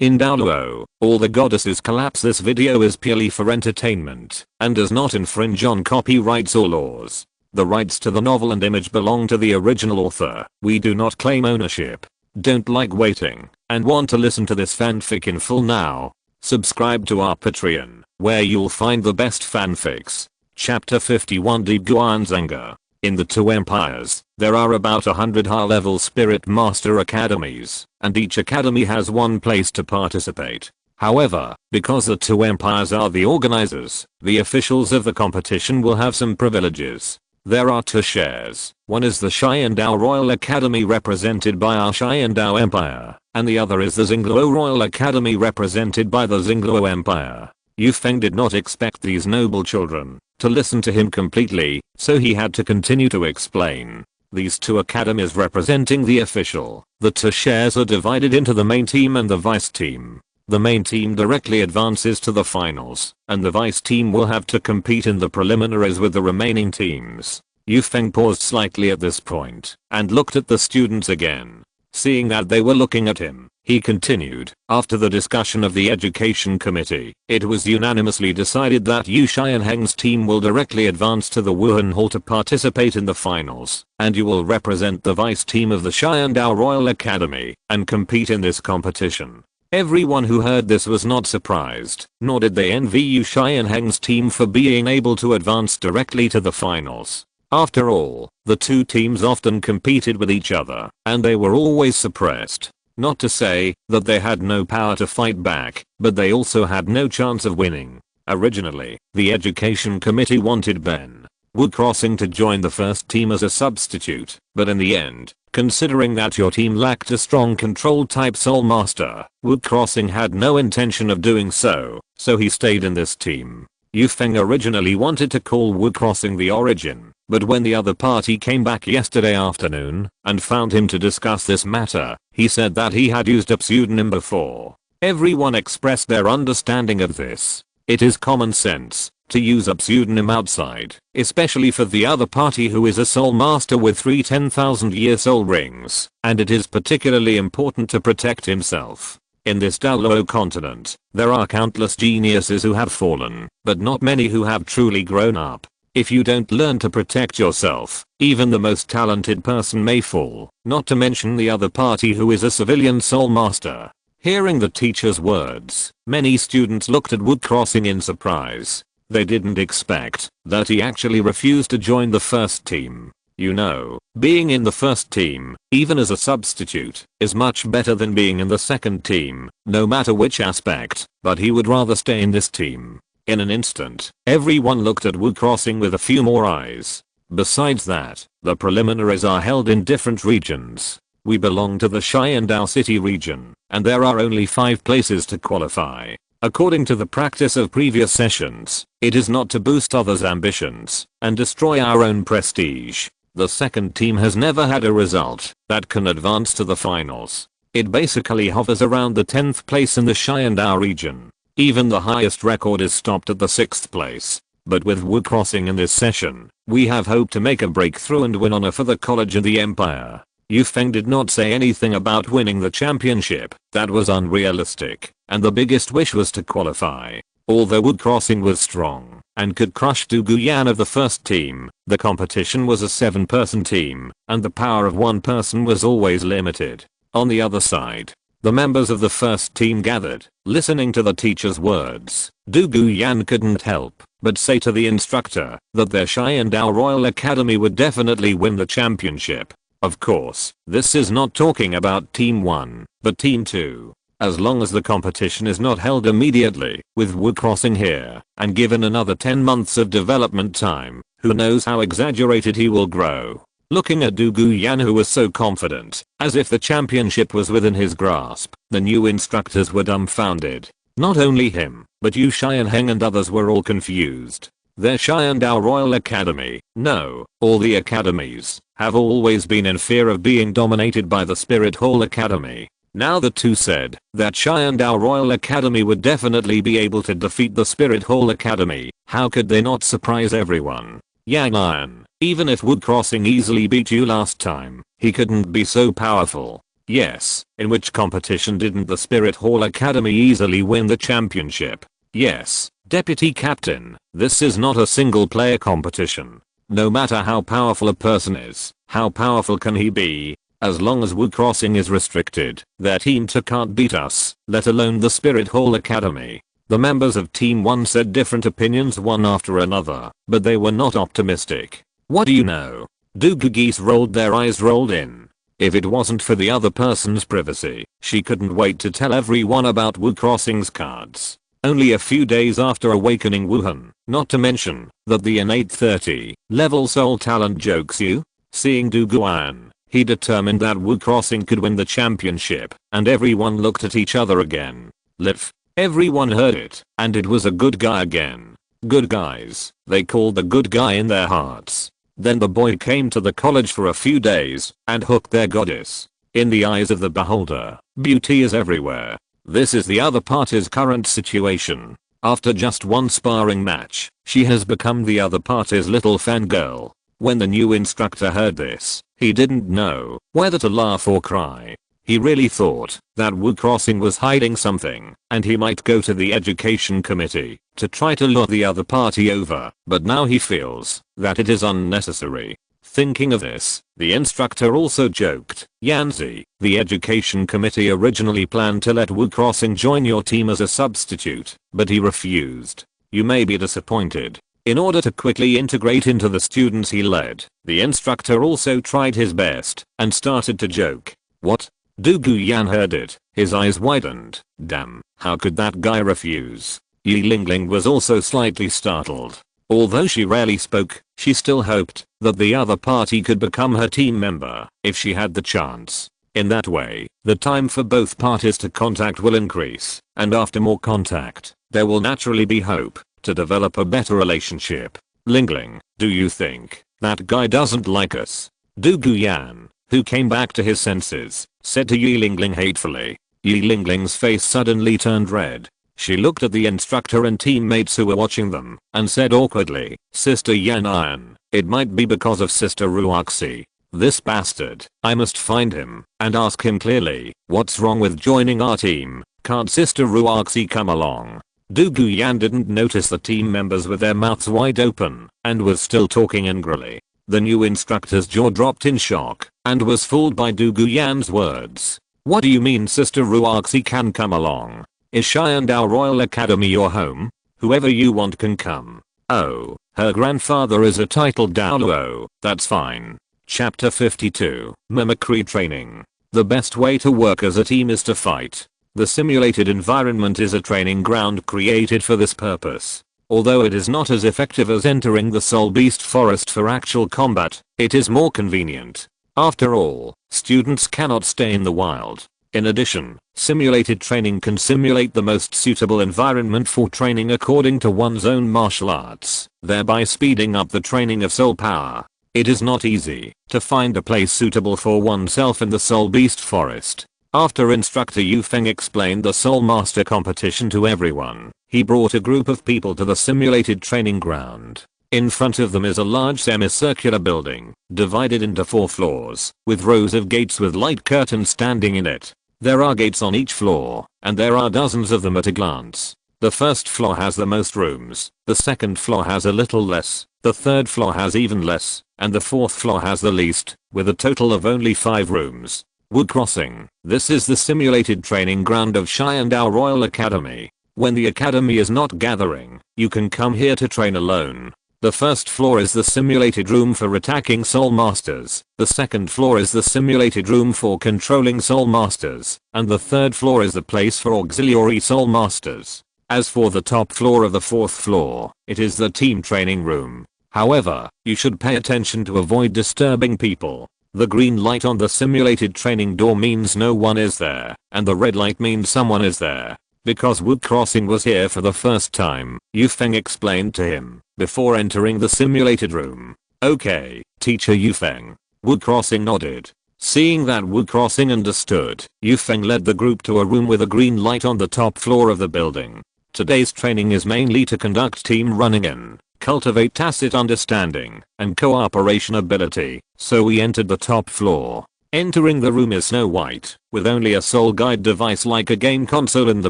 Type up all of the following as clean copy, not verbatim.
In Douluo, all the goddesses collapse. This video is purely for entertainment and does not infringe on copyrights or laws. The rights to the novel and image belong to the original author. We do not claim ownership. Don't like waiting and want to listen to this fanfic in full now? Subscribe to our Patreon, where you'll find the best fanfics. Chapter 51, Deep Guan's Anger. In the two empires, there are about 100 high-level spirit master academies, and each academy has one place to participate. However, because the two empires are the organizers, the officials of the competition will have some privileges. There are two shares. One is the Xiandao Royal Academy represented by our Xiandao Empire, and the other is the Xingluo Royal Academy represented by the Xingluo Empire. Yu Feng did not expect these noble children to listen to him completely, so he had to continue to explain. These two academies representing the official, the two shares are divided into the main team and the vice team. The main team directly advances to the finals, and the vice team will have to compete in the preliminaries with the remaining teams. Yu Feng paused slightly at this point and looked at the students again. Seeing that they were looking at him, he continued, after the discussion of the education committee, it was unanimously decided that Yu Xianheng's team will directly advance to the Wuhan Hall to participate in the finals, and you will represent the vice team of the Xiandao Royal Academy and compete in this competition. Everyone who heard this was not surprised, nor did they envy Yu Xianheng's team for being able to advance directly to the finals. After all, the two teams often competed with each other, and they were always suppressed. Not to say that they had no power to fight back, but they also had no chance of winning. Originally, the education committee wanted Ben Wood Crossing to join the first team as a substitute, but in the end, considering that your team lacked a strong control type Soul Master, Wood Crossing had no intention of doing so, so he stayed in this team. Yu Feng originally wanted to call Wood Crossing the Origin, but when the other party came back yesterday afternoon and found him to discuss this matter, he said that he had used a pseudonym before. Everyone expressed their understanding of this. It is common sense to use a pseudonym outside, especially for the other party who is a soul master with 3 10,000-year soul rings, and it is particularly important to protect himself. In this Douluo Continent, there are countless geniuses who have fallen, but not many who have truly grown up. If you don't learn to protect yourself, even the most talented person may fall, not to mention the other party who is a civilian soul master. Hearing the teacher's words, many students looked at Wood Crossing in surprise. They didn't expect that he actually refused to join the first team. You know, being in the first team, even as a substitute, is much better than being in the second team, no matter which aspect, but he would rather stay in this team. In an instant, everyone looked at Wood Crossing with a few more eyes. Besides that, the preliminaries are held in different regions. We belong to the Xiandao City region, and there are only 5 places to qualify. According to the practice of previous sessions, it is not to boost others' ambitions and destroy our own prestige. The second team has never had a result that can advance to the finals. It basically hovers around the 10th place in the Xiandao region. Even the highest record is stopped at the 6th place. But with Wood Crossing in this session, we have hope to make a breakthrough and win honor for the college and the empire. Yu Feng did not say anything about winning the championship. That was unrealistic, and the biggest wish was to qualify. Although Wood Crossing was strong and could crush Du Guyan of the first team, the competition was a 7-person team, and the power of one person was always limited. On the other side, the members of the first team gathered, listening to the teacher's words. Du Guyan couldn't help but say to the instructor that their Xiandao Royal Academy would definitely win the championship. Of course, this is not talking about Team 1, but Team 2. As long as the competition is not held immediately, with Wood Crossing here, and given another 10 months of development time, who knows how exaggerated he will grow. Looking at Du Guyan, who was so confident, as if the championship was within his grasp, the new instructors were dumbfounded. Not only him, but Yu Xianheng and others were all confused. Their Xiandao Royal Academy, no, all the academies, have always been in fear of being dominated by the Spirit Hall Academy. Now the two said that Xiandao Royal Academy would definitely be able to defeat the Spirit Hall Academy. How could they not surprise everyone? Yang Iron, even if Wood Crossing easily beat you last time, he couldn't be so powerful. Yes. In which competition didn't the Spirit Hall Academy easily win the championship? Yes. Deputy Captain, this is not a single player competition. No matter how powerful a person is, how powerful can he be? As long as Wu Crossing is restricted, their team 2 can't beat us, let alone the Spirit Hall Academy. The members of Team 1 said different opinions one after another, but they were not optimistic. What do you know? Douluo geese rolled their eyes rolled in. If it wasn't for the other person's privacy, she couldn't wait to tell everyone about Wu Crossing's cards. Only a few days after awakening Wuhan, not to mention that the innate 30 level soul talent jokes you. Seeing Douluo, he determined that Wu Crossing could win the championship, and everyone looked at each other again. Liv. Everyone heard it, and it was a good guy again. Good guys, they called the good guy in their hearts. Then the boy came to the college for a few days, and hooked their goddess. In the eyes of the beholder, beauty is everywhere. This is the other party's current situation. After just one sparring match, she has become the other party's little fangirl. When the new instructor heard this, he didn't know whether to laugh or cry. He really thought that Wu Crossing was hiding something, and he might go to the education committee to try to lure the other party over, but now he feels that it is unnecessary. Thinking of this, the instructor also joked, Yanzi, the education committee originally planned to let Wu Crossing join your team as a substitute, but he refused. You may be disappointed. In order to quickly integrate into the students he led, the instructor also tried his best and started to joke. What? Douluo heard it, his eyes widened. Damn, how could that guy refuse? Yi Lingling was also slightly startled. Although she rarely spoke, she still hoped that the other party could become her team member if she had the chance. In that way, the time for both parties to contact will increase, and after more contact, there will naturally be hope to develop a better relationship. Lingling, do you think that guy doesn't like us? Douluo, who came back to his senses, said to Yi Lingling hatefully. Yi Lingling's face suddenly turned red. She looked at the instructor and teammates who were watching them, and said awkwardly, Sister Yan, it might be because of Sister Ruoxi. This bastard, I must find him, and ask him clearly, what's wrong with joining our team? Can't Sister Ruoxi come along? Douluo didn't notice the team members with their mouths wide open, and was still talking angrily. The new instructor's jaw dropped in shock, and was fooled by Douluo's words. What do you mean Sister Ruoxi can come along? Is Xiandao Royal Academy your home? Whoever you want can come. Oh, her grandfather is a titled Douluo, that's fine. Chapter 52, Mimicry Training. The best way to work as a team is to fight. The simulated environment is a training ground created for this purpose. Although it is not as effective as entering the Soul Beast Forest for actual combat, it is more convenient. After all, students cannot stay in the wild. In addition, simulated training can simulate the most suitable environment for training according to one's own martial arts, thereby speeding up the training of soul power. It is not easy to find a place suitable for oneself in the Soul Beast Forest. After instructor Yu Feng explained the Soul Master competition to everyone, he brought a group of people to the simulated training ground. In front of them is a large semicircular building, divided into 4 floors, with rows of gates with light curtains standing in it. There are gates on each floor, and there are dozens of them at a glance. The first floor has the most rooms, the second floor has a little less, the third floor has even less, and the fourth floor has the least, with a total of only 5 rooms. Wu Crossing. This is the simulated training ground of Xiandao Royal Academy. When the academy is not gathering, you can come here to train alone. The first floor is the simulated room for attacking soul masters, the second floor is the simulated room for controlling soul masters, and the third floor is the place for auxiliary soul masters. As for the top floor of the fourth floor, it is the team training room. However, you should pay attention to avoid disturbing people. The green light on the simulated training door means no one is there, and the red light means someone is there. Because Wu Crossing was here for the first time, Yu Feng explained to him, before entering the simulated room. Okay, teacher Yu Feng. Wu Crossing nodded. Seeing that Wu Crossing understood, Yu Feng led the group to a room with a green light on the top floor of the building. Today's training is mainly to conduct team running in, cultivate tacit understanding, and cooperation ability, so we entered the top floor. Entering the room is Snow White, with only a soul guide device like a game console in the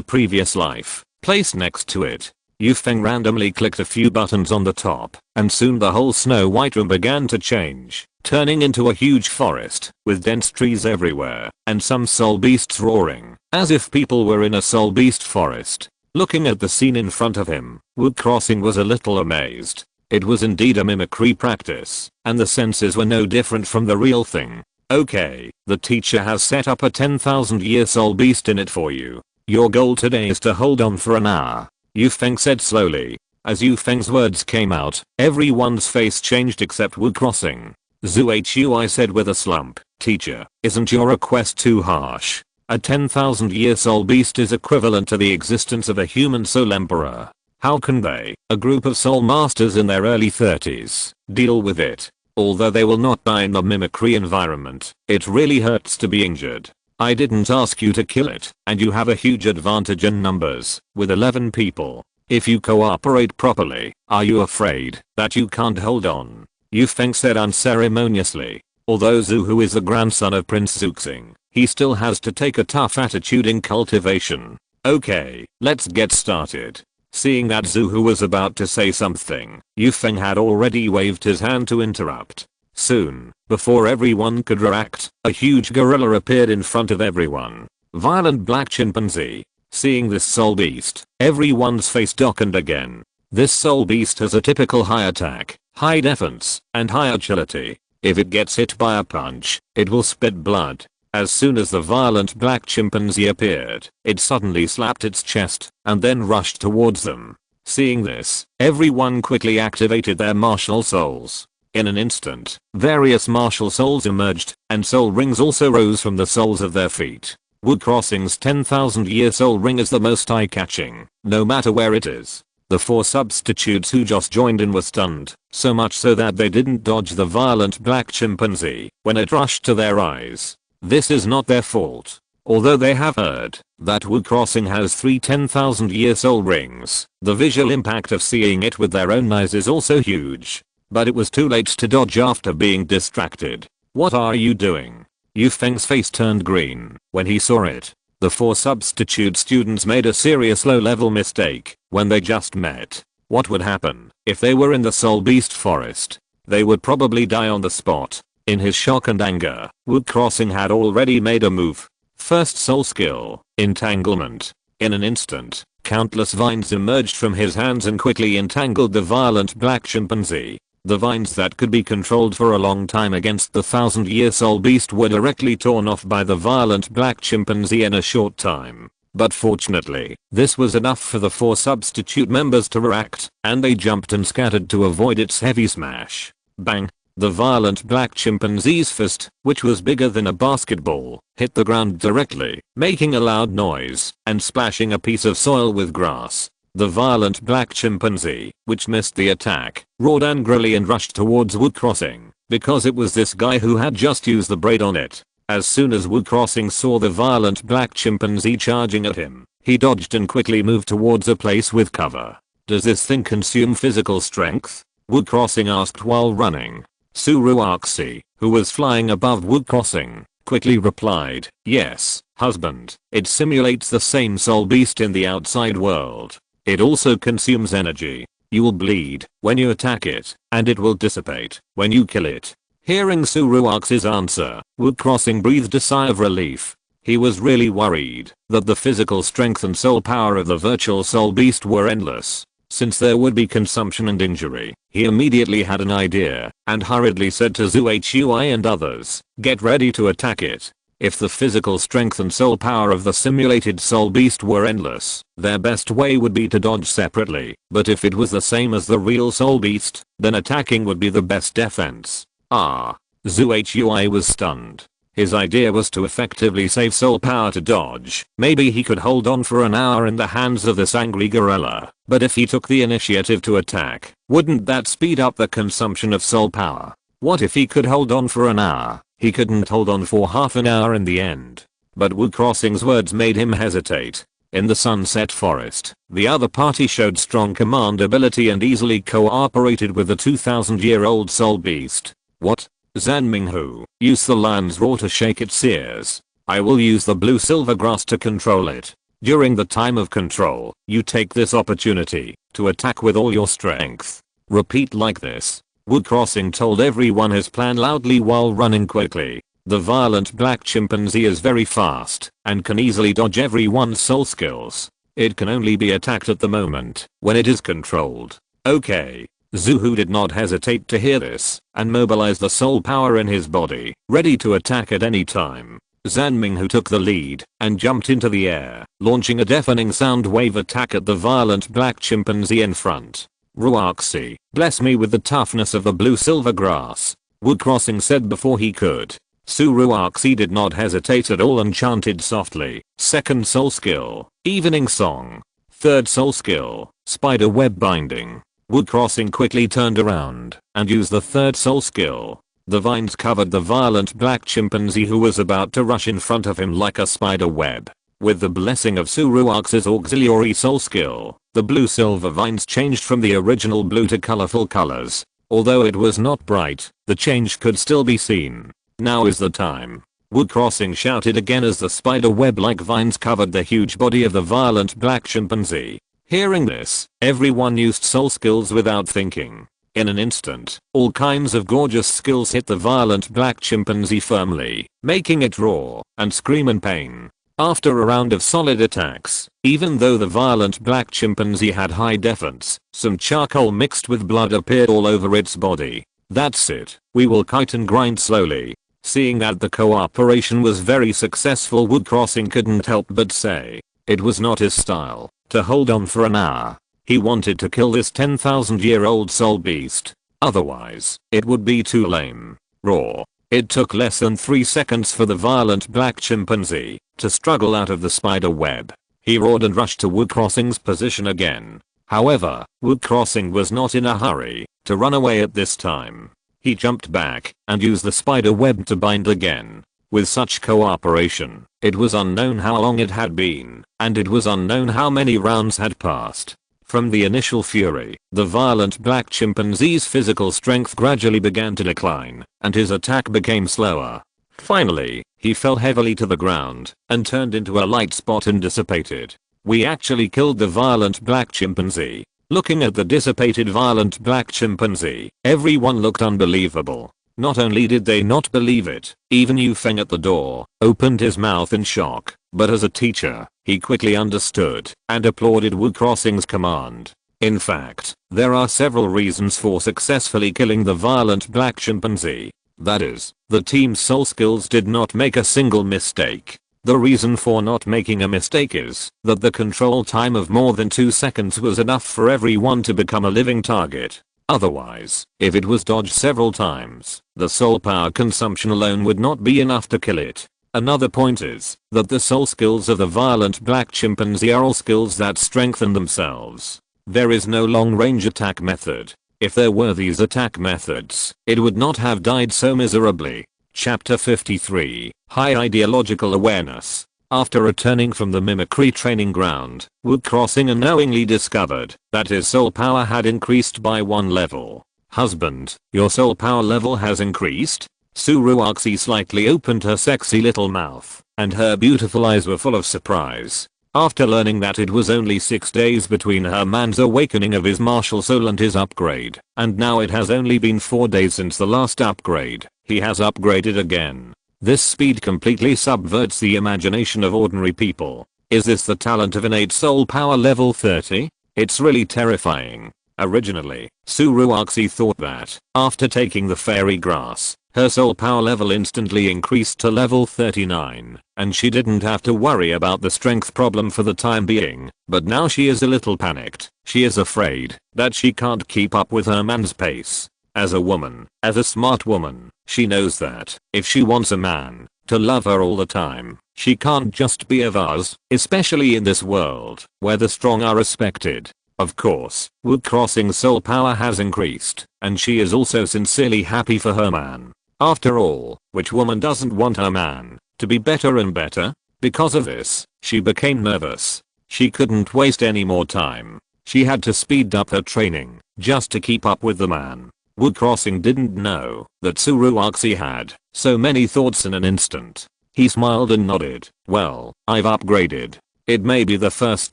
previous life placed next to it. Yu Feng randomly clicked a few buttons on the top, and soon the whole Snow White room began to change, turning into a huge forest, with dense trees everywhere, and some soul beasts roaring, as if people were in a soul beast forest. Looking at the scene in front of him, Wu Crossing was a little amazed. It was indeed a mimicry practice, and the senses were no different from the real thing. Okay, the teacher has set up a 10,000-year soul beast in it for you. Your goal today is to hold on for an hour, Yu Feng said slowly. As Yu Feng's words came out, everyone's face changed except Wu Crossing. Zhui said with a slump, "Teacher, isn't your request too harsh? A 10,000-year soul beast is equivalent to the existence of a human soul emperor. How can they, a group of soul masters in their early 30s, deal with it? Although they will not die in the mimicry environment, it really hurts to be injured. I didn't ask you to kill it, and you have a huge advantage in numbers, with 11 people. If you cooperate properly, are you afraid that you can't hold on?" Yu Feng said unceremoniously. Although Zhu, who is the grandson of Prince Xing, he still has to take a tough attitude in cultivation. Okay, let's get started. Seeing that Zhu was about to say something, Yu Feng had already waved his hand to interrupt. Soon, before everyone could react, a huge gorilla appeared in front of everyone. Violent black chimpanzee. Seeing this soul beast, everyone's face darkened again. This soul beast has a typical high attack, high defense, and high agility. If it gets hit by a punch, it will spit blood. As soon as the violent black chimpanzee appeared, it suddenly slapped its chest, and then rushed towards them. Seeing this, everyone quickly activated their martial souls. In an instant, various martial souls emerged, and soul rings also rose from the soles of their feet. Wu Crossing's 10,000-year soul ring is the most eye-catching, no matter where it is. The 4 substitutes who just joined in were stunned, so much so that they didn't dodge the violent black chimpanzee when it rushed to their eyes. This is not their fault. Although they have heard that Wu Crossing has 3 10,000-year soul rings, the visual impact of seeing it with their own eyes is also huge. But it was too late to dodge after being distracted. What are you doing? Yu Feng's face turned green when he saw it. The 4 substitute students made a serious low-level mistake when they just met. What would happen if they were in the soul beast forest? They would probably die on the spot. In his shock and anger, Wu Crossing had already made a move. First soul skill, entanglement. In an instant, countless vines emerged from his hands and quickly entangled the violent black chimpanzee. The vines that could be controlled for a long time against the 1,000-year soul beast were directly torn off by the violent black chimpanzee in a short time. But fortunately, this was enough for the 4 substitute members to react, and they jumped and scattered to avoid its heavy smash. Bang! The violent black chimpanzee's fist, which was bigger than a basketball, hit the ground directly, making a loud noise and splashing a piece of soil with grass. The violent black chimpanzee, which missed the attack, roared angrily and rushed towards Wu Crossing, because it was this guy who had just used the braid on it. As soon as Wu Crossing saw the violent black chimpanzee charging at him, he dodged and quickly moved towards a place with cover. Does this thing consume physical strength? Wu Crossing asked while running. Suruaxi, who was flying above Wu Crossing, quickly replied, "Yes, husband, it simulates the same soul beast in the outside world. It also consumes energy. You will bleed when you attack it, and it will dissipate when you kill it." Hearing Suruaxi's answer, Wu Crossing breathed a sigh of relief. He was really worried that the physical strength and soul power of the virtual soul beast were endless. Since there would be consumption and injury, he immediately had an idea, and hurriedly said to Zhui and others, "Get ready to attack it." If the physical strength and soul power of the simulated soul beast were endless, their best way would be to dodge separately, but if it was the same as the real soul beast, then attacking would be the best defense. Zhui was stunned. His idea was to effectively save soul power to dodge. Maybe he could hold on for an hour in the hands of this angry gorilla, but if he took the initiative to attack, wouldn't that speed up the consumption of soul power? What if he could hold on for an hour? He couldn't hold on for half an hour in the end. But Wu Crossing's words made him hesitate. In the Sunset Forest, the other party showed strong command ability and easily cooperated with the 2,000-year-old soul beast. What? Zhan Minghu, use the lion's roar to shake its ears. I will use the blue silver grass to control it. During the time of control, you take this opportunity to attack with all your strength. Repeat like this. Wood Crossing told everyone his plan loudly while running quickly. The violent black chimpanzee is very fast and can easily dodge everyone's soul skills. It can only be attacked at the moment when it is controlled. Okay. Zhu did not hesitate to hear this and mobilized the soul power in his body, ready to attack at any time. Zhan Minghu took the lead and jumped into the air, launching a deafening sound wave attack at the violent black chimpanzee in front. Ruoxi, bless me with the toughness of the blue silver grass, Wood Crossing said before he could. Su Ruoxi did not hesitate at all and chanted softly. Second soul skill, evening song. Third soul skill, spider web binding. Wood Crossing quickly turned around and used the third soul skill. The vines covered the violent black chimpanzee who was about to rush in front of him like a spider web. With the blessing of Su Ruoxi's auxiliary soul skill, the blue-silver vines changed from the original blue to colorful colors. Although it was not bright, the change could still be seen. Now is the time. Wood Crossing shouted again as the spider web-like vines covered the huge body of the violent black chimpanzee. Hearing this, everyone used soul skills without thinking. In an instant, all kinds of gorgeous skills hit the violent black chimpanzee firmly, making it roar and scream in pain. After a round of solid attacks, even though the violent black chimpanzee had high defense, some charcoal mixed with blood appeared all over its body. That's it, we will kite and grind slowly. Seeing that the cooperation was very successful, Wood Crossing couldn't help but say, it was not his style to hold on for an hour. He wanted to kill this 10,000-year-old soul beast. Otherwise, it would be too lame. Roar. It took less than 3 seconds for the violent black chimpanzee to struggle out of the spider web. He roared and rushed to Wood Crossing's position again. However, Wood Crossing was not in a hurry to run away at this time. He jumped back and used the spider web to bind again. With such cooperation, it was unknown how long it had been, and it was unknown how many rounds had passed. From the initial fury, the violent black chimpanzee's physical strength gradually began to decline, and his attack became slower. Finally, he fell heavily to the ground and turned into a light spot and dissipated. We actually killed the violent black chimpanzee. Looking at the dissipated violent black chimpanzee, everyone looked unbelievable. Not only did they not believe it, even Yu Feng at the door opened his mouth in shock, but as a teacher, he quickly understood and applauded Wood Crossing's command. In fact, there are several reasons for successfully killing the violent black chimpanzee. That is, the team's soul skills did not make a single mistake. The reason for not making a mistake is that the control time of more than 2 seconds was enough for everyone to become a living target. Otherwise, if it was dodged several times, the soul power consumption alone would not be enough to kill it. Another point is that the soul skills of the violent black chimpanzee are all skills that strengthen themselves. There is no long-range attack method. If there were these attack methods, it would not have died so miserably. Chapter 53, High Ideological Awareness. After returning from the mimicry training ground, Wood Crossing unknowingly discovered that his soul power had increased by 1 level. Husband, your soul power level has increased? Su Ruoxi slightly opened her sexy little mouth, and her beautiful eyes were full of surprise. After learning that it was only 6 days between her man's awakening of his martial soul and his upgrade, and now it has only been 4 days since the last upgrade, he has upgraded again. This speed completely subverts the imagination of ordinary people. Is this the talent of innate soul power level 30? It's really terrifying. Originally, Su Ruoxi thought that, after taking the fairy grass, her soul power level instantly increased to level 39, and she didn't have to worry about the strength problem for the time being, but now she is a little panicked. She is afraid that she can't keep up with her man's pace. As a woman, as a smart woman, she knows that, if she wants a man to love her all the time, she can't just be a vase, especially in this world, where the strong are respected. Of course, Wood Crossing's soul power has increased, and she is also sincerely happy for her man. After all, which woman doesn't want her man to be better and better? Because of this, she became nervous. She couldn't waste any more time. She had to speed up her training, just to keep up with the man. Wu Crossing didn't know that Suruoxi had so many thoughts in an instant. He smiled and nodded. Well, I've upgraded. It may be the first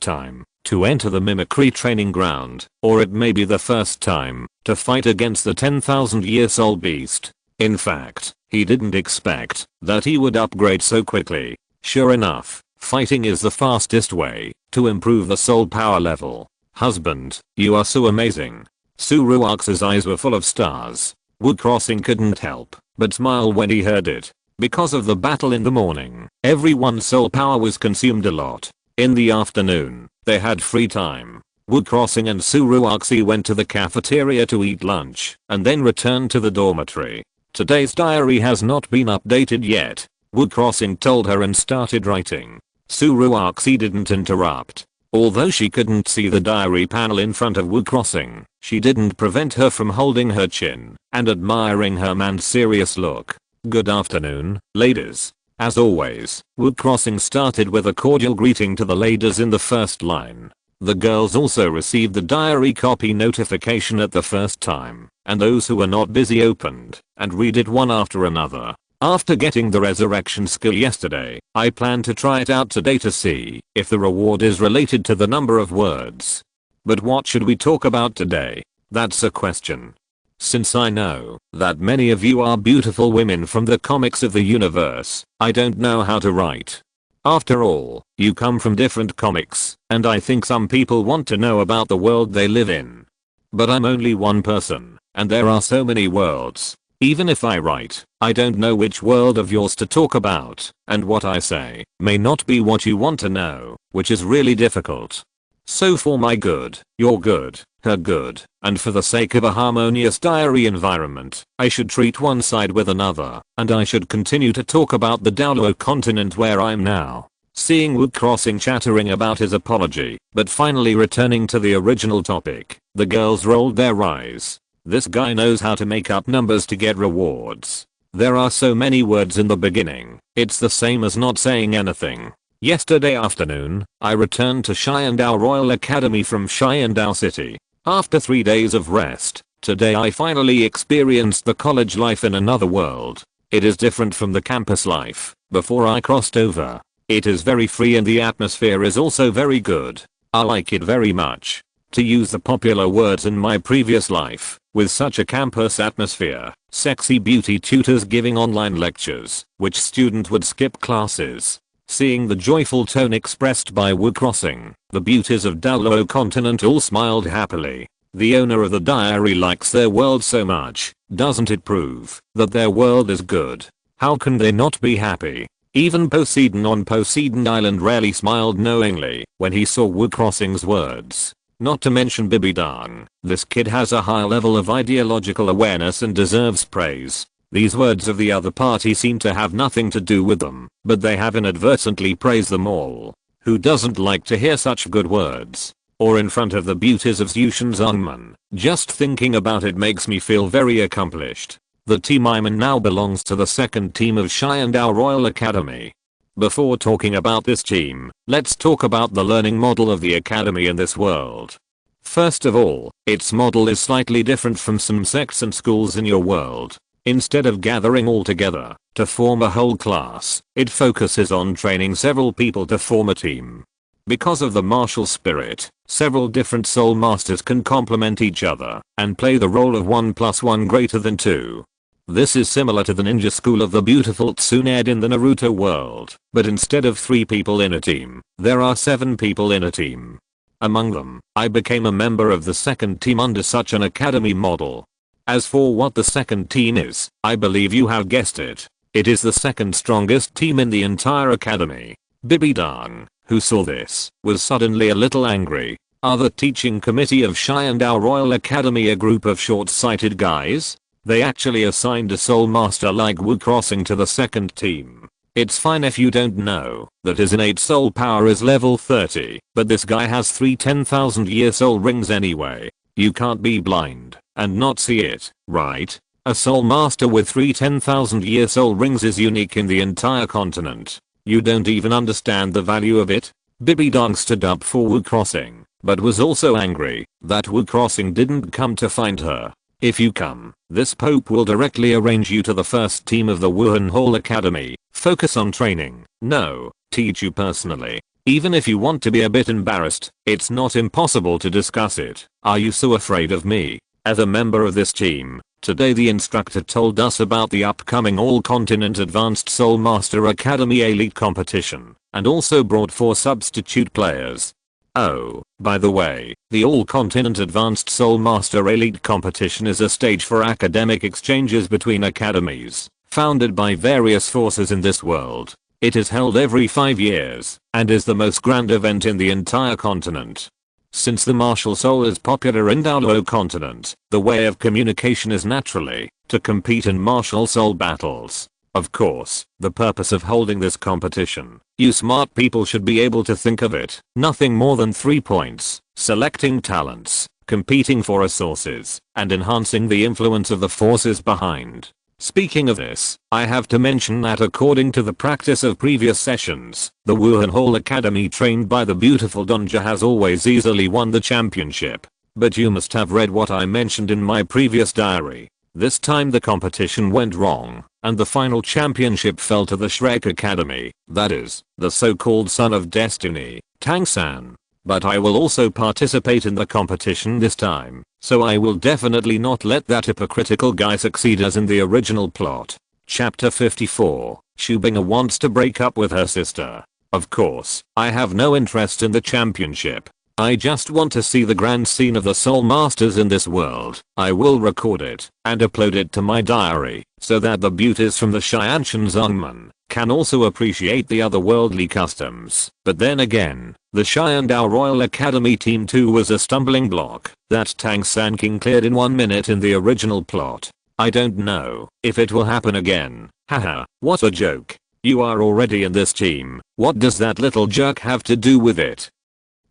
time to enter the mimicry training ground, or it may be the first time to fight against the 10,000-year-old beast. In fact, he didn't expect that he would upgrade so quickly. Sure enough, fighting is the fastest way to improve the soul power level. Husband, you are so amazing. Suruox's eyes were full of stars. Wu Crossing couldn't help but smile when he heard it. Because of the battle in the morning, everyone's soul power was consumed a lot. In the afternoon, they had free time. Wu Crossing and Suruoxi went to the cafeteria to eat lunch, and then returned to the dormitory. Today's diary has not been updated yet, Wu Crossing told her and started writing. Suruoxi didn't interrupt. Although she couldn't see the diary panel in front of Wu Crossing, she didn't prevent her from holding her chin and admiring her man's serious look. Good afternoon, ladies. As always, Wu Crossing started with a cordial greeting to the ladies in the first line. The girls also received the diary copy notification at the first time, and those who were not busy opened and read it one after another. After getting the resurrection skill yesterday, I plan to try it out today to see if the reward is related to the number of words. But what should we talk about today? That's a question. Since I know that many of you are beautiful women from the comics of the universe, I don't know how to write. After all, you come from different comics, and I think some people want to know about the world they live in. But I'm only one person, and there are so many worlds. Even if I write, I don't know which world of yours to talk about, and what I say may not be what you want to know, which is really difficult. So for my good, your good, her good, and for the sake of a harmonious diary environment, I should treat one side with another, and I should continue to talk about the Douluo Continent where I'm now. Seeing Wu Crossing chattering about his apology, but finally returning to the original topic, the girls rolled their eyes. This guy knows how to make up numbers to get rewards. There are so many words in the beginning, it's the same as not saying anything. Yesterday afternoon, I returned to Xiandao Royal Academy from Xiandao City. After 3 days of rest, today I finally experienced the college life in another world. It is different from the campus life before I crossed over. It is very free and the atmosphere is also very good. I like it very much. To use the popular words in my previous life, with such a campus atmosphere, sexy beauty tutors giving online lectures, which student would skip classes. Seeing the joyful tone expressed by Wu Crossing, the beauties of Douluo Continent all smiled happily. The owner of the diary likes their world so much, doesn't it prove that their world is good? How can they not be happy? Even Poseidon on Poseidon Island rarely smiled knowingly when he saw Wu Crossing's words. Not to mention Bibidang, this kid has a high level of ideological awareness and deserves praise. These words of the other party seem to have nothing to do with them, but they have inadvertently praised them all. Who doesn't like to hear such good words? Or in front of the beauties of Zhutian Diary. Just thinking about it makes me feel very accomplished. The team I'm in now belongs to the second team of Xiandao Royal Academy. Before talking about this team, let's talk about the learning model of the academy in this world. First of all, its model is slightly different from some sects and schools in your world. Instead of gathering all together to form a whole class, it focuses on training several people to form a team. Because of the martial spirit, several different soul masters can complement each other and play the role of 1 + 1 greater than 2. This is similar to the ninja school of the beautiful Tsunade in the Naruto world, but instead of 3 people in a team, there are 7 people in a team. Among them, I became a member of the second team under such an academy model. As for what the second team is, I believe you have guessed it. It is the second strongest team in the entire academy. Bibidang, who saw this, was suddenly a little angry. Are the teaching committee of Xiandao Royal Academy a group of short-sighted guys? They actually assigned a soul master like Wu Crossing to the second team. It's fine if you don't know that his innate soul power is level 30, but this guy has 3 10,000-year soul rings anyway. You can't be blind and not see it, right? A soul master with 3 10,000-year soul rings is unique in the entire continent. You don't even understand the value of it? Bibidang stood up for Wu Crossing, but was also angry that Wu Crossing didn't come to find her. If you come, this Pope will directly arrange you to the first team of the Wuhan Academy. Focus on training, no, teach you personally. Even if you want to be a bit embarrassed, it's not impossible to discuss it. Are you so afraid of me? As a member of this team, today the instructor told us about the upcoming All-Continent Advanced Soul Master Academy Elite competition, and also brought 4 substitute players. Oh, by the way, the All-Continent Advanced Soul Master Elite competition is a stage for academic exchanges between academies, founded by various forces in this world. It is held every 5 years, and is the most grand event in the entire continent. Since the martial soul is popular in Douluo Continent, the way of communication is naturally to compete in martial soul battles. Of course, the purpose of holding this competition, you smart people should be able to think of it, nothing more than 3 points: selecting talents, competing for resources, and enhancing the influence of the forces behind. Speaking of this, I have to mention that according to the practice of previous sessions, the Wuhan Academy trained by the beautiful Donja has always easily won the championship. But you must have read what I mentioned in my previous diary. This time the competition went wrong, and the final championship fell to the Shrek Academy, that is, the so-called son of destiny, Tang-san. But I will also participate in the competition this time, so I will definitely not let that hypocritical guy succeed as in the original plot. Chapter 54, Shubinga wants to break up with her sister. Of course, I have no interest in the championship. I just want to see the grand scene of the Soul Masters in this world. I will record it and upload it to my diary so that the beauties from the Xianshan Zongmen can also appreciate the otherworldly customs. But then again, the Xiandao Royal Academy Team 2 was a stumbling block that Tang San King cleared in 1 minute in the original plot. I don't know if it will happen again. Haha, what a joke. You are already in this team. What does that little jerk have to do with it?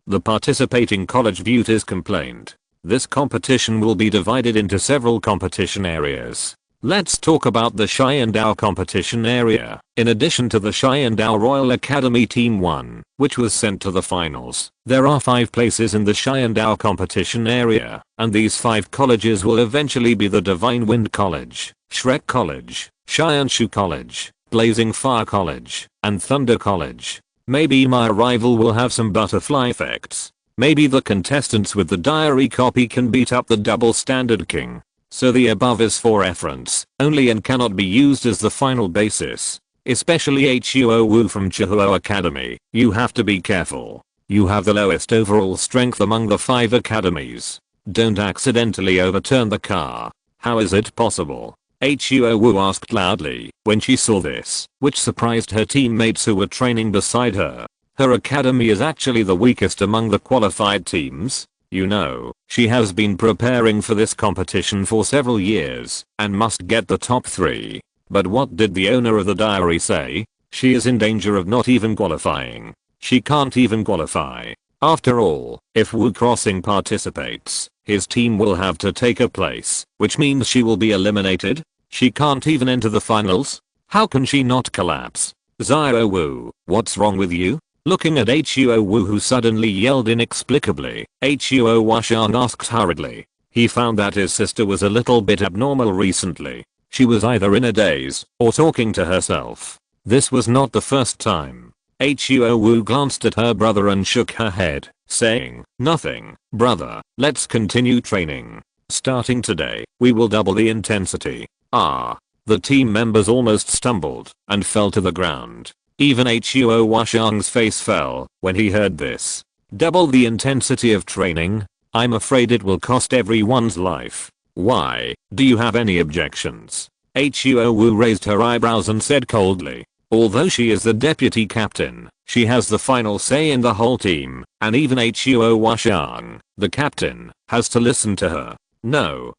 The participating college beauties complained. This competition will be divided into several competition areas. Let's talk about the Xiandao competition area. In addition to the Xiandao Royal Academy Team 1, which was sent to the finals, there are 5 places in the Xiandao competition area, and these 5 colleges will eventually be the Divine Wind College, Shrek College, Xianshu College, Blazing Fire College, and Thunder College. Maybe my arrival will have some butterfly effects. Maybe the contestants with the diary copy can beat up the double standard king. So the above is for reference only and cannot be used as the final basis. Especially Huo Wu from Chihuo Academy, you have to be careful. You have the lowest overall strength among the 5 academies. Don't accidentally overturn the car. How is it possible? Huo Wu asked loudly when she saw this, which surprised her teammates who were training beside her. Her academy is actually the weakest among the qualified teams. You know, she has been preparing for this competition for several years and must get the top 3. But what did the owner of the diary say? She is in danger of not even qualifying. She can't even qualify. After all, if Wu Crossing participates, his team will have to take a place, which means she will be eliminated. She can't even enter the finals? How can she not collapse? Xiao Wu, what's wrong with you? Looking at Huo Wu, who suddenly yelled inexplicably, Huo Washang asked hurriedly. He found that his sister was a little bit abnormal recently. She was either in a daze or talking to herself. This was not the first time. Huo Wu glanced at her brother and shook her head, saying, "Nothing, brother, let's continue training. Starting today, we will double the intensity." The team members almost stumbled and fell to the ground. Even Huo Washang's face fell when he heard this. Double the intensity of training? I'm afraid it will cost everyone's life. Why, do you have any objections? Huo Wu raised her eyebrows and said coldly. Although she is the deputy captain, she has the final say in the whole team, and even Huo Washang, the captain, has to listen to her. No.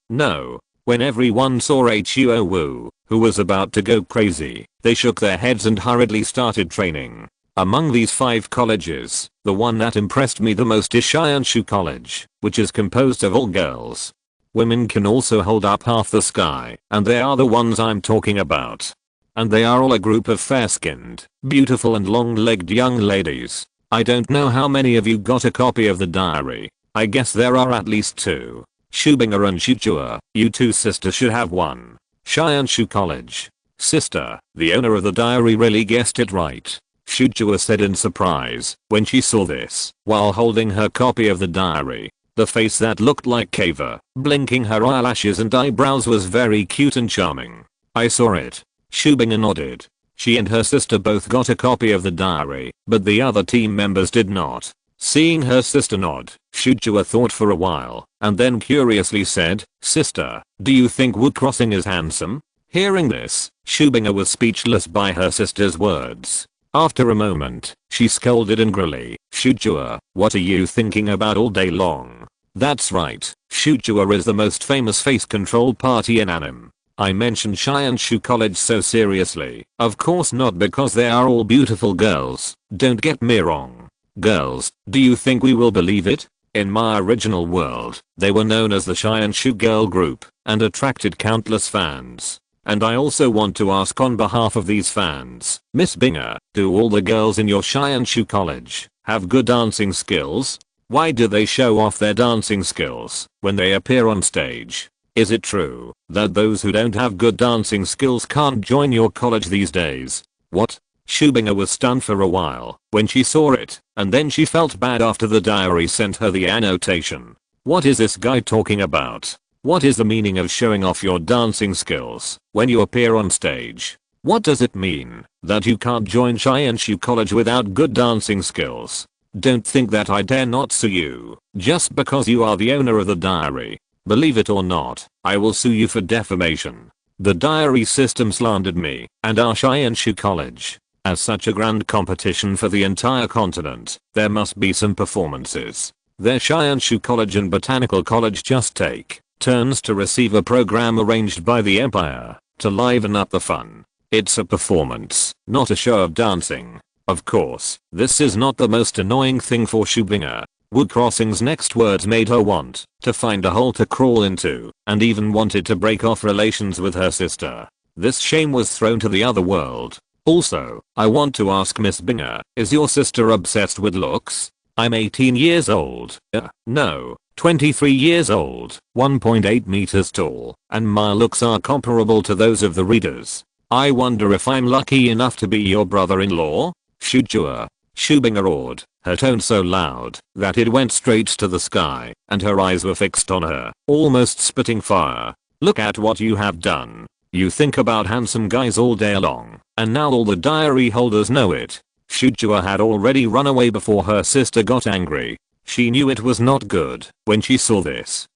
When everyone saw Huo Wu, who was about to go crazy, they shook their heads and hurriedly started training. Among these 5 colleges, the one that impressed me the most is Xianshu College, which is composed of all girls. Women can also hold up half the sky, and they are the ones I'm talking about. And they are all a group of fair-skinned, beautiful and long-legged young ladies. I don't know how many of you got a copy of the diary. I guess there are at least 2. Shubinga and Zhutua, you two sisters should have one. Xianshu College. Sister, the owner of the diary really guessed it right. Zhutua said in surprise when she saw this while holding her copy of the diary. The face that looked like Kava, blinking her eyelashes and eyebrows was very cute and charming. I saw it. Shubinga nodded. She and her sister both got a copy of the diary, but the other team members did not. Seeing her sister nod, Zhutua thought for a while, and then curiously said, "Sister, do you think Wu Crossing is handsome?" Hearing this, Shubinga was speechless by her sister's words. After a moment, she scolded angrily, "Zhutua, what are you thinking about all day long?" That's right, Zhutua is the most famous face control party in anime. I mentioned Xianshu College so seriously, of course not because they are all beautiful girls, don't get me wrong. Girls, do you think we will believe it? In my original world, they were known as the Xianshu Girl Group, and attracted countless fans. And I also want to ask on behalf of these fans, Miss Binga, do all the girls in your Xianshu College have good dancing skills? Why do they show off their dancing skills when they appear on stage? Is it true that those who don't have good dancing skills can't join your college these days? What? Shubinga was stunned for a while when she saw it, and then she felt bad after the diary sent her the annotation. What is this guy talking about? What is the meaning of showing off your dancing skills when you appear on stage? What does it mean that you can't join Xianshu College without good dancing skills? Don't think that I dare not sue you just because you are the owner of the diary. Believe it or not, I will sue you for defamation. The diary system slandered me and our Xianshu College. As such a grand competition for the entire continent, there must be some performances. Their Xianshu College and Botanical College just take turns to receive a program arranged by the Empire to liven up the fun. It's a performance, not a show of dancing. Of course, this is not the most annoying thing for Shubinga. Wu Crossing's next words made her want to find a hole to crawl into, and even wanted to break off relations with her sister. This shame was thrown to the other world. Also, I want to ask Miss Binga, is your sister obsessed with looks? I'm 18 years old. No, 23 years old, 1.8 meters tall, and my looks are comparable to those of the readers. I wonder if I'm lucky enough to be your brother-in-law? Zhutua. Shubinga roared, her tone so loud that it went straight to the sky, and her eyes were fixed on her, almost spitting fire. Look at what you have done. You think about handsome guys all day long, and now all the diary holders know it. Zhutua had already run away before her sister got angry. She knew it was not good when she saw this.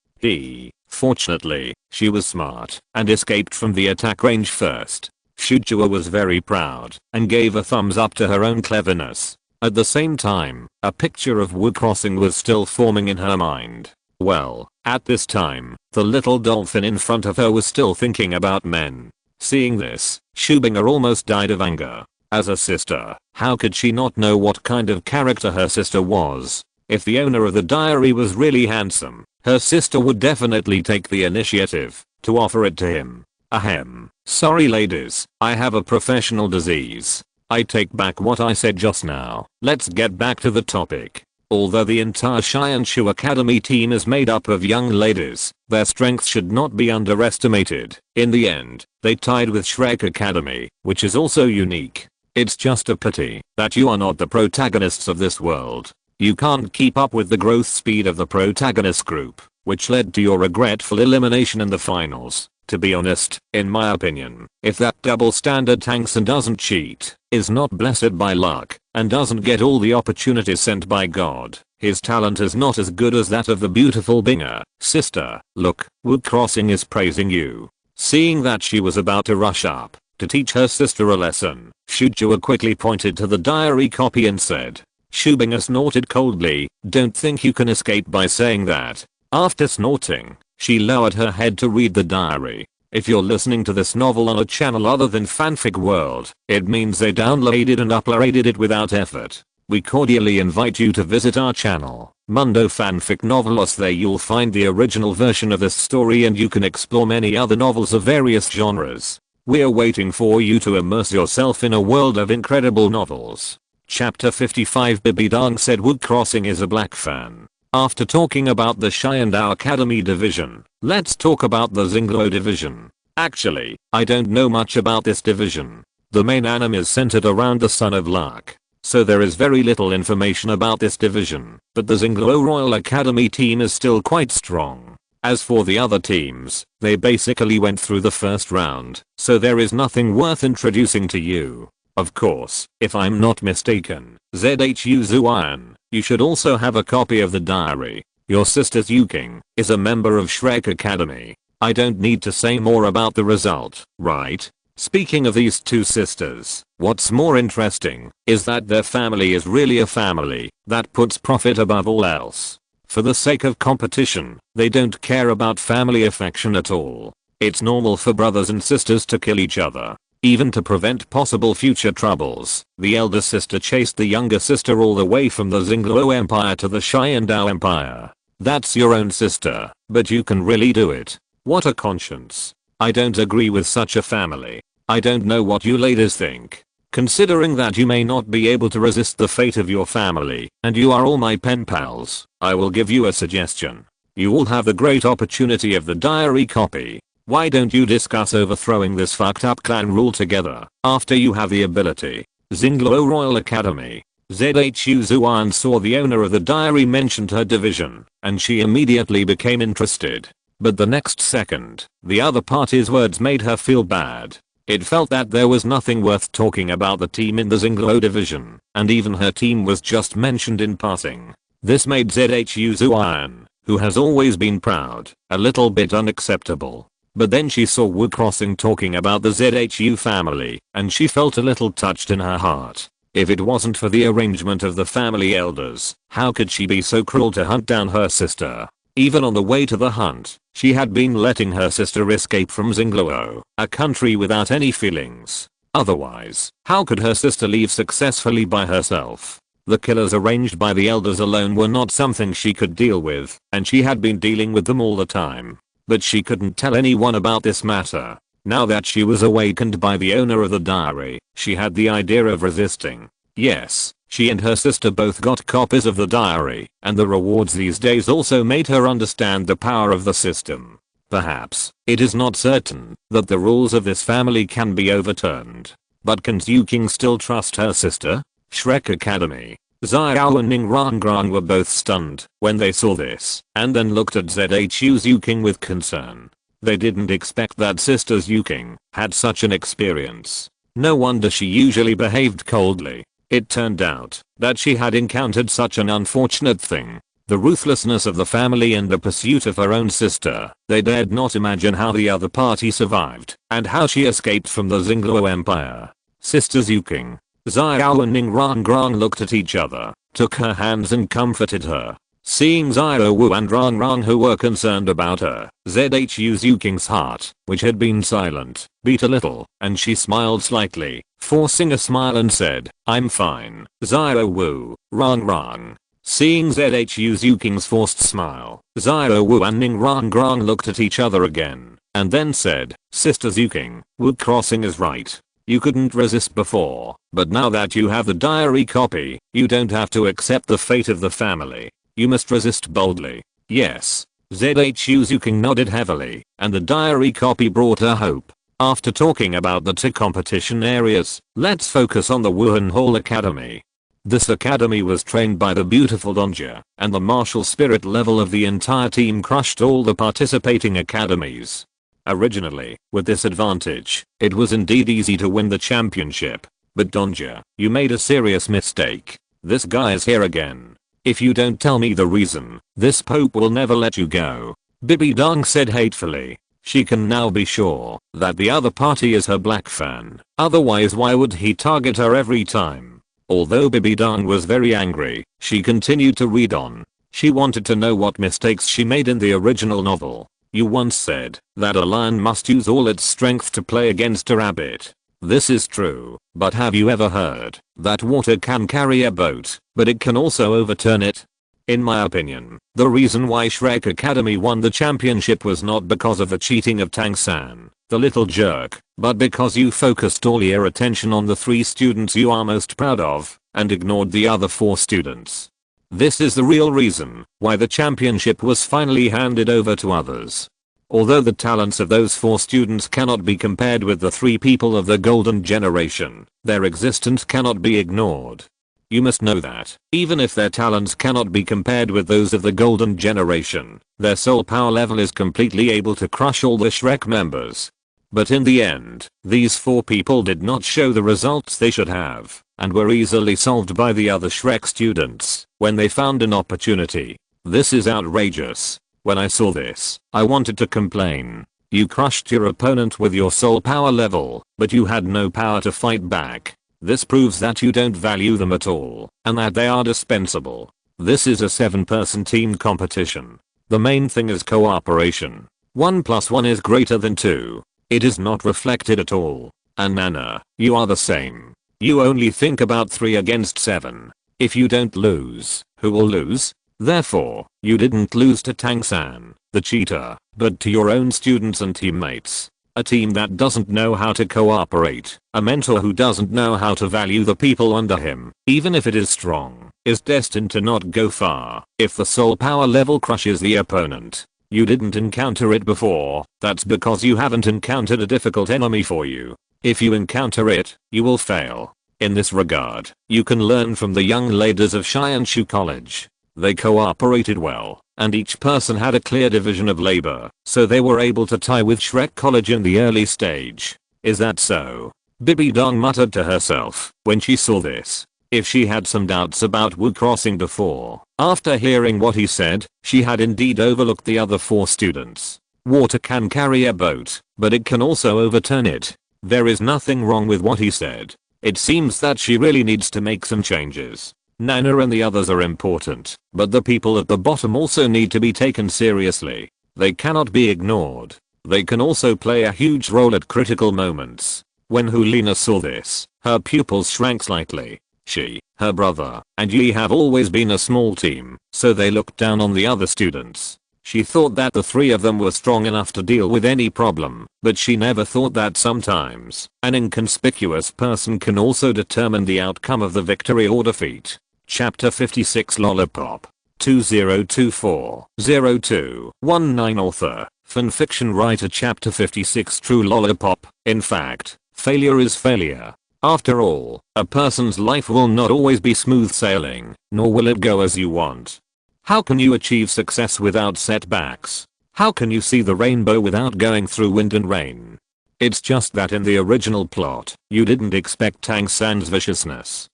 Fortunately, she was smart and escaped from the attack range first. Zhutua was very proud and gave a thumbs up to her own cleverness. At the same time, a picture of Wu Crossing was still forming in her mind. Well, at this time, the little dolphin in front of her was still thinking about men. Seeing this, Shubinga almost died of anger. As a sister, how could she not know what kind of character her sister was? If the owner of the diary was really handsome, her sister would definitely take the initiative to offer it to him. Ahem. Sorry ladies, I have a professional disease. I take back what I said just now. Let's get back to the topic. Although the entire Xianshu Academy team is made up of young ladies, their strength should not be underestimated. In the end, they tied with Shrek Academy, which is also unique. It's just a pity that you are not the protagonists of this world. You can't keep up with the growth speed of the protagonist group, which led to your regretful elimination in the finals. To be honest, in my opinion, if that double standard tanks and doesn't cheat, is not blessed by luck, and doesn't get all the opportunities sent by God, his talent is not as good as that of the beautiful Binga. Sister, look, Wu Crossing is praising you. Seeing that she was about to rush up to teach her sister a lesson, Zhutua quickly pointed to the diary copy and said. Shubinga snorted coldly, don't think you can escape by saying that. After snorting, she lowered her head to read the diary. If you're listening to this novel on a channel other than Fanfic World, it means they downloaded and uploaded it without effort. We cordially invite you to visit our channel, Mundo Fanfic Novelos. There you'll find the original version of this story and you can explore many other novels of various genres. We're waiting for you to immerse yourself in a world of incredible novels. Chapter 55 Bibi Dang said Wu Crossing is a black fan. After talking about the Shyandao Academy division, let's talk about the Xingluo division. Actually, I don't know much about this division. The main anime is centered around the Son of Luck, so there is very little information about this division, but the Xingluo Royal Academy team is still quite strong. As for the other teams, they basically went through the first round, so there is nothing worth introducing to you. Of course, if I'm not mistaken, ZHU Zhuan, you should also have a copy of the diary. Your sister Xing is a member of Shrek Academy. I don't need to say more about the result, right? Speaking of these two sisters, what's more interesting is that their family is really a family that puts profit above all else. For the sake of competition, they don't care about family affection at all. It's normal for brothers and sisters to kill each other. Even to prevent possible future troubles, the elder sister chased the younger sister all the way from the Xingluo Empire to the Shyandao Empire. That's your own sister, but you can really do it. What a conscience. I don't agree with such a family. I don't know what you ladies think. Considering that you may not be able to resist the fate of your family, and you are all my pen pals, I will give you a suggestion. You all have the great opportunity of the diary copy. Why don't you discuss overthrowing this fucked up clan rule together, after you have the ability? Xingluo Royal Academy. ZHU Zhuan saw the owner of the diary mentioned her division, and she immediately became interested. But the next second, the other party's words made her feel bad. It felt that there was nothing worth talking about the team in the Xingluo division, and even her team was just mentioned in passing. This made ZHU Zhuan, who has always been proud, a little bit unacceptable. But then she saw Wu Crossing talking about the ZHU family, and she felt a little touched in her heart. If it wasn't for the arrangement of the family elders, how could she be so cruel to hunt down her sister? Even on the way to the hunt, she had been letting her sister escape from Xingluo, a country without any feelings. Otherwise, how could her sister leave successfully by herself? The killers arranged by the elders alone were not something she could deal with, and she had been dealing with them all the time. But she couldn't tell anyone about this matter. Now that she was awakened by the owner of the diary, she had the idea of resisting. Yes, she and her sister both got copies of the diary, and the rewards these days also made her understand the power of the system. Perhaps, it is not certain that the rules of this family can be overturned. But can Xing still trust her sister? Shrek Academy. Xiao and Ning Rangrang were both stunned when they saw this, and then looked at ZHU Xing with concern. They didn't expect that Sister Xing had such an experience. No wonder she usually behaved coldly. It turned out that she had encountered such an unfortunate thing. The ruthlessness of the family and the pursuit of her own sister. They dared not imagine how the other party survived, and how she escaped from the Xingluo Empire. Sister Xing, Xiao and Ning Rangrang looked at each other, took her hands and comforted her. Seeing Xiao Wu and Rangrang who were concerned about her, ZHU Xing's heart, which had been silent, beat a little, and she smiled slightly, forcing a smile and said, "I'm fine, Xiao Wu, Rangrang." Seeing ZHU Xing's forced smile, Xiao Wu and Ning Rangrang looked at each other again, and then said, "Sister Xing, Wu Crossing is right. You couldn't resist before, but now that you have the diary copy, you don't have to accept the fate of the family. You must resist boldly." Yes. ZHU Xing nodded heavily, and the diary copy brought her hope. After talking about the two competition areas, let's focus on the Wuhun Hall Academy. This academy was trained by the beautiful Donja, and the martial spirit level of the entire team crushed all the participating academies. Originally, with this advantage, it was indeed easy to win the championship. But Donja, you made a serious mistake. This guy is here again. If you don't tell me the reason, this Pope will never let you go. Bibi Dong said hatefully. She can now be sure that the other party is her black fan. Otherwise why would he target her every time? Although Bibi Dong was very angry, she continued to read on. She wanted to know what mistakes she made in the original novel. You once said that a lion must use all its strength to play against a rabbit. This is true, but have you ever heard that water can carry a boat, but it can also overturn it? In my opinion, the reason why Shrek Academy won the championship was not because of the cheating of Tang-san, the little jerk, but because you focused all your attention on the 3 students you are most proud of, and ignored the other 4 students. This is the real reason why the championship was finally handed over to others. Although the talents of those 4 students cannot be compared with the 3 people of the golden generation, their existence cannot be ignored. You must know that, even if their talents cannot be compared with those of the golden generation, their soul power level is completely able to crush all the Shrek members. But in the end, these 4 people did not show the results they should have, and were easily solved by the other Shrek students when they found an opportunity. This is outrageous. When I saw this, I wanted to complain. You crushed your opponent with your soul power level, but you had no power to fight back. This proves that you don't value them at all, and that they are dispensable. This is a 7-person team competition. The main thing is cooperation. 1 + 1 is greater than 2. It is not reflected at all. And Nana, you are the same. You only think about 3 against 7. If you don't lose, who will lose? Therefore, you didn't lose to Tang-san, the cheater, but to your own students and teammates. A team that doesn't know how to cooperate, a mentor who doesn't know how to value the people under him, even if it is strong, is destined to not go far if the soul power level crushes the opponent. You didn't encounter it before, that's because you haven't encountered a difficult enemy for you. If you encounter it, you will fail. In this regard, you can learn from the young ladies of Shianshu College. They cooperated well, and each person had a clear division of labor, so they were able to tie with Shrek College in the early stage. Is that so? Bibi Dong muttered to herself when she saw this. If she had some doubts about Wu crossing before, after hearing what he said, she had indeed overlooked the other 4 students. Water can carry a boat, but it can also overturn it. There is nothing wrong with what he said. It seems that she really needs to make some changes. Nana and the others are important, but the people at the bottom also need to be taken seriously. They cannot be ignored. They can also play a huge role at critical moments. When Hulina saw this, her pupils shrank slightly. She, her brother, and Yi have always been a small team, so they looked down on the other students. She thought that the 3 of them were strong enough to deal with any problem, but she never thought that sometimes an inconspicuous person can also determine the outcome of the victory or defeat. Chapter 56 Lollipop 2024-02-19 Author, Fanfiction Writer Chapter 56 True Lollipop. In fact, failure is failure. After all, a person's life will not always be smooth sailing, nor will it go as you want. How can you achieve success without setbacks? How can you see the rainbow without going through wind and rain? It's just that in the original plot, you didn't expect Tang-san's viciousness.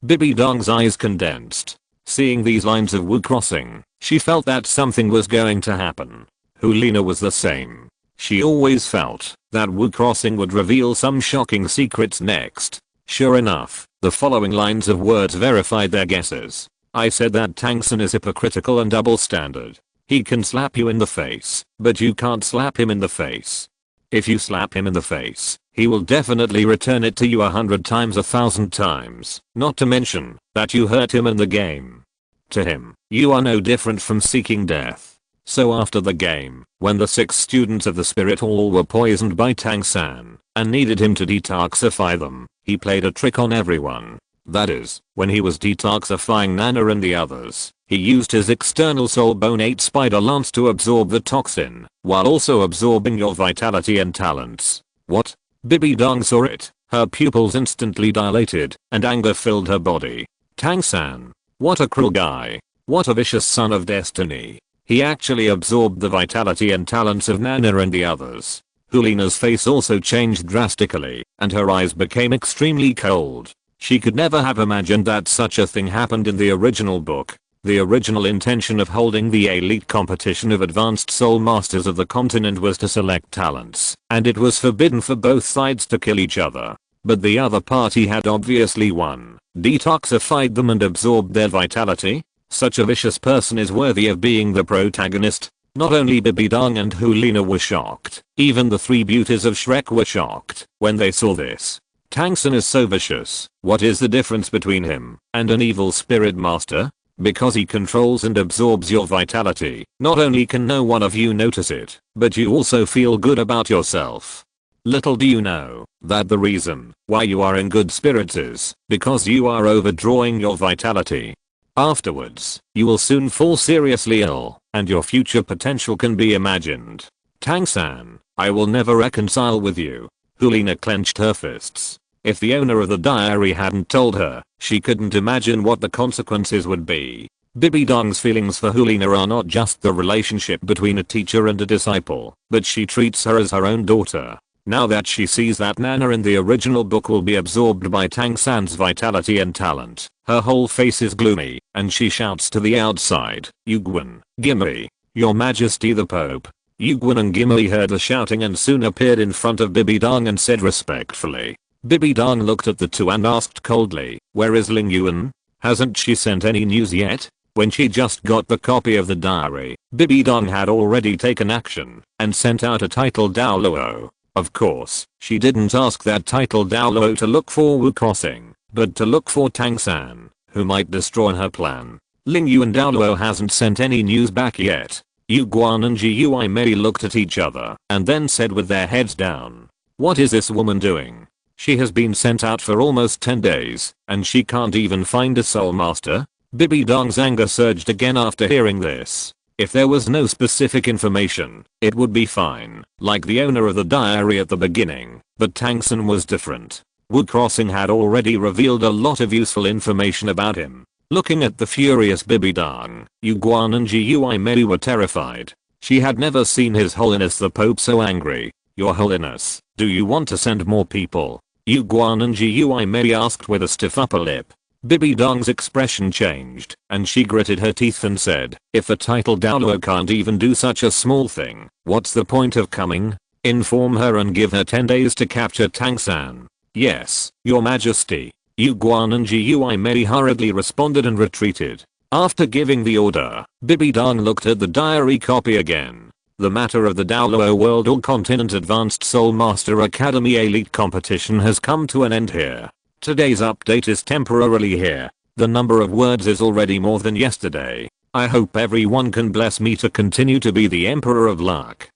Bibi Dong's eyes condensed. Seeing these lines of Wu crossing, she felt that something was going to happen. Hulina was the same. She always felt that Wu crossing would reveal some shocking secrets next. Sure enough, the following lines of words verified their guesses. I said that Tang-san is hypocritical and double standard. He can slap you in the face, but you can't slap him in the face. If you slap him in the face, he will definitely return it to you 100 times 1,000 times, not to mention that you hurt him in the game. To him, you are no different from seeking death. So after the game, when the 6 students of the Spirit Hall were poisoned by Tang-san and needed him to detoxify them, he played a trick on everyone. That is, when he was detoxifying Nana and the others, he used his external soul bone 8 spider lance to absorb the toxin, while also absorbing your vitality and talents. What? Bibi Dong saw it, her pupils instantly dilated, and anger filled her body. Tang-san. What a cruel guy. What a vicious son of destiny. He actually absorbed the vitality and talents of Nana and the others. Hulina's face also changed drastically, and her eyes became extremely cold. She could never have imagined that such a thing happened in the original book. The original intention of holding the elite competition of advanced soul masters of the continent was to select talents, and it was forbidden for both sides to kill each other. But the other party had obviously won, detoxified them and absorbed their vitality. Such a vicious person is worthy of being the protagonist. Not only Bibi Dong and Hulina were shocked, even the 3 beauties of Shrek were shocked when they saw this. Tang-san is so vicious. What is the difference between him and an evil spirit master? Because he controls and absorbs your vitality, not only can no one of you notice it, but you also feel good about yourself. Little do you know that the reason why you are in good spirits is because you are overdrawing your vitality. Afterwards, you will soon fall seriously ill, and your future potential can be imagined. Tang-san, I will never reconcile with you. Hulina clenched her fists. If the owner of the diary hadn't told her, she couldn't imagine what the consequences would be. Bibi Dong's feelings for Hulina are not just the relationship between a teacher and a disciple, but she treats her as her own daughter. Now that she sees that Nana in the original book will be absorbed by Tang-san's vitality and talent, her whole face is gloomy, and she shouts to the outside, Yuguan, Gimli, Your Majesty the Pope. Yuguan and Gimli heard the shouting and soon appeared in front of Bibi Dong and said respectfully. Bibi Dong looked at the two and asked coldly, where is Ling Yuan? Hasn't she sent any news yet? When she just got the copy of the diary, Bibi Dong had already taken action and sent out a titled Douluo. Of course, she didn't ask that titled Douluo to look for Wu Crossing, but to look for Tang-san, who might destroy her plan. Ling Yuan Douluo hasn't sent any news back yet. Yu Guan and Gui Mei looked at each other and then said with their heads down, what is this woman doing? She has been sent out for almost 10 days, and she can't even find a soul master? Bibi Dong's anger surged again after hearing this. If there was no specific information, it would be fine, like the owner of the diary at the beginning, but Tang-san was different. Wu Crossing had already revealed a lot of useful information about him. Looking at the furious Bibi Dong, Yu Guan and Gui Mei were terrified. She had never seen His Holiness the Pope so angry. Your Holiness, do you want to send more people? Yu Guan and Gui Mei asked with a stiff upper lip. Bibi Dong's expression changed, and she gritted her teeth and said, if a titled Douluo can't even do such a small thing, what's the point of coming? Inform her and give her 10 days to capture Tang-san. Yes, Your Majesty. Yu Guan and Gui Mei hurriedly responded and retreated. After giving the order, Bibi Dong looked at the diary copy again. The matter of the Douluo World or Continent Advanced Soul Master Academy Elite Competition has come to an end here. Today's update is temporarily here. The number of words is already more than yesterday. I hope everyone can bless me to continue to be the Emperor of Luck.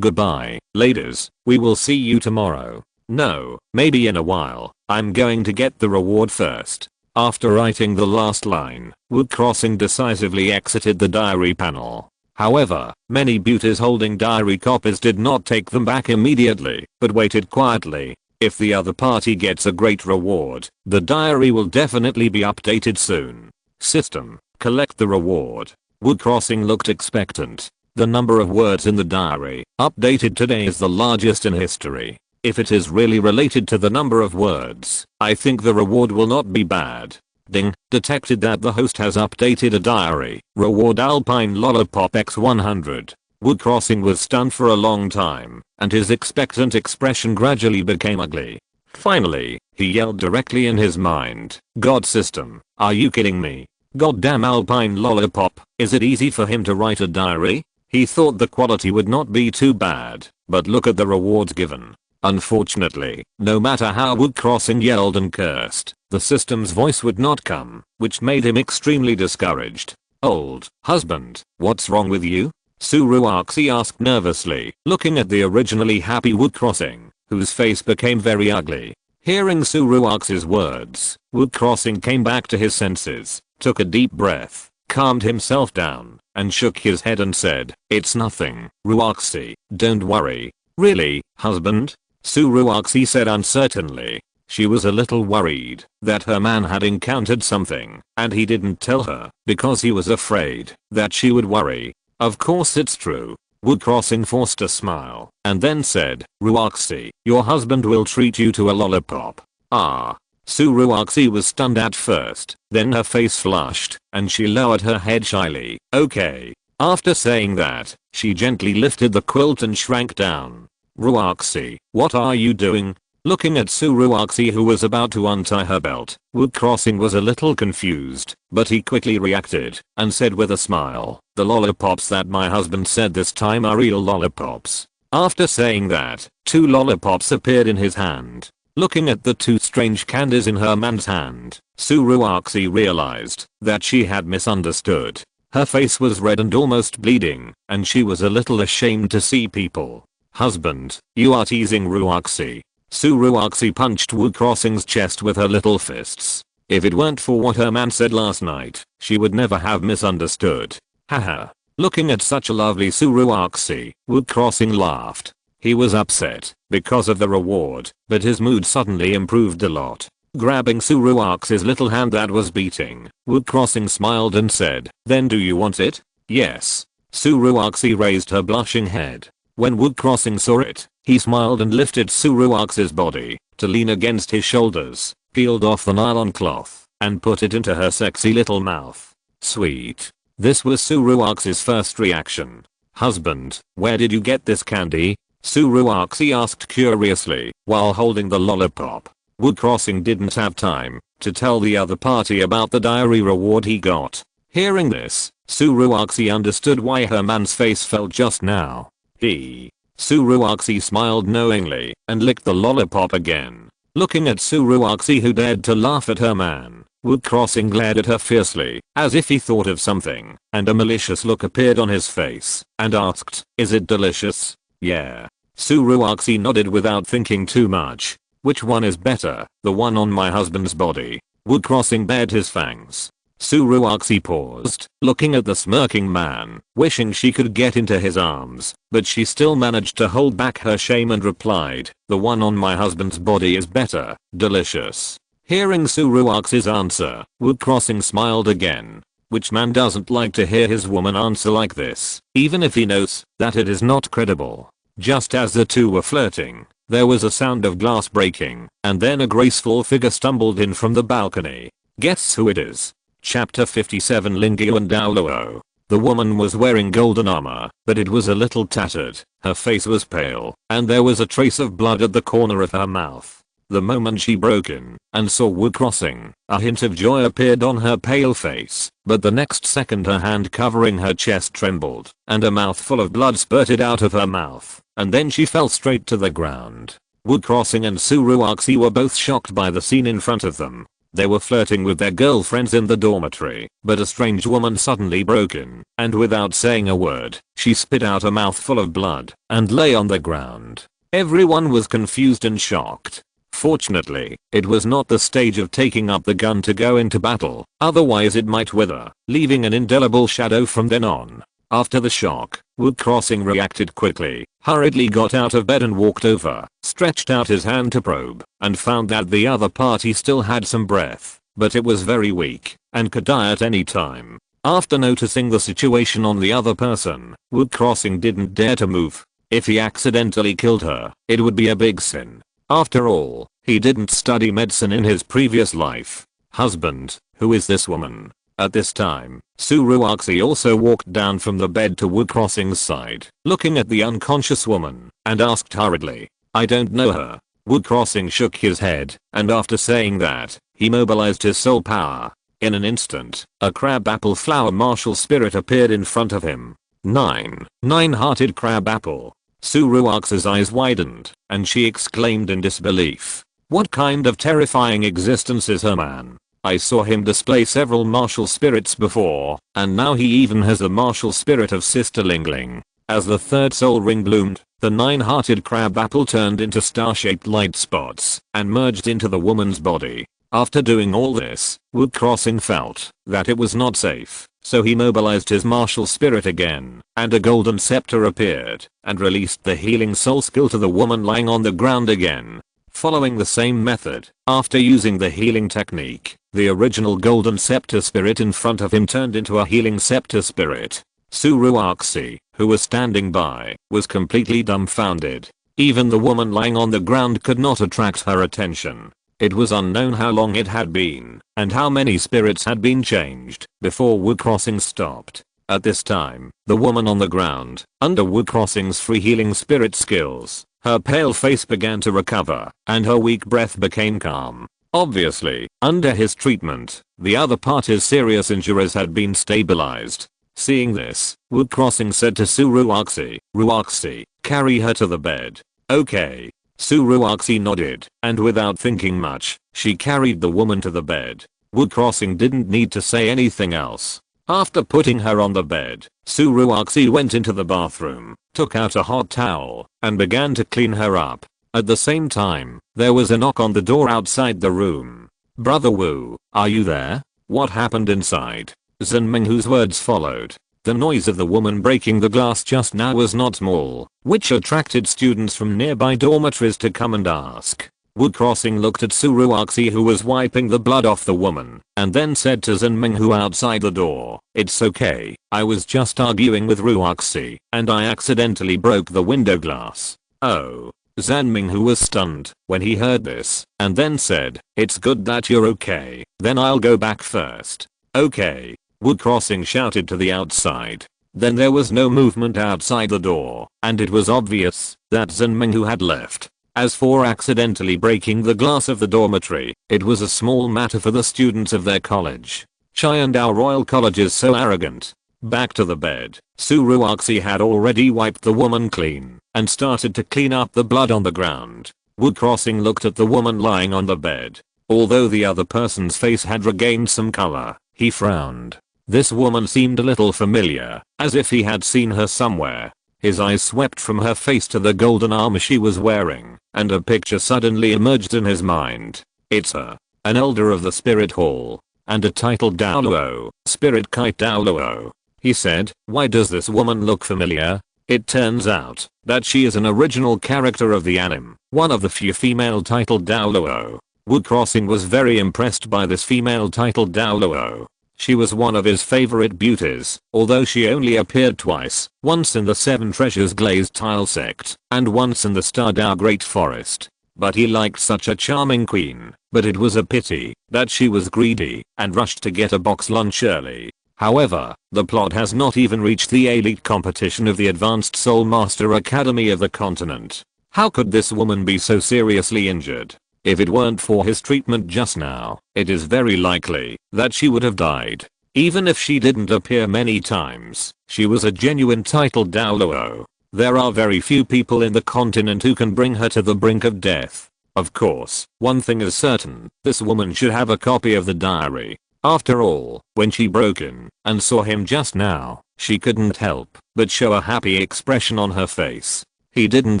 Goodbye, ladies. We will see you tomorrow. No, maybe in a while. I'm going to get the reward first. After writing the last line, Wu Crossing decisively exited the diary panel. However, many beauties holding diary copies did not take them back immediately, but waited quietly. If the other party gets a great reward, the diary will definitely be updated soon. System, collect the reward. Wu Crossing looked expectant. The number of words in the diary, updated today, is the largest in history. If it is really related to the number of words, I think the reward will not be bad. Ding, detected that the host has updated a diary. Reward Alpine Lollipop X100. Wu Crossing was stunned for a long time, and his expectant expression gradually became ugly. Finally, he yelled directly in his mind, God system, are you kidding me? Goddamn Alpine Lollipop, is it easy for him to write a diary? He thought the quality would not be too bad, but look at the rewards given. Unfortunately, no matter how Wu Crossing yelled and cursed, the system's voice would not come, which made him extremely discouraged. Old husband, what's wrong with you? Suruaxi asked nervously, looking at the originally happy Wu Crossing, whose face became very ugly. Hearing Suruaxi's words, Wu Crossing came back to his senses, took a deep breath, calmed himself down, and shook his head and said, it's nothing, Ruaxi, don't worry. Really, husband? Suruaxi said uncertainly. She was a little worried that her man had encountered something, and he didn't tell her, because he was afraid that she would worry. Of course it's true. Wu Crossing forced a smile, and then said, Ruaxi, your husband will treat you to a lollipop. Ah. Suruaxi was stunned at first, then her face flushed, and she lowered her head shyly. Okay. After saying that, she gently lifted the quilt and shrank down. Ruaxi, what are you doing? Looking at Suruaxi, who was about to untie her belt, Wu Crossing was a little confused, but he quickly reacted and said with a smile, the lollipops that my husband said this time are real lollipops. After saying that, 2 lollipops appeared in his hand. Looking at the 2 strange candies in her man's hand, Suruaxi realized that she had misunderstood. Her face was red and almost bleeding, and she was a little ashamed to see people. Husband, you are teasing Ruaxi. Suruaxi punched Wu Crossing's chest with her little fists. If it weren't for what her man said last night, she would never have misunderstood. Haha. Looking at such a lovely Suruaxi, Wood Crossing laughed. He was upset because of the reward, but his mood suddenly improved a lot. Grabbing Suruaxi's little hand that was beating, Wood Crossing smiled and said, "Then do you want it?" "Yes." Suruaxi raised her blushing head. When Wood Crossing saw it, he smiled and lifted Suruaxi's body to lean against his shoulders, peeled off the nylon cloth, and put it into her sexy little mouth. Sweet. This was Suruaxi's first reaction. "Husband, where did you get this candy?" Suruaxi asked curiously while holding the lollipop. Wood Crossing didn't have time to tell the other party about the diary reward he got. Hearing this, Suruaxi understood why her man's face fell just now. Suruaxi smiled knowingly and licked the lollipop again. Looking at Suruaxi, who dared to laugh at her man, Wood Crossing glared at her fiercely, as if he thought of something, and a malicious look appeared on his face, and asked, "Is it delicious?" "Yeah." Suruaxi nodded without thinking too much. "Which one is better, the one on my husband's body?" Wood Crossing bared his fangs. Suruaxi paused, looking at the smirking man, wishing she could get into his arms, but she still managed to hold back her shame and replied, "The one on my husband's body is better, delicious." Hearing Suruaxi's answer, Wood Crossing smiled again. Which man doesn't like to hear his woman answer like this, even if he knows that it is not credible? Just as the two were flirting, there was a sound of glass breaking, and then a graceful figure stumbled in from the balcony. Guess who it is? Chapter 57 Lingyu and Douluo. The woman was wearing golden armor, but it was a little tattered, her face was pale, and there was a trace of blood at the corner of her mouth. The moment she broke in and saw Wood Crossing, a hint of joy appeared on her pale face, but the next second her hand covering her chest trembled, and a mouthful of blood spurted out of her mouth, and then she fell straight to the ground. Wood Crossing and Suruaxi were both shocked by the scene in front of them. They were flirting with their girlfriends in the dormitory, but a strange woman suddenly broke in, and without saying a word, she spit out a mouthful of blood and lay on the ground. Everyone was confused and shocked. Fortunately, it was not the stage of taking up the gun to go into battle, otherwise it might wither, leaving an indelible shadow from then on. After the shock, Wood Crossing reacted quickly, hurriedly got out of bed and walked over, stretched out his hand to probe, and found that the other party still had some breath, but it was very weak, and could die at any time. After noticing the situation on the other person, Wood Crossing didn't dare to move. If he accidentally killed her, it would be a big sin. After all, he didn't study medicine in his previous life. "Husband, who is this woman?" At this time, Suruaxi also walked down from the bed to Wood Crossing's side, looking at the unconscious woman, and asked hurriedly, "I don't know her." Wood Crossing shook his head, and after saying that, he mobilized his soul power. In an instant, a crab apple flower martial spirit appeared in front of him. Nine-hearted crab apple. Suruaxi's eyes widened, and she exclaimed in disbelief. What kind of terrifying existence is her man? I saw him display several martial spirits before, and now he even has the martial spirit of Sister Lingling. As the third soul ring bloomed, the nine-hearted crab apple turned into star-shaped light spots and merged into the woman's body. After doing all this, Wood Crossing felt that it was not safe, so he mobilized his martial spirit again, and a golden scepter appeared and released the healing soul skill to the woman lying on the ground again. Following the same method, after using the healing technique, the original golden scepter spirit in front of him turned into a healing scepter spirit. Suruaxi, who was standing by, was completely dumbfounded. Even the woman lying on the ground could not attract her attention. It was unknown how long it had been, and how many spirits had been changed, before Wood Crossing stopped. At this time, the woman on the ground, under Wood Crossing's free healing spirit skills, her pale face began to recover, and her weak breath became calm. Obviously, under his treatment, the other party's serious injuries had been stabilized. Seeing this, Wood Crossing said to Suruaxi, "Ruaxi, carry her to the bed." "Okay." Suruaxi nodded, and without thinking much, she carried the woman to the bed. Wood Crossing didn't need to say anything else. After putting her on the bed, Suruaxi went into the bathroom, took out a hot towel, and began to clean her up. At the same time, there was a knock on the door outside the room. "Brother Wu, Are you there? What happened inside? Zhen Minghu's words followed. The noise of the woman breaking the glass just now was not small, which attracted students from nearby dormitories to come and ask. Wu Crossing looked at Su Ruoxi, who was wiping the blood off the woman, and then said to Zhen Minghu outside the door, "It's okay, I was just arguing with Ruoxi, and I accidentally broke the window glass." Oh. Zhen Minghu was stunned when he heard this, and then said, "It's good that you're okay, then I'll go back first." "Okay." Wu Crossing shouted to the outside. Then there was no movement outside the door, and it was obvious that Zhen Minghu had left. As for accidentally breaking the glass of the dormitory, it was a small matter for the students of their college. Chiandao Royal College is so arrogant. Back to the bed, Su Ruoxi had already wiped the woman clean and started to clean up the blood on the ground. Wu Crossing looked at the woman lying on the bed. Although the other person's face had regained some color, he frowned. This woman seemed a little familiar, as if he had seen her somewhere. His eyes swept from her face to the golden armor she was wearing, and a picture suddenly emerged in his mind. It's her, an elder of the spirit hall, and a title Douluo, Spirit Kite Douluo. He said, "Why does this woman look familiar?" It turns out that she is an original character of the anime, one of the few female titled Douluo. Wu Crossing was very impressed by this female titled Douluo. She was one of his favorite beauties, although she only appeared twice, once in the Seven Treasures Glazed Tile Sect, and once in the Stardao Great Forest. But he liked such a charming queen, but it was a pity that she was greedy and rushed to get a box lunch early. However, the plot has not even reached the elite competition of the Advanced Soul Master Academy of the continent. How could this woman be so seriously injured? If it weren't for his treatment just now, it is very likely that she would have died. Even if she didn't appear many times, she was a genuine titled Douluo. There are very few people in the continent who can bring her to the brink of death. Of course, one thing is certain, this woman should have a copy of the diary. After all, when she broke in and saw him just now, she couldn't help but show a happy expression on her face. He didn't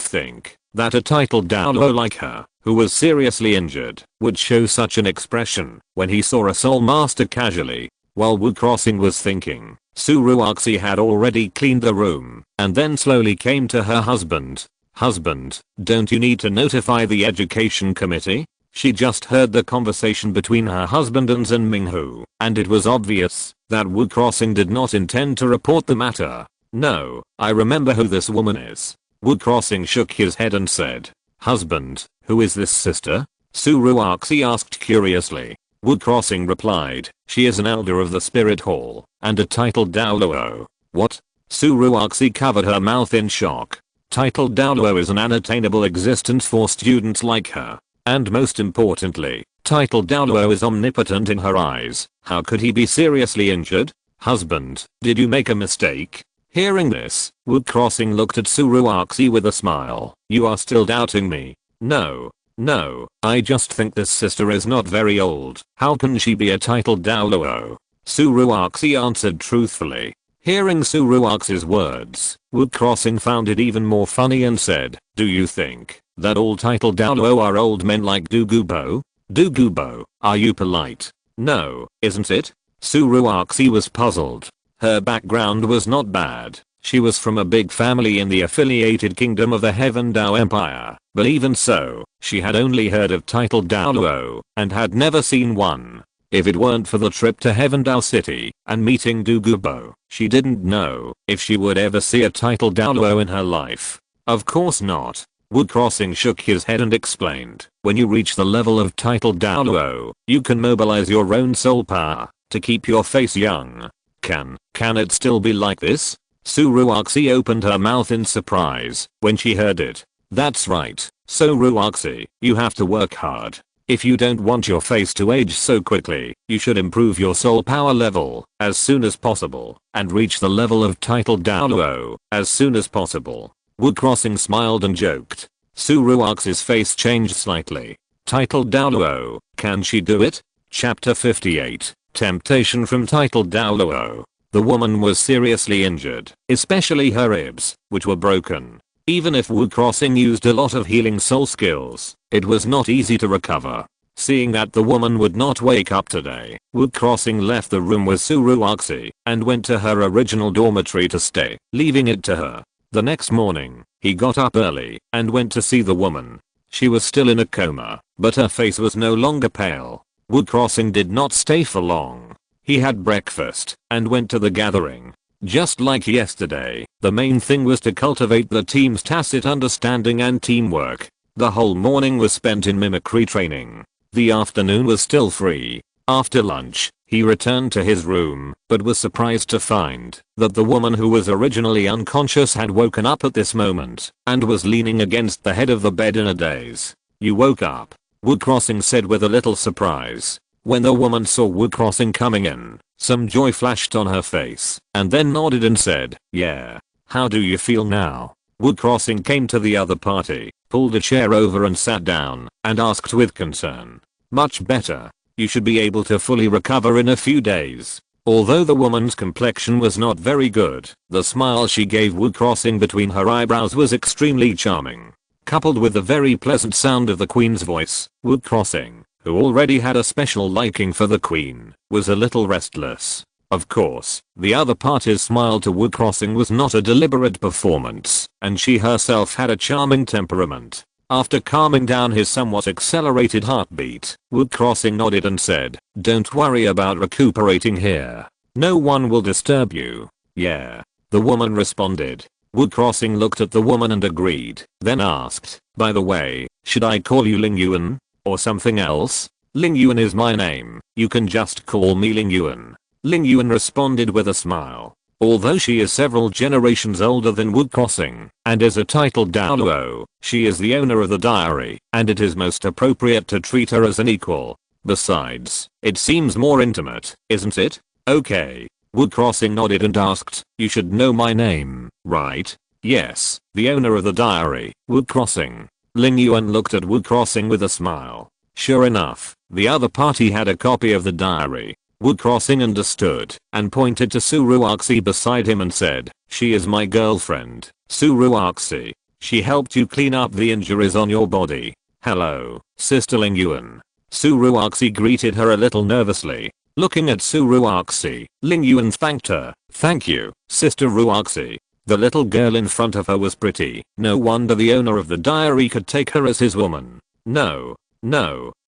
think that a titled Douluo like her, who was seriously injured, would show such an expression when he saw a soul master casually. While Wu Crossing was thinking, Su Ruoxi had already cleaned the room and then slowly came to her husband. "Husband, don't you need to notify the education committee?" She just heard the conversation between her husband and Zhen Minghu, and it was obvious that Wu Crossing did not intend to report the matter. "No, I remember who this woman is." Wu Crossing shook his head and said, "Husband, who is this sister?" Su Ruoxi asked curiously. Wu Crossing replied, "She is an elder of the spirit hall, and a titled Douluo." "What?" Su Ruoxi covered her mouth in shock. Titled Douluo is an unattainable existence for students like her. And most importantly, titled Douluo is omnipotent in her eyes. How could he be seriously injured? "Husband, did you make a mistake?" Hearing this, Wu Crossing looked at Su Ruoxi with a smile. "You are still doubting me?" No, I just think this sister is not very old. How can she be a titled Douluo?" Su Ruoxi answered truthfully. Hearing Su Ruoxi's words, Wu Crossing found it even more funny and said, "Do you think that all titled Douluo are old men like Dugubo? Dugubo, are you polite?" "No, isn't it?" Su Ruoxi was puzzled. Her background was not bad. She was from a big family in the affiliated kingdom of the Heaven Dao Empire, but even so, she had only heard of titled Douluo and had never seen one. If it weren't for the trip to Heaven Dao City and meeting Dugubo, she didn't know if she would ever see a titled Douluo in her life. Of course not. Wu Crossing shook his head and explained, "When you reach the level of titled Douluo, you can mobilize your own soul power to keep your face young." Can it still be like this?" Su Ruoxi opened her mouth in surprise when she heard it. "That's right, So Ruoxi, you have to work hard. If you don't want your face to age so quickly, you should improve your soul power level as soon as possible and reach the level of titled Douluo as soon as possible." Wu Crossing smiled and joked. Su Ruoxi's face changed slightly. "Titled Douluo, can she do it?" Chapter 58, Temptation from titled Douluo. The woman was seriously injured, especially her ribs, which were broken. Even if Wu Crossing used a lot of healing soul skills, it was not easy to recover. Seeing that the woman would not wake up today, Wu Crossing left the room with Suruoxi and went to her original dormitory to stay, leaving it to her. The next morning, he got up early and went to see the woman. She was still in a coma, but her face was no longer pale. Wu Crossing did not stay for long. He had breakfast and went to the gathering. Just like yesterday, the main thing was to cultivate the team's tacit understanding and teamwork. The whole morning was spent in mimicry training. The afternoon was still free. After lunch, he returned to his room, but was surprised to find that the woman who was originally unconscious had woken up at this moment and was leaning against the head of the bed in a daze. "You woke up?" Wu Crossing said with a little surprise. When the woman saw Wu Crossing coming in, some joy flashed on her face and then nodded and said, "Yeah. How do you feel now?" Wu Crossing came to the other party, pulled a chair over and sat down, and asked with concern, "Much better. You should be able to fully recover in a few days." Although the woman's complexion was not very good, the smile she gave Wu Crossing between her eyebrows was extremely charming. Coupled with the very pleasant sound of the queen's voice, Wu Crossing, who already had a special liking for the queen, was a little restless. Of course, the other party's smile to Wu Crossing was not a deliberate performance, and she herself had a charming temperament. After calming down his somewhat accelerated heartbeat, Wu Crossing nodded and said, "Don't worry about recuperating here. No one will disturb you." "Yeah," the woman responded. Wu Crossing looked at the woman and agreed, then asked, "By the way, should I call you Ling Yuan? Or something else?" "Ling Yuan is my name. You can just call me Ling Yuan." Ling Yuan responded with a smile. Although she is several generations older than Wu Crossing and is a titled Douluo, she is the owner of the diary, and it is most appropriate to treat her as an equal. Besides, it seems more intimate, isn't it? "Okay." Wu Crossing nodded and asked, "You should know my name, right?" "Yes, the owner of the diary, Wu Crossing." Ling Yuan looked at Wu Crossing with a smile. Sure enough, the other party had a copy of the diary. Wu Crossing understood and pointed to Suruoxi beside him and said, "She is my girlfriend, Suruoxi. She helped you clean up the injuries on your body." "Hello, Sister Ling Yuan." Suruoxi greeted her a little nervously. Looking at Suruoxi, Ling Yuan thanked her. "Thank you, Sister Ruoxi." The little girl in front of her was pretty. No wonder the owner of the diary could take her as his woman. No,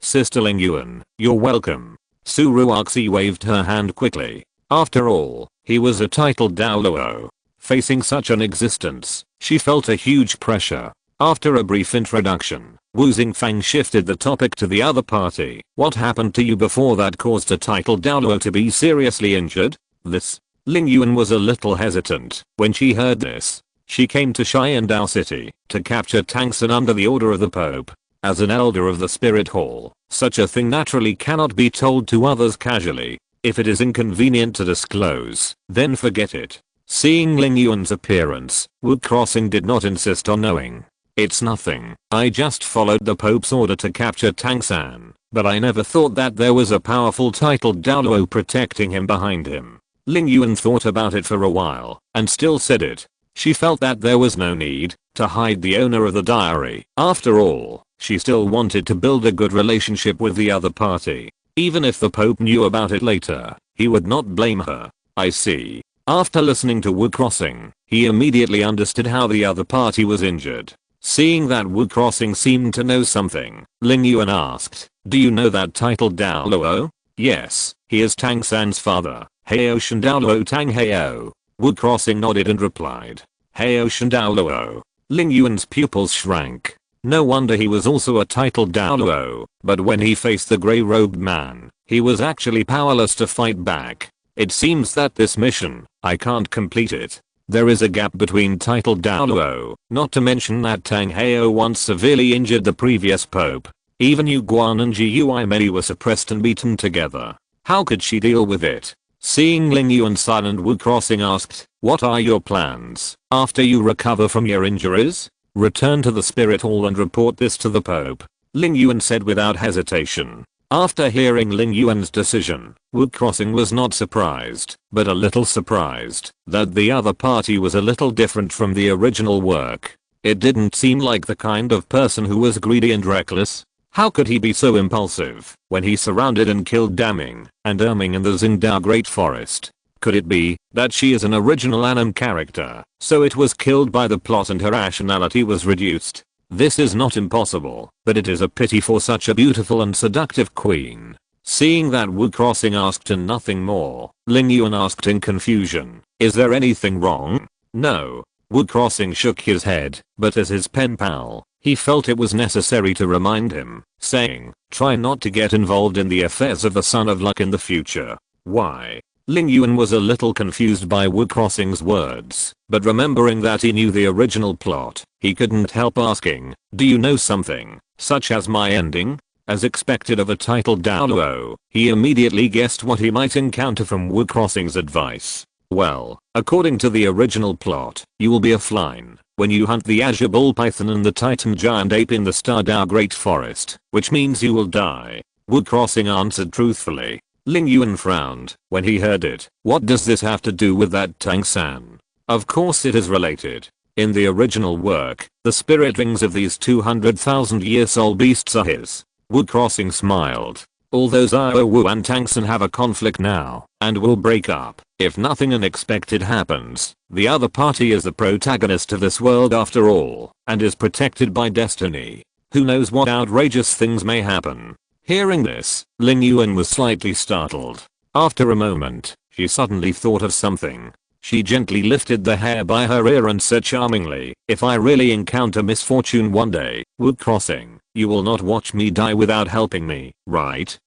Sister Ling Yuan, you're welcome." Suruoxi waved her hand quickly. After all, he was a titled Douluo. Facing such an existence, she felt a huge pressure. After a brief introduction, Wu Xingfang shifted the topic to the other party. "What happened to you before that caused a titled Douluo to be seriously injured?" "This." Ling Yuan was a little hesitant when she heard this. She came to Xiandao City to capture Tang San under the order of the Pope. As an elder of the Spirit Hall, such a thing naturally cannot be told to others casually. If it is inconvenient to disclose, then forget it. Seeing Ling Yuan's appearance, Wu Crossing did not insist on knowing. "It's nothing. I just followed the Pope's order to capture Tang San, but I never thought that there was a powerful titled Douluo protecting him behind him." Ling Yuan thought about it for a while and still said it. She felt that there was no need to hide the owner of the diary. After all, she still wanted to build a good relationship with the other party. Even if the Pope knew about it later, he would not blame her. "I see." After listening to Wu Crossing, he immediately understood how the other party was injured. Seeing that Wu Crossing seemed to know something, Ling Yuan asked, "Do you know that titled Douluo?" "Yes, he is Tang San's father, Heio Shandaoluo Tang Heio." Wu Crossing nodded and replied, "Heio Shandaoluo." Ling Yuan's pupils shrank. No wonder he was also a titled Douluo, but when he faced the grey-robed man, he was actually powerless to fight back. "It seems that this mission, I can't complete it. There is a gap between titled Douluo, not to mention that Tang Heio once severely injured the previous pope. Even Yu Guan and Gui Mei were suppressed and beaten together. How could she deal with it?" Seeing Ling Yuan silent, Wu Crossing asked, "What are your plans after you recover from your injuries?" "Return to the Spirit Hall and report this to the Pope," Ling Yuan said without hesitation. After hearing Ling Yuan's decision, Wu Crossing was not surprised, but a little surprised that the other party was a little different from the original work. It didn't seem like the kind of person who was greedy and reckless. How could he be so impulsive when he surrounded and killed Daming and Erming in the Xingdao Great Forest? Could it be that she is an original anime character, so it was killed by the plot and her rationality was reduced? This is not impossible, but it is a pity for such a beautiful and seductive queen. Seeing that Wu Crossing asked and nothing more, Ling Yuan asked in confusion, "Is there anything wrong?" "No." Wu Crossing shook his head, but as his pen pal, he felt it was necessary to remind him, saying, "Try not to get involved in the affairs of the Son of Luck in the future." "Why?" Ling Yuan was a little confused by Wu Crossing's words, but remembering that he knew the original plot, he couldn't help asking, "Do you know something, such as my ending?" As expected of a titled Douluo, he immediately guessed what he might encounter from Wu Crossing's advice. "Well, according to the original plot, you will be a flying when you hunt the Azure Bull Python and the Titan Giant Ape in the Stardao Great Forest, which means you will die." Wu Crossing answered truthfully. Ling Yuan frowned when he heard it. What does this have to do with that Tang-san? Of course it is related. In the original work, the spirit rings of these 200,000-year-old beasts are his. Wu Crossing smiled. Although Xiao Wu and Tang-san have a conflict now, and will break up, if nothing unexpected happens, the other party is the protagonist of this world after all, and is protected by destiny. Who knows what outrageous things may happen? Hearing this, Ling Yuan was slightly startled. After a moment, she suddenly thought of something. She gently lifted the hair by her ear and said charmingly, "If I really encounter misfortune one day, Wu Crossing, you will not watch me die without helping me, right?"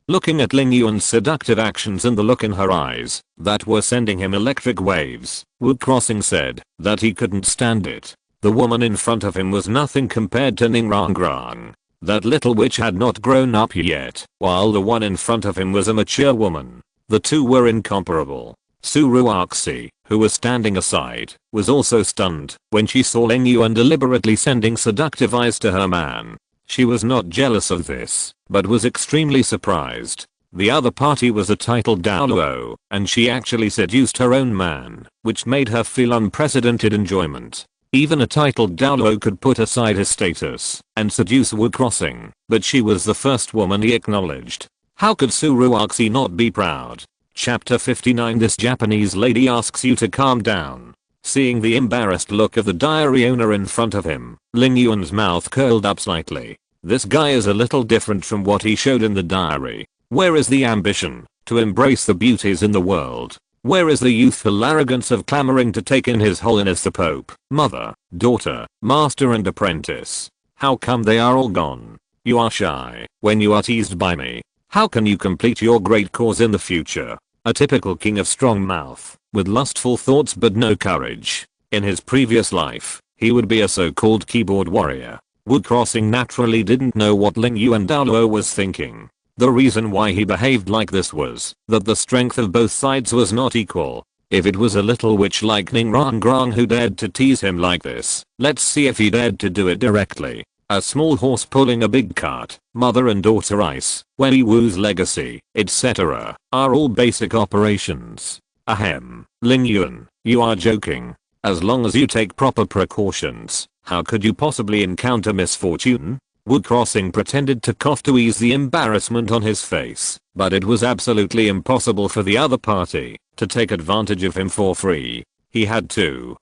Looking at Ling Yuan's seductive actions and the look in her eyes that were sending him electric waves, Wu Crossing said that he couldn't stand it. The woman in front of him was nothing compared to Ningrangrang. That little witch had not grown up yet, while the one in front of him was a mature woman. The two were incomparable. Suruaxi, who was standing aside, was also stunned when she saw Ling Yuan deliberately sending seductive eyes to her man. She was not jealous of this, but was extremely surprised. The other party was a titled Douluo, and she actually seduced her own man, which made her feel unprecedented enjoyment. Even a titled Douluo could put aside his status and seduce Wu Crossing, but she was the first woman he acknowledged. How could Suruaxi not be proud? Chapter 59. This Japanese lady asks you to calm down. Seeing the embarrassed look of the diary owner in front of him, Ling Yuan's mouth curled up slightly. This guy is a little different from what he showed in the diary. Where is the ambition to embrace the beauties in the world? Where is the youthful arrogance of clamoring to take in His Holiness the Pope, mother, daughter, master and apprentice? How come they are all gone? You are shy when you are teased by me. How can you complete your great cause in the future? A typical king of strong mouth, with lustful thoughts but no courage. In his previous life, he would be a so-called keyboard warrior. Wu Crossing naturally didn't know what Ling Yuan Douluo was thinking. The reason why he behaved like this was that the strength of both sides was not equal. If it was a little witch like Ningrangrang who dared to tease him like this, let's see if he dared to do it directly. A small horse pulling a big cart, mother and daughter ice, Wei Wu's legacy, etc. are all basic operations. Ahem. Ling Yuan, you are joking. As long as you take proper precautions, how could you possibly encounter misfortune? Wu Crossing pretended to cough to ease the embarrassment on his face, but it was absolutely impossible for the other party to take advantage of him for free. He had to,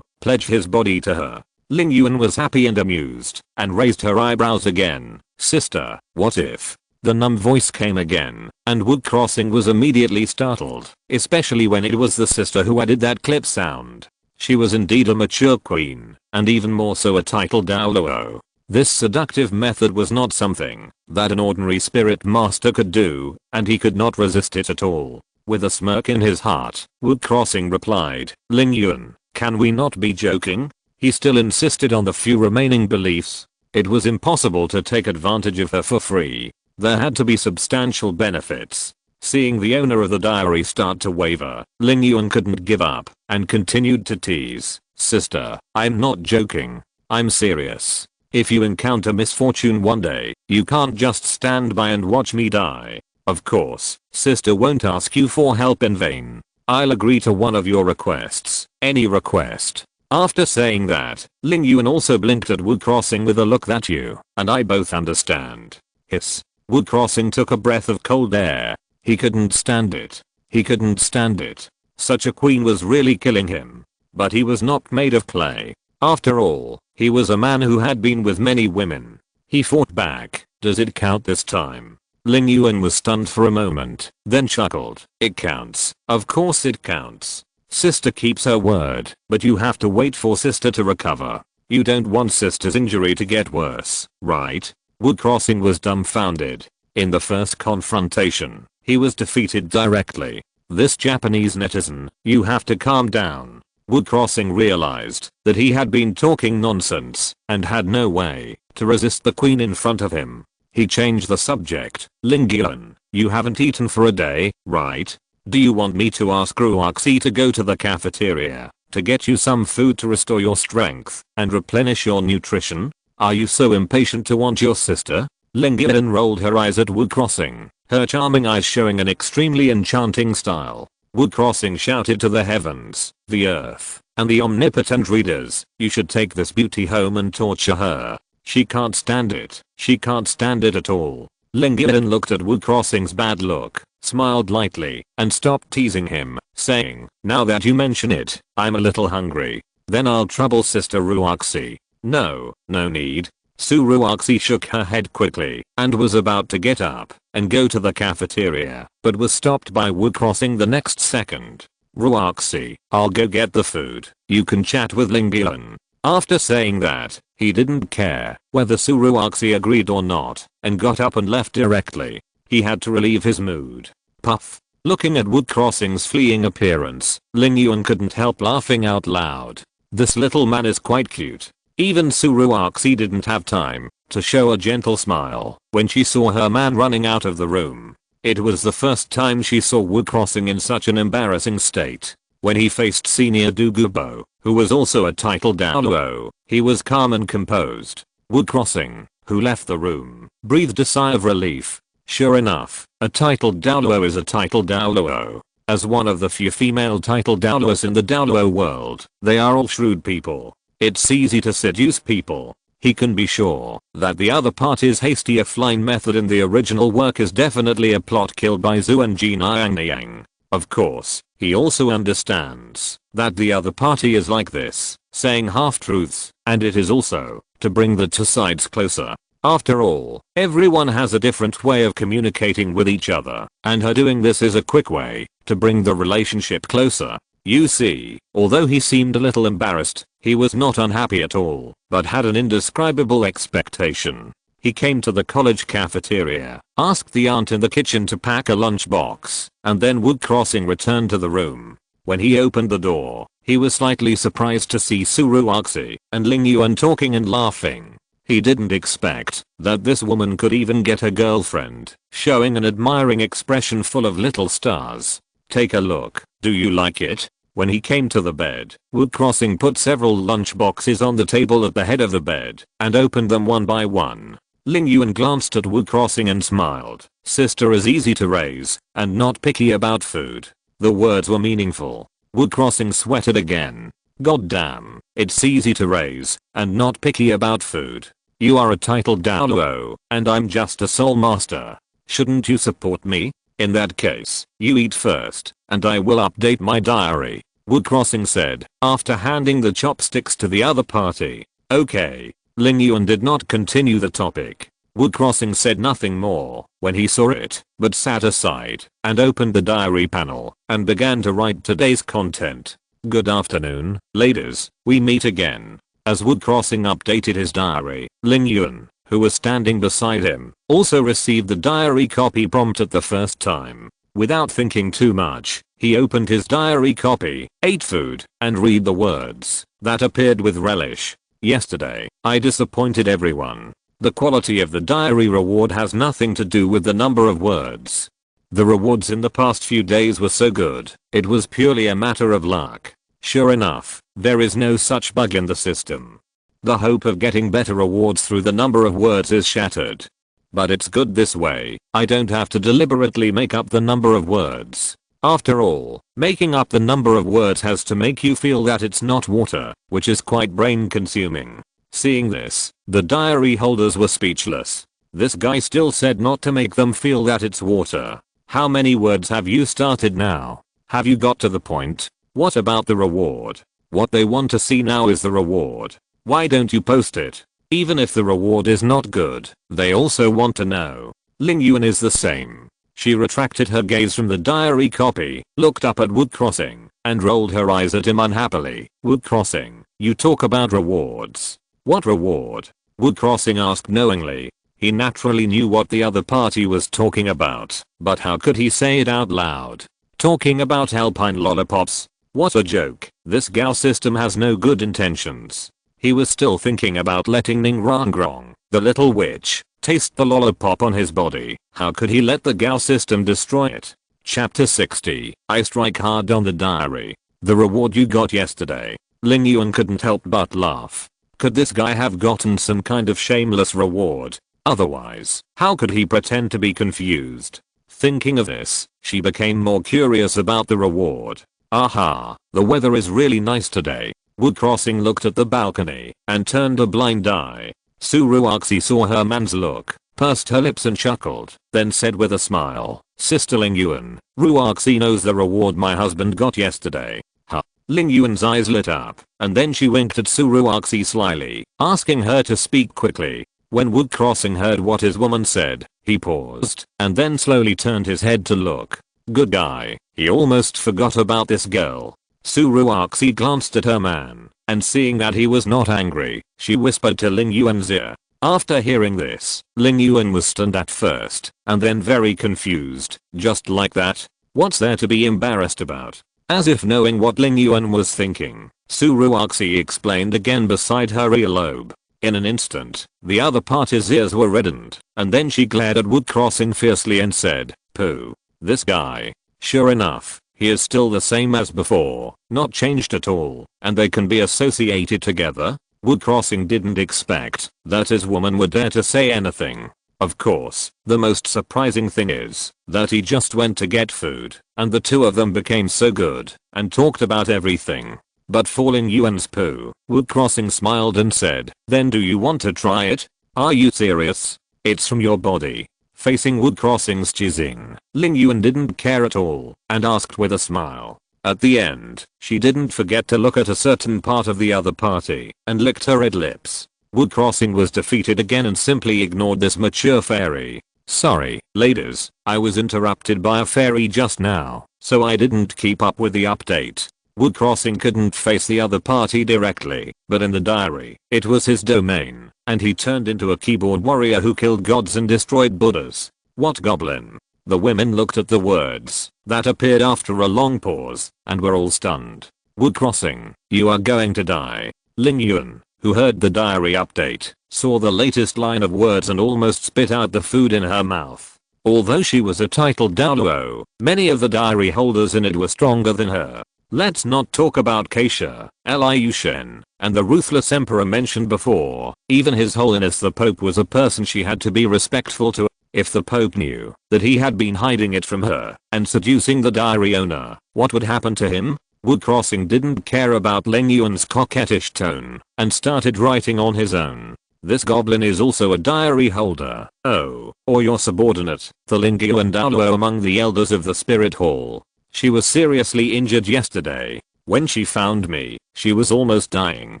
pledge his body to her. Ling Yuan was happy and amused, and raised her eyebrows again. "Sister, what if?" The numb voice came again, and Wu Crossing was immediately startled, especially when it was the sister who added that clip sound. She was indeed a mature queen, and even more so a titled Douluo. This seductive method was not something that an ordinary spirit master could do, and he could not resist it at all. With a smirk in his heart, Wu Crossing replied, "Ling Yuan, can we not be joking?" He still insisted on the few remaining beliefs. It was impossible to take advantage of her for free. There had to be substantial benefits. Seeing the owner of the diary start to waver, Ling Yuan couldn't give up, and continued to tease. "Sister, I'm not joking. I'm serious. If you encounter misfortune one day, you can't just stand by and watch me die. Of course, sister won't ask you for help in vain. I'll agree to one of your requests. Any request." After saying that, Ling Yuan also blinked at Wu Crossing with a look that you and I both understand. Hiss. Wu Crossing took a breath of cold air. He couldn't stand it. He couldn't stand it. Such a queen was really killing him. But he was not made of clay. After all, he was a man who had been with many women. He fought back. Does it count this time? Ling Yuan was stunned for a moment, then chuckled. It counts. Of course it counts. Sister keeps her word, but you have to wait for sister to recover. You don't want sister's injury to get worse, right? Wu Crossing was dumbfounded. In the first confrontation, he was defeated directly. This Japanese netizen, you have to calm down. Wu Crossing realized that he had been talking nonsense and had no way to resist the queen in front of him. He changed the subject. Ling Yuan, you haven't eaten for a day, right? Do you want me to ask Ruoxi to go to the cafeteria to get you some food to restore your strength and replenish your nutrition? Are you so impatient to want your sister? Ling Yuan rolled her eyes at Wu Crossing, her charming eyes showing an extremely enchanting style. Wu Crossing shouted to the heavens, the earth, and the omnipotent readers, you should take this beauty home and torture her. She can't stand it. She can't stand it at all. Ling Yuan looked at Wu Crossing's bad look, smiled lightly, and stopped teasing him, saying, now that you mention it, I'm a little hungry. Then I'll trouble Sister Ruoxi. No need. Su Ruoxi shook her head quickly and was about to get up and go to the cafeteria, but was stopped by Wu Crossing the next second. Ruoxi, I'll go get the food. You can chat with Ling Yuan. After saying that, he didn't care whether Su Ruoxi agreed or not and got up and left directly. He had to relieve his mood. Puff. Looking at Wu Crossing's fleeing appearance, Ling Yuan couldn't help laughing out loud. This little man is quite cute. Even Su Ruoxi didn't have time to show a gentle smile when she saw her man running out of the room. It was the first time she saw Wu Crossing in such an embarrassing state. When he faced Senior Dugubo, who was also a titled Douluo, he was calm and composed. Wu Crossing, who left the room, breathed a sigh of relief. Sure enough, a titled Douluo is a titled Douluo. As one of the few female titled Douluos in the Douluo world, they are all shrewd people. It's easy to seduce people. He can be sure that the other party's hasty offline method in the original work is definitely a plot killed by Zhu and Jin Yang. Of course, he also understands that the other party is like this, saying half-truths, and it is also to bring the two sides closer. After all, everyone has a different way of communicating with each other, and her doing this is a quick way to bring the relationship closer. You see, although he seemed a little embarrassed, he was not unhappy at all, but had an indescribable expectation. He came to the college cafeteria, asked the aunt in the kitchen to pack a lunchbox, and then Wu Crossing returned to the room. When he opened the door, he was slightly surprised to see Su Ruoxi and Ling Yuan talking and laughing. He didn't expect that this woman could even get a girlfriend, showing an admiring expression full of little stars. Take a look, do you like it? When he came to the bed, Wu Crossing put several lunchboxes on the table at the head of the bed and opened them one by one. Ling Yuan glanced at Wu Crossing and smiled. Sister is easy to raise and not picky about food. The words were meaningful. Wu Crossing sweated again. Goddamn, it's easy to raise and not picky about food. You are a titled Douluo and I'm just a soul master. Shouldn't you support me? In that case, you eat first and I will update my diary, Wu Crossing said after handing the chopsticks to the other party. Okay. Ling Yuan did not continue the topic. Wu Crossing said nothing more when he saw it, but sat aside and opened the diary panel and began to write today's content. Good afternoon, ladies, we meet again. As Wu Crossing updated his diary, Ling Yuan, who was standing beside him, also received the diary copy prompt at the first time. Without thinking too much, he opened his diary copy, ate food, and read the words that appeared with relish. Yesterday, I disappointed everyone. The quality of the diary reward has nothing to do with the number of words. The rewards in the past few days were so good, it was purely a matter of luck. Sure enough, there is no such bug in the system. The hope of getting better rewards through the number of words is shattered. But it's good this way, I don't have to deliberately make up the number of words. After all, making up the number of words has to make you feel that it's not water, which is quite brain consuming. Seeing this, the diary holders were speechless. This guy still said not to make them feel that it's water. How many words have you started now? Have you got to the point? What about the reward? What they want to see now is the reward. Why don't you post it? Even if the reward is not good, they also want to know. Ling Yuan is the same. She retracted her gaze from the diary copy, looked up at Wood Crossing, and rolled her eyes at him unhappily. Wood Crossing, you talk about rewards. What reward? Wood Crossing asked knowingly. He naturally knew what the other party was talking about, but how could he say it out loud? Talking about alpine lollipops? What a joke. This Gao system has no good intentions. He was still thinking about letting Ning Rangrong, the little witch, taste the lollipop on his body. How could he let the Gao system destroy it? Chapter 60. I strike hard on the diary. The reward you got yesterday. Ling Yuan couldn't help but laugh. Could this guy have gotten some kind of shameless reward? Otherwise, how could he pretend to be confused? Thinking of this, she became more curious about the reward. Aha, the weather is really nice today. Wood Crossing looked at the balcony and turned a blind eye. Su Ruoxi saw her man's look, pursed her lips and chuckled, then said with a smile, Sister Ling Yuan, Ruoxi knows the reward my husband got yesterday. Huh. Ling Yuan's eyes lit up, and then she winked at Su Ruoxi slyly, asking her to speak quickly. When Wood Crossing heard what his woman said, he paused, and then slowly turned his head to look. Good guy, he almost forgot about this girl. Su Ruoxi glanced at her man, and seeing that he was not angry, she whispered to Ling Yuan's ear. After hearing this, Ling Yuan was stunned at first, and then very confused. Just like that? What's there to be embarrassed about? As if knowing what Ling Yuan was thinking, Su Ruoxi explained again beside her earlobe. In an instant, the other party's ears were reddened, and then she glared at Wood Crossing fiercely and said, Pooh. This guy. Sure enough, he is still the same as before, not changed at all, and they can be associated together? Wood Crossing didn't expect that his woman would dare to say anything. Of course, the most surprising thing is that he just went to get food, and the two of them became so good, and talked about everything. But for Ling Yuan's poo, Wood Crossing smiled and said, Then do you want to try it? Are you serious? It's from your body. Facing Wood Crossing's Xing, Ling Yuan didn't care at all, and asked with a smile. At the end, she didn't forget to look at a certain part of the other party, and licked her red lips. Wood Crossing was defeated again and simply ignored this mature fairy. Sorry, ladies, I was interrupted by a fairy just now, so I didn't keep up with the update. Wood Crossing couldn't face the other party directly, but in the diary, it was his domain, and he turned into a keyboard warrior who killed gods and destroyed Buddhas. What goblin? The women looked at the words that appeared after a long pause, and were all stunned. Wood Crossing, you are going to die. Ling Yuan, who heard the diary update, saw the latest line of words and almost spit out the food in her mouth. Although she was a titled Douluo, many of the diary holders in it were stronger than her. Let's not talk about Keisha, Liu Shen, and the ruthless emperor mentioned before. Even His Holiness the Pope was a person she had to be respectful to. If the Pope knew that he had been hiding it from her and seducing the diary owner, what would happen to him? Wood Crossing didn't care about Ling Yuan's coquettish tone and started writing on his own. This goblin is also a diary holder. Oh, or your subordinate, the Ling Yuan Douluo among the elders of the Spirit Hall. She was seriously injured yesterday. When she found me, she was almost dying.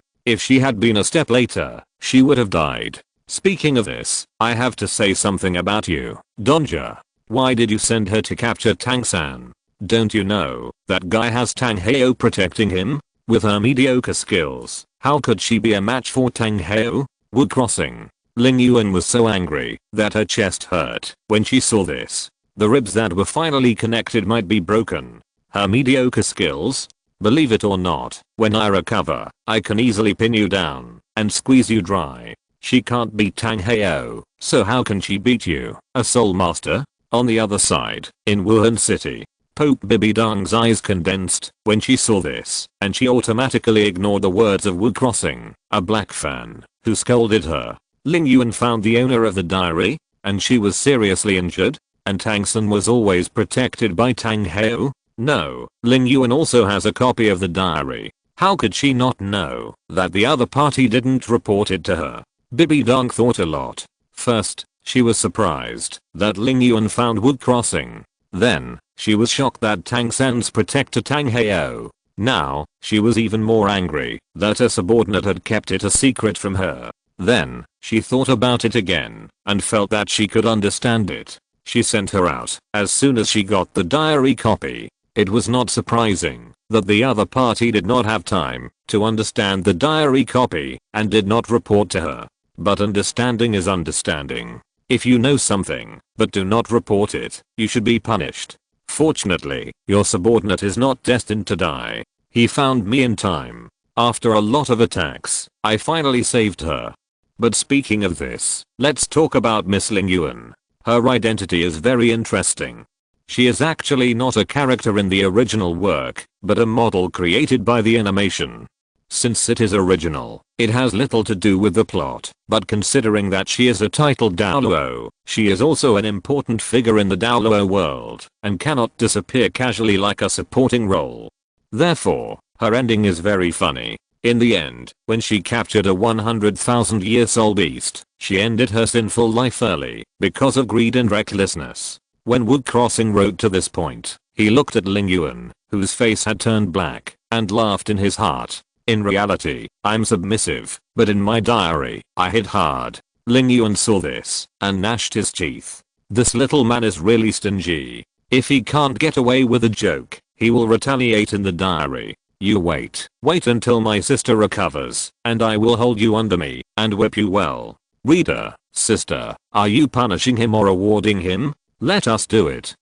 If she had been a step later, she would have died. Speaking of this, I have to say something about you, Donja. Why did you send her to capture Tang-san? Don't you know that guy has Tang Heo protecting him? With her mediocre skills, how could she be a match for Tang Heo? Wood Crossing. Ling Yuan was so angry that her chest hurt when she saw this. The ribs that were finally connected might be broken. Her mediocre skills? Believe it or not, when I recover, I can easily pin you down and squeeze you dry. She can't beat Tang Heo, so how can she beat you, a soul master? On the other side, in Wuhan City, Pope Bibidang's eyes condensed when she saw this, and she automatically ignored the words of Wood Crossing, a black fan, who scolded her. Ling Yuan found the owner of the diary, and she was seriously injured, and Tang-san was always protected by Tang Heo. No, Ling Yuan also has a copy of the diary. How could she not know that the other party didn't report it to her? Bibi Dong thought a lot. First, she was surprised that Ling Yuan found wood crossing. Then, she was shocked that Tang San's protector Tang Heo. Now, she was even more angry that a subordinate had kept it a secret from her. Then, she thought about it again and felt that she could understand it. She sent her out as soon as she got the diary copy. It was not surprising that the other party did not have time to understand the diary copy and did not report to her. But understanding is understanding. If you know something but do not report it, you should be punished. Fortunately, your subordinate is not destined to die. He found me in time. After a lot of attacks, I finally saved her. But speaking of this, let's talk about Miss Ling Yuan. Her identity is very interesting. She is actually not a character in the original work, but a model created by the animation. Since it is original, it has little to do with the plot, but considering that she is a titled Douluo, she is also an important figure in the Douluo world, and cannot disappear casually like a supporting role. Therefore, her ending is very funny. In the end, when she captured a 100,000-year soul beast, she ended her sinful life early, because of greed and recklessness. When Wood Crossing wrote to this point, he looked at Ling Yuan, whose face had turned black, and laughed in his heart. In reality, I'm submissive, but in my diary, I hit hard. Ling Yuan saw this, and gnashed his teeth. This little man is really stingy. If he can't get away with a joke, he will retaliate in the diary. You wait until my sister recovers, and I will hold you under me, and whip you well. Reader, sister, are you punishing him or rewarding him? Let us do it.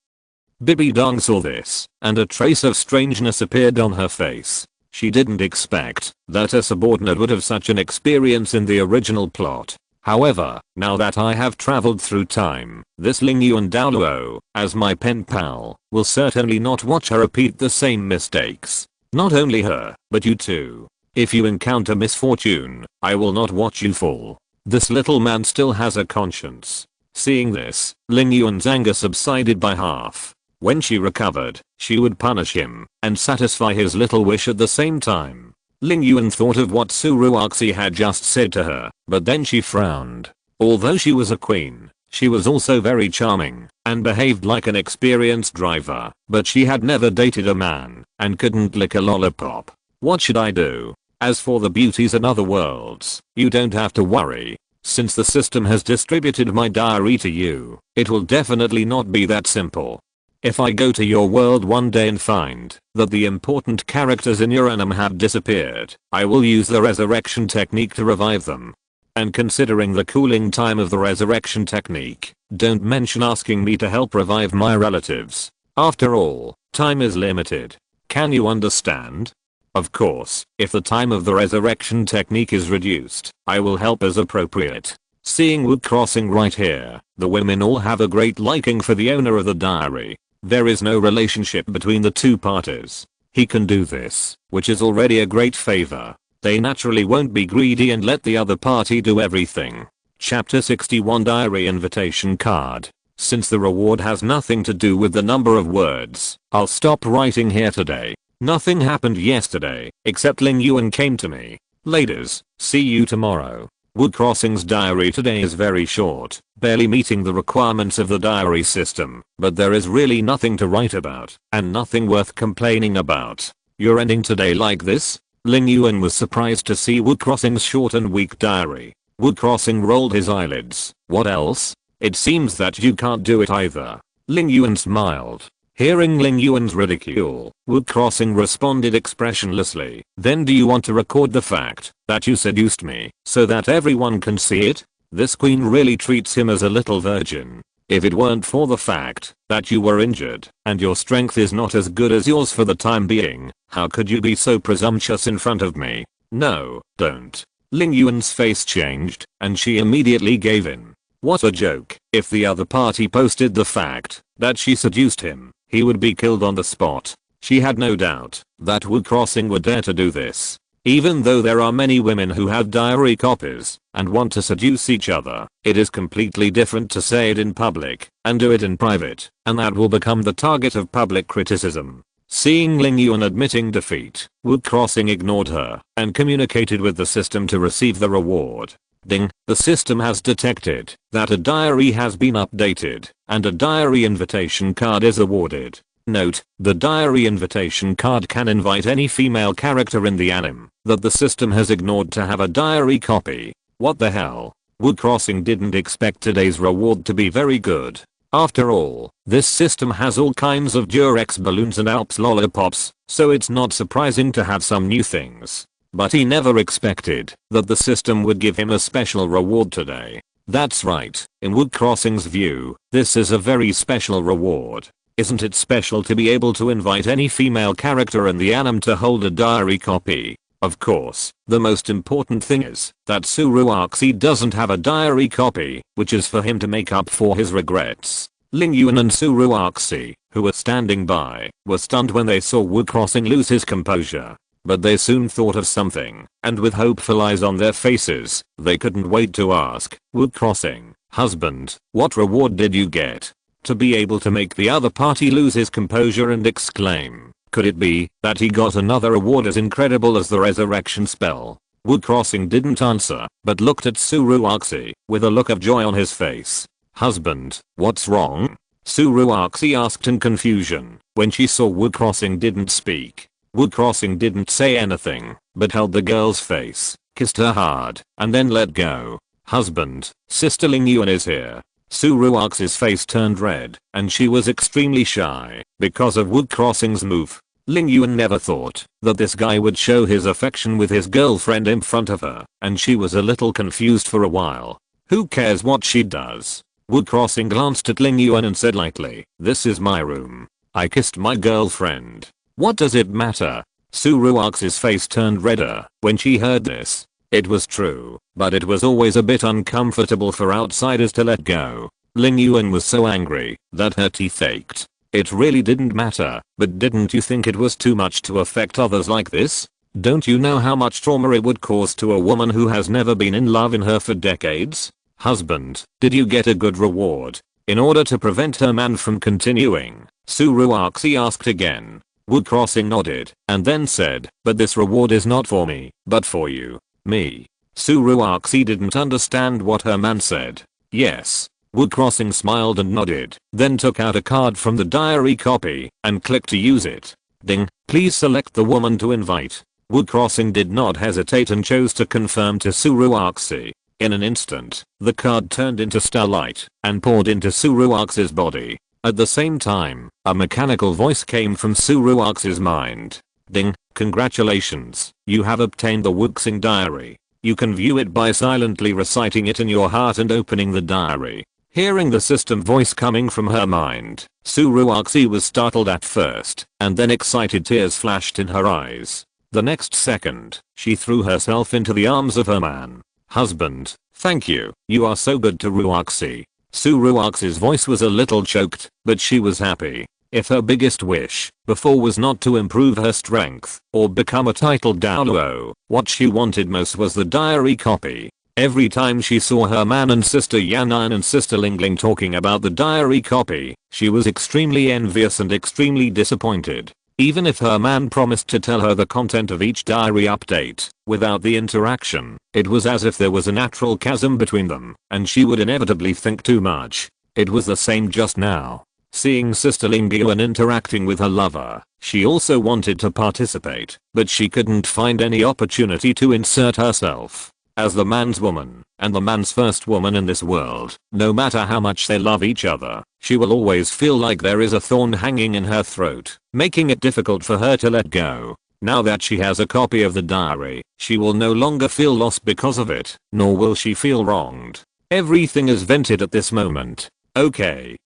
Bibi Dong saw this, and a trace of strangeness appeared on her face. She didn't expect that a subordinate would have such an experience in the original plot. However, now that I have traveled through time, this Ling Yuan Douluo, as my pen pal, will certainly not watch her repeat the same mistakes. Not only her, but you too. If you encounter misfortune, I will not watch you fall. This little man still has a conscience. Seeing this, Ling Yuan's anger subsided by half. When she recovered, she would punish him and satisfy his little wish at the same time. Ling Yuan thought of what Suruoxi had just said to her, but then she frowned. Although she was a queen, she was also very charming and behaved like an experienced driver, but she had never dated a man and couldn't lick a lollipop. What should I do? As for the beauties and other worlds, you don't have to worry. Since the system has distributed my diary to you, it will definitely not be that simple. If I go to your world one day and find that the important characters in your anime have disappeared, I will use the resurrection technique to revive them. And considering the cooling time of the resurrection technique, don't mention asking me to help revive my relatives. After all, time is limited. Can you understand? Of course, if the time of the resurrection technique is reduced, I will help as appropriate. Seeing Wood Crossing right here, the women all have a great liking for the owner of the diary. There is no relationship between the two parties. He can do this, which is already a great favor. They naturally won't be greedy and let the other party do everything. Chapter 61 Diary Invitation Card. Since the reward has nothing to do with the number of words, I'll stop writing here today. Nothing happened yesterday, except Ling Yuan came to me. Ladies, see you tomorrow. Wood Crossing's diary today is very short, barely meeting the requirements of the diary system, but there is really nothing to write about, and nothing worth complaining about. You're ending today like this? Ling Yuan was surprised to see Wood Crossing's short and weak diary. Wood Crossing rolled his eyelids. What else? It seems that you can't do it either. Ling Yuan smiled. Hearing Ling Yuan's ridicule, Wood Crossing responded expressionlessly. Then do you want to record the fact that you seduced me so that everyone can see it? This queen really treats him as a little virgin. If it weren't for the fact that you were injured and your strength is not as good as yours for the time being, how could you be so presumptuous in front of me? No, don't. Ling Yuan's face changed and she immediately gave in. What a joke. If the other party posted the fact that she seduced him, he would be killed on the spot. She had no doubt that Wood Crossing would dare to do this. Even though there are many women who have diary copies and want to seduce each other, it is completely different to say it in public and do it in private, and that will become the target of public criticism. Seeing Ling Yuan admitting defeat, Wu Crossing ignored her and communicated with the system to receive the reward. Ding, the system has detected that a diary has been updated and a diary invitation card is awarded. Note, the diary invitation card can invite any female character in the anime that the system has ignored to have a diary copy. What the hell? Wu Crossing didn't expect today's reward to be very good. After all, this system has all kinds of Durex balloons and Alps lollipops, so it's not surprising to have some new things. But he never expected that the system would give him a special reward today. That's right, in Wu Crossing's view, this is a very special reward. Isn't it special to be able to invite any female character in the anime to hold a diary copy? Of course, the most important thing is that Suruaxi doesn't have a diary copy, which is for him to make up for his regrets. Ling Yuan and Suruaxi, who were standing by, were stunned when they saw Wu Crossing lose his composure. But they soon thought of something, and with hopeful eyes on their faces, they couldn't wait to ask, Wu Crossing, husband, what reward did you get? To be able to make the other party lose his composure and exclaim, could it be that he got another award as incredible as the resurrection spell? Wu Crossing didn't answer, but looked at Suruaxi with a look of joy on his face. Husband, what's wrong? Suruaxi asked in confusion when she saw Wu Crossing didn't speak. Wu Crossing didn't say anything, but held the girl's face, kissed her hard, and then let go. Husband, Sister Ling Yuan is here. Suruaxi's face turned red, and she was extremely shy because of Wu Crossing's move. Ling Yuan never thought that this guy would show his affection with his girlfriend in front of her, and she was a little confused for a while. Who cares what she does? Wu Crossing glanced at Ling Yuan and said lightly, this is my room. I kissed my girlfriend. What does it matter? Suruaxi's face turned redder when she heard this. It was true, but it was always a bit uncomfortable for outsiders to let go. Ling Yuan was so angry that her teeth ached. It really didn't matter, but didn't you think it was too much to affect others like this? Don't you know how much trauma it would cause to a woman who has never been in love in her for decades? Husband, did you get a good reward? In order to prevent her man from continuing, Suruaxi asked again. Wu Crossing nodded, and then said, but this reward is not for me, but for you. Me. Suruaxi didn't understand what her man said. Yes. Wu Crossing smiled and nodded, then took out a card from the diary copy and clicked to use it. Ding, please select the woman to invite. Wu Crossing did not hesitate and chose to confirm to Suruaxi. In an instant, the card turned into starlight and poured into Suruaxi's body. At the same time, a mechanical voice came from Suruaxi's mind. Ding, congratulations, you have obtained the Wuxing diary. You can view it by silently reciting it in your heart and opening the diary. Hearing the system voice coming from her mind, Suruaxi was startled at first, and then excited tears flashed in her eyes. The next second, she threw herself into the arms of her man. Husband, thank you, you are so good to Ruaxi. Suruaxi's voice was a little choked, but she was happy. If her biggest wish before was not to improve her strength or become a titled Douluo, what she wanted most was the diary copy. Every time she saw her man and sister Yan'an and sister Lingling talking about the diary copy, she was extremely envious and extremely disappointed. Even if her man promised to tell her the content of each diary update, without the interaction, it was as if there was a natural chasm between them, and she would inevitably think too much. It was the same just now. Seeing Sister Lingyuan interacting with her lover, she also wanted to participate, but she couldn't find any opportunity to insert herself. As the man's woman, and the man's first woman in this world, no matter how much they love each other, she will always feel like there is a thorn hanging in her throat, making it difficult for her to let go. Now that she has a copy of the diary, she will no longer feel lost because of it, nor will she feel wronged. Everything is vented at this moment. Okay,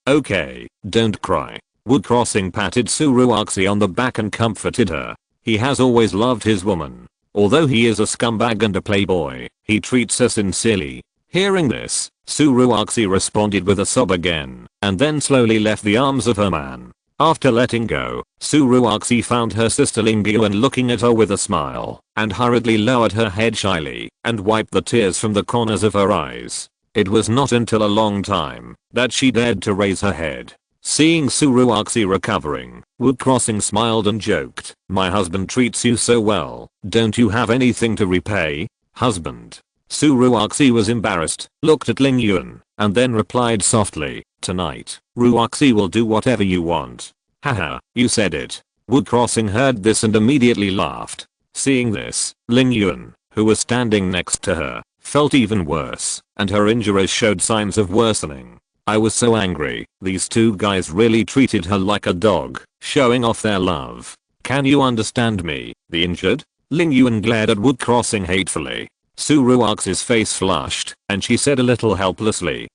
don't cry. Wu Crossing patted Suruaxi on the back and comforted her. He has always loved his woman. Although he is a scumbag and a playboy, he treats her sincerely. Hearing this, Suruaxi responded with a sob again, and then slowly left the arms of her man. After letting go, Suruaxi found her sister Lingyuan looking at her with a smile, and hurriedly lowered her head shyly, and wiped the tears from the corners of her eyes. It was not until a long time that she dared to raise her head. Seeing Suruoxi recovering, Wood Crossing smiled and joked, "My husband treats you so well, don't you have anything to repay, husband?" Suruoxi was embarrassed, looked at Ling Yuan, and then replied softly, "Tonight, Ruoxi will do whatever you want." "Haha, you said it." Wood Crossing heard this and immediately laughed. Seeing this, Ling Yuan, who was standing next to her, felt even worse, and her injuries showed signs of worsening. "I was so angry, these two guys really treated her like a dog, showing off their love. Can you understand me, the injured?" Ling Yuan glared at Wood Crossing hatefully. Suruoxi's face flushed, and she said a little helplessly,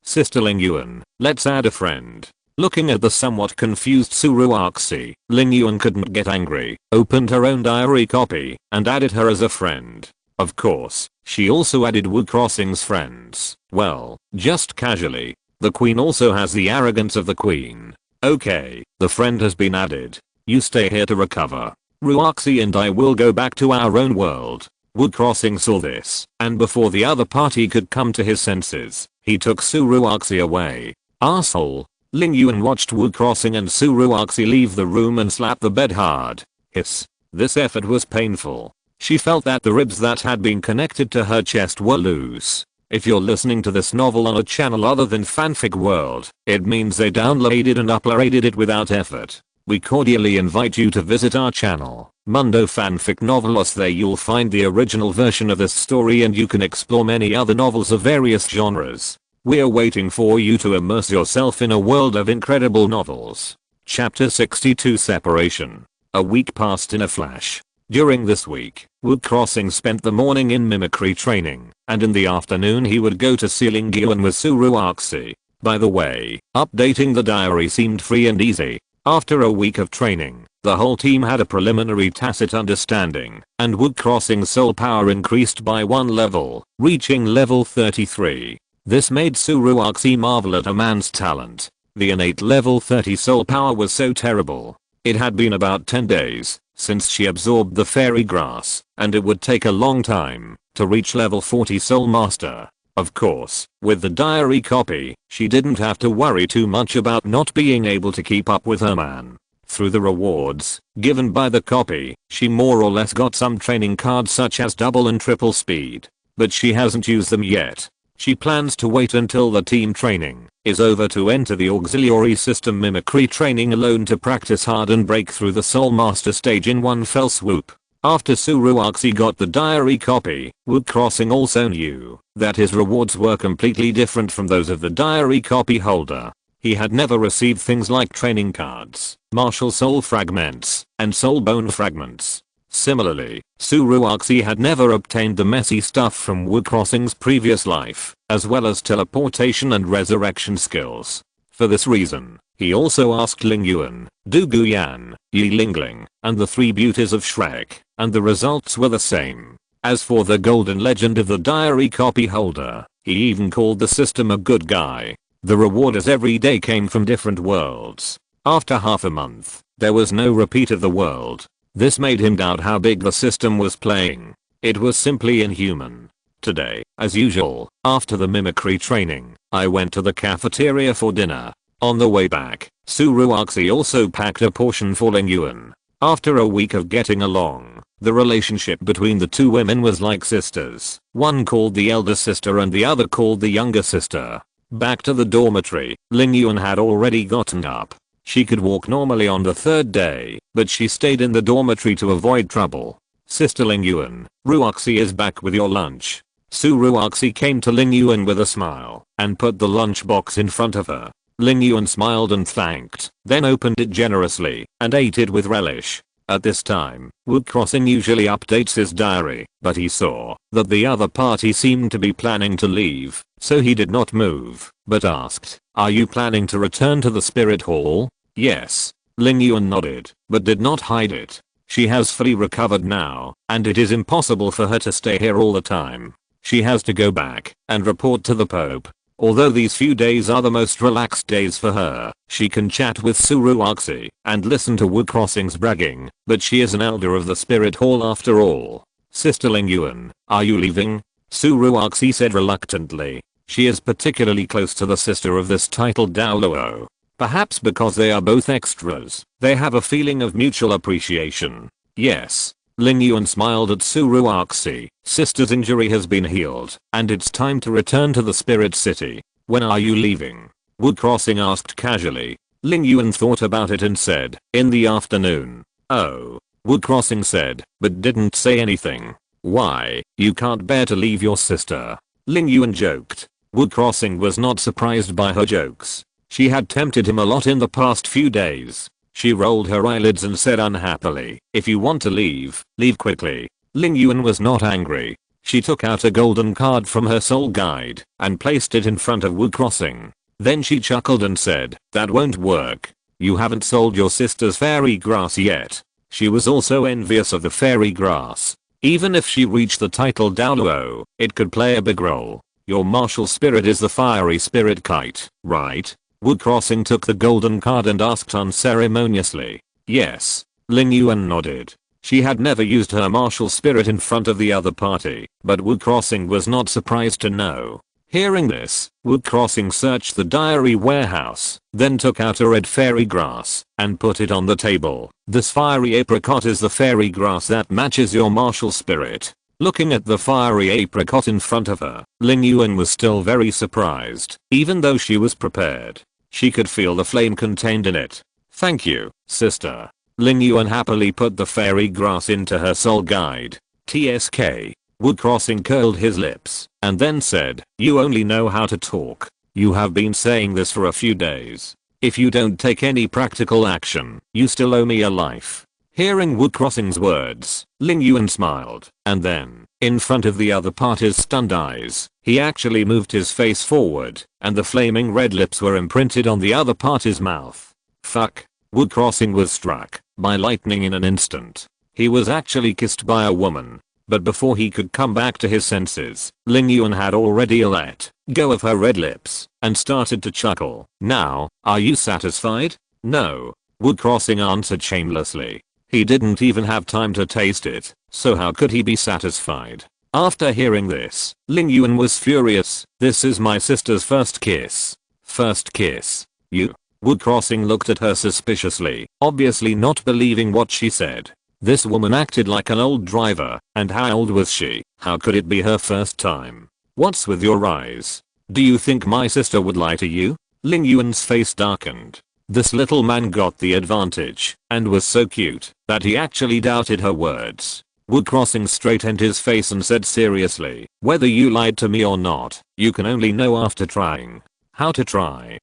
Sister Ling Yuan, let's add a friend." Looking at the somewhat confused Suruoxi, Ling Yuan couldn't get angry, opened her own diary copy, and added her as a friend. Of course, she also added Wood Crossing's friends. Well, just casually. The queen also has the arrogance of the queen. "Okay, the friend has been added. You stay here to recover. Ruoxi and I will go back to our own world." Wood Crossing saw this, and before the other party could come to his senses, he took Suruoxi away. "Asshole." Ling Yuan watched Wood Crossing and Suruoxi leave the room and slap the bed hard. Hiss. This effort was painful. She felt that the ribs that had been connected to her chest were loose. If you're listening to this novel on a channel other than Fanfic World, it means they downloaded and uploaded it without effort. We cordially invite you to visit our channel, Mundo Fanfic Novelos. There you'll find the original version of this story and you can explore many other novels of various genres. We're waiting for you to immerse yourself in a world of incredible novels. Chapter 62 Separation. A week passed in a flash. During this week, Wood Crossing spent the morning in mimicry training, and in the afternoon he would go to see Ling Yuan with Suruoxi. By the way, updating the diary seemed free and easy. After a week of training, the whole team had a preliminary tacit understanding, and Wood Crossing's soul power increased by 1 level, reaching level 33. This made Suruoxi marvel at a man's talent. The innate level 30 soul power was so terrible. It had been about 10 days since she absorbed the fairy grass, and it would take a long time to reach level 40 soul master. Of course, with the diary copy, she didn't have to worry too much about not being able to keep up with her man. Through the rewards given by the copy, she more or less got some training cards such as double and triple speed, but she hasn't used them yet. She plans to wait until the team training is over to enter the auxiliary system mimicry training alone to practice hard and break through the soul master stage in one fell swoop. After Suruoxi got the diary copy, Wood Crossing also knew that his rewards were completely different from those of the diary copy holder. He had never received things like training cards, martial soul fragments, and soul bone fragments. Similarly, Suruoxi had never obtained the messy stuff from Wood Crossing's previous life, as well as teleportation and resurrection skills. For this reason, he also asked Ling Yuan, Du Guyan, Yi Lingling, and the 3 beauties of Shrek, and the results were the same. As for the golden legend of the diary copy holder, he even called the system a good guy. The rewarders every day came from different worlds. After half a month, there was no repeat of the world. This made him doubt how big the system was playing. It was simply inhuman. Today, as usual, after the mimicry training, I went to the cafeteria for dinner. On the way back, Suruoxi also packed a portion for Ling Yuan. After a week of getting along, the relationship between the two women was like sisters. One called the elder sister and the other called the younger sister. Back to the dormitory, Ling Yuan had already gotten up. She could walk normally on the 3rd day, but she stayed in the dormitory to avoid trouble. "Sister Ling Yuan, Ruoxi is back with your lunch." Suruoxi came to Ling Yuan with a smile and put the lunchbox in front of her. Ling Yuan smiled and thanked, then opened it generously and ate it with relish. At this time, Wood Crossing usually updates his diary, but he saw that the other party seemed to be planning to leave, so he did not move, but asked, "Are you planning to return to the spirit hall?" "Yes." Ling Yuan nodded, but did not hide it. She has fully recovered now, and it is impossible for her to stay here all the time. She has to go back and report to the Pope. Although these few days are the most relaxed days for her, she can chat with Suruoxi and listen to Wood Crossing's bragging, but she is an elder of the spirit hall after all. "Sister Ling Yuan, are you leaving?" Suruoxi said reluctantly. She is particularly close to the sister of this titled Douluo. Perhaps because they are both extras, they have a feeling of mutual appreciation. Yes. Ling Yuan smiled at Su Ruoxi. Sister's injury has been healed, and it's time to return to the spirit city. When are you leaving? Wood Crossing asked casually. Ling Yuan thought about it and said, in the afternoon. Oh. Wood Crossing said, but didn't say anything. Why? You can't bear to leave your sister. Ling Yuan joked. Wood Crossing was not surprised by her jokes. She had tempted him a lot in the past few days. She rolled her eyelids and said unhappily, if you want to leave, leave quickly. Ling Yuan was not angry. She took out a golden card from her soul guide and placed it in front of Wood Crossing. Then she chuckled and said, that won't work. You haven't sold your sister's fairy grass yet. She was also envious of the fairy grass. Even if she reached the title Douluo, it could play a big role. Your martial spirit is the fiery spirit kite, right? Wood Crossing took the golden card and asked unceremoniously. Yes. Ling Yuan nodded. She had never used her martial spirit in front of the other party, but Wood Crossing was not surprised to know. Hearing this, Wood Crossing searched the diary warehouse, then took out a red fairy grass and put it on the table. This fiery apricot is the fairy grass that matches your martial spirit. Looking at the fiery apricot in front of her, Ling Yuan was still very surprised, even though she was prepared. She could feel the flame contained in it. Thank you, sister. Ling Yuan happily put the fairy grass into her soul guide. TSK. Wood Crossing curled his lips and then said, you only know how to talk. You have been saying this for a few days. If you don't take any practical action, you still owe me a life. Hearing Wood Crossing's words, Ling Yuan smiled, and then, in front of the other party's stunned eyes, he actually moved his face forward, and the flaming red lips were imprinted on the other party's mouth. Fuck. Wood Crossing was struck by lightning in an instant. He was actually kissed by a woman. But before he could come back to his senses, Ling Yuan had already let go of her red lips and started to chuckle. Now, are you satisfied? No. Wood Crossing answered shamelessly. He didn't even have time to taste it, so how could he be satisfied? After hearing this, Ling Yuan was furious. This is my sister's first kiss. First kiss? You? Wood Crossing looked at her suspiciously, obviously not believing what she said. This woman acted like an old driver, and how old was she? How could it be her first time? What's with your eyes? Do you think my sister would lie to you? Ling Yuan's face darkened. This little man got the advantage, and was so cute, that he actually doubted her words. Wood Crossing straightened his face and said seriously, whether you lied to me or not, you can only know after trying. How to try?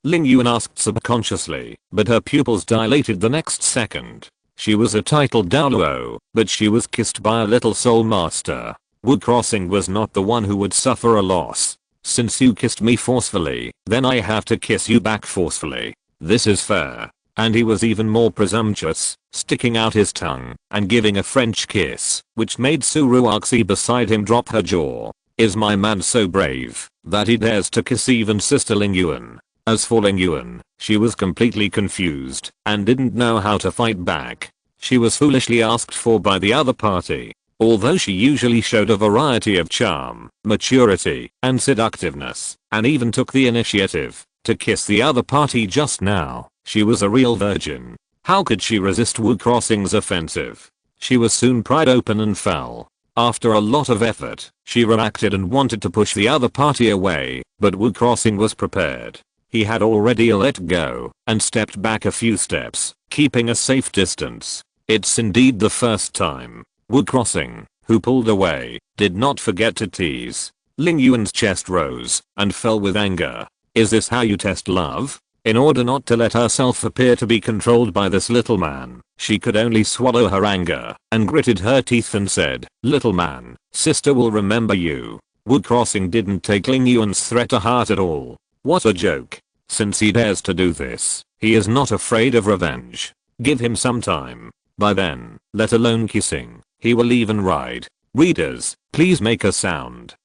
Ling Yuan asked subconsciously, but her pupils dilated the next second. She was a titled Douluo, but she was kissed by a little soul master. Wood Crossing was not the one who would suffer a loss. Since you kissed me forcefully, then I have to kiss you back forcefully. This is fair. And he was even more presumptuous, sticking out his tongue and giving a French kiss, which made Su Ruoxi beside him drop her jaw. Is my man so brave that he dares to kiss even Sister Ling Yuan? As for Ling Yuan, she was completely confused and didn't know how to fight back. She was foolishly asked for by the other party. Although she usually showed a variety of charm, maturity, and seductiveness, and even took the initiative to kiss the other party just now, she was a real virgin. How could she resist Wood Crossing's offensive? She was soon pried open and fell. After a lot of effort, she reacted and wanted to push the other party away, but Wood Crossing was prepared. He had already let go and stepped back a few steps, keeping a safe distance. It's indeed the first time. Wood Crossing, who pulled away, did not forget to tease. Ling Yuan's chest rose and fell with anger. Is this how you test love? In order not to let herself appear to be controlled by this little man, she could only swallow her anger and gritted her teeth and said, little man, sister will remember you. Wood Crossing didn't take Ling Yuan's threat to heart at all. What a joke. Since he dares to do this, he is not afraid of revenge. Give him some time. By then, let alone kissing, he will even ride. Readers, please make a sound.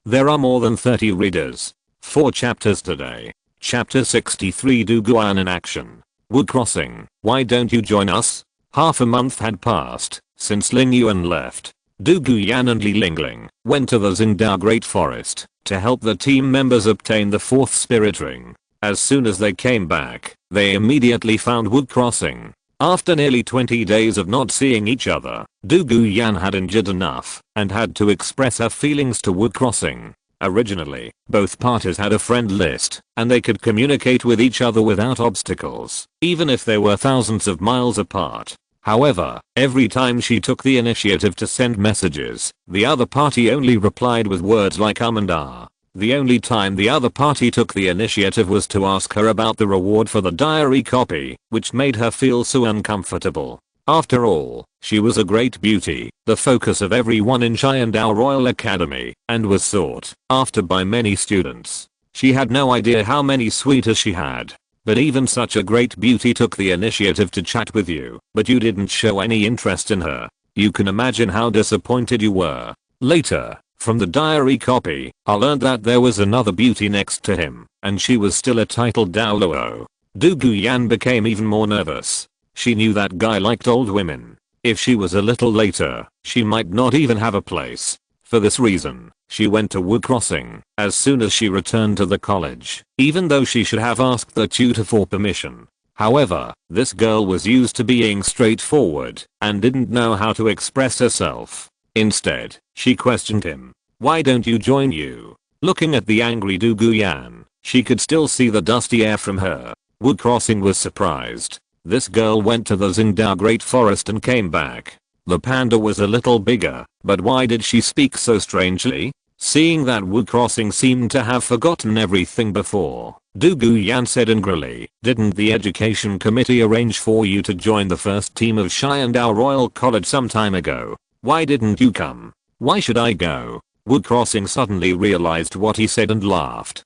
There are more than 30 readers. 4 chapters today. Chapter 63 Du Guan in action. Wood Crossing, why don't you join us? Half a month had passed since Ling Yuan left. Du Guyan and Li Lingling went to the Xing Great Forest to help the team members obtain the 4th spirit ring. As soon as they came back, they immediately found wood crossing. After nearly 20 days of not seeing each other, Douluo Yan had injured enough and had to express her feelings to wood crossing. Originally, both parties had a friend list, and they could communicate with each other without obstacles, even if they were thousands of miles apart. However, every time she took the initiative to send messages, the other party only replied with words like and ah. The only time the other party took the initiative was to ask her about the reward for the diary copy, which made her feel so uncomfortable. After all, she was a great beauty, the focus of everyone in Xiandao Royal Academy, and was sought after by many students. She had no idea how many suitors she had. But even such a great beauty took the initiative to chat with you, but you didn't show any interest in her. You can imagine how disappointed you were. Later, from the diary copy, I learned that there was another beauty next to him, and she was still a titled Douluo. Douluo Yan became even more nervous. She knew that guy liked old women. If she was a little later, she might not even have a place. For this reason, she went to wood crossing as soon as she returned to the college, even though she should have asked the tutor for permission. However, this girl was used to being straightforward and didn't know how to express herself. Instead, she questioned him. Why don't you join you? Looking at the angry Douluo Yan, she could still see the dusty air from her. Wood crossing was surprised. This girl went to the Xingdao Great Forest and came back. The panda was a little bigger, but why did she speak so strangely? Seeing that wood crossing seemed to have forgotten everything before, Douluo Yan said angrily, didn't the education committee arrange for you to join the first team of Xiandao Royal College some time ago? Why didn't you come? Why should I go? Wood crossing suddenly realized what he said and laughed.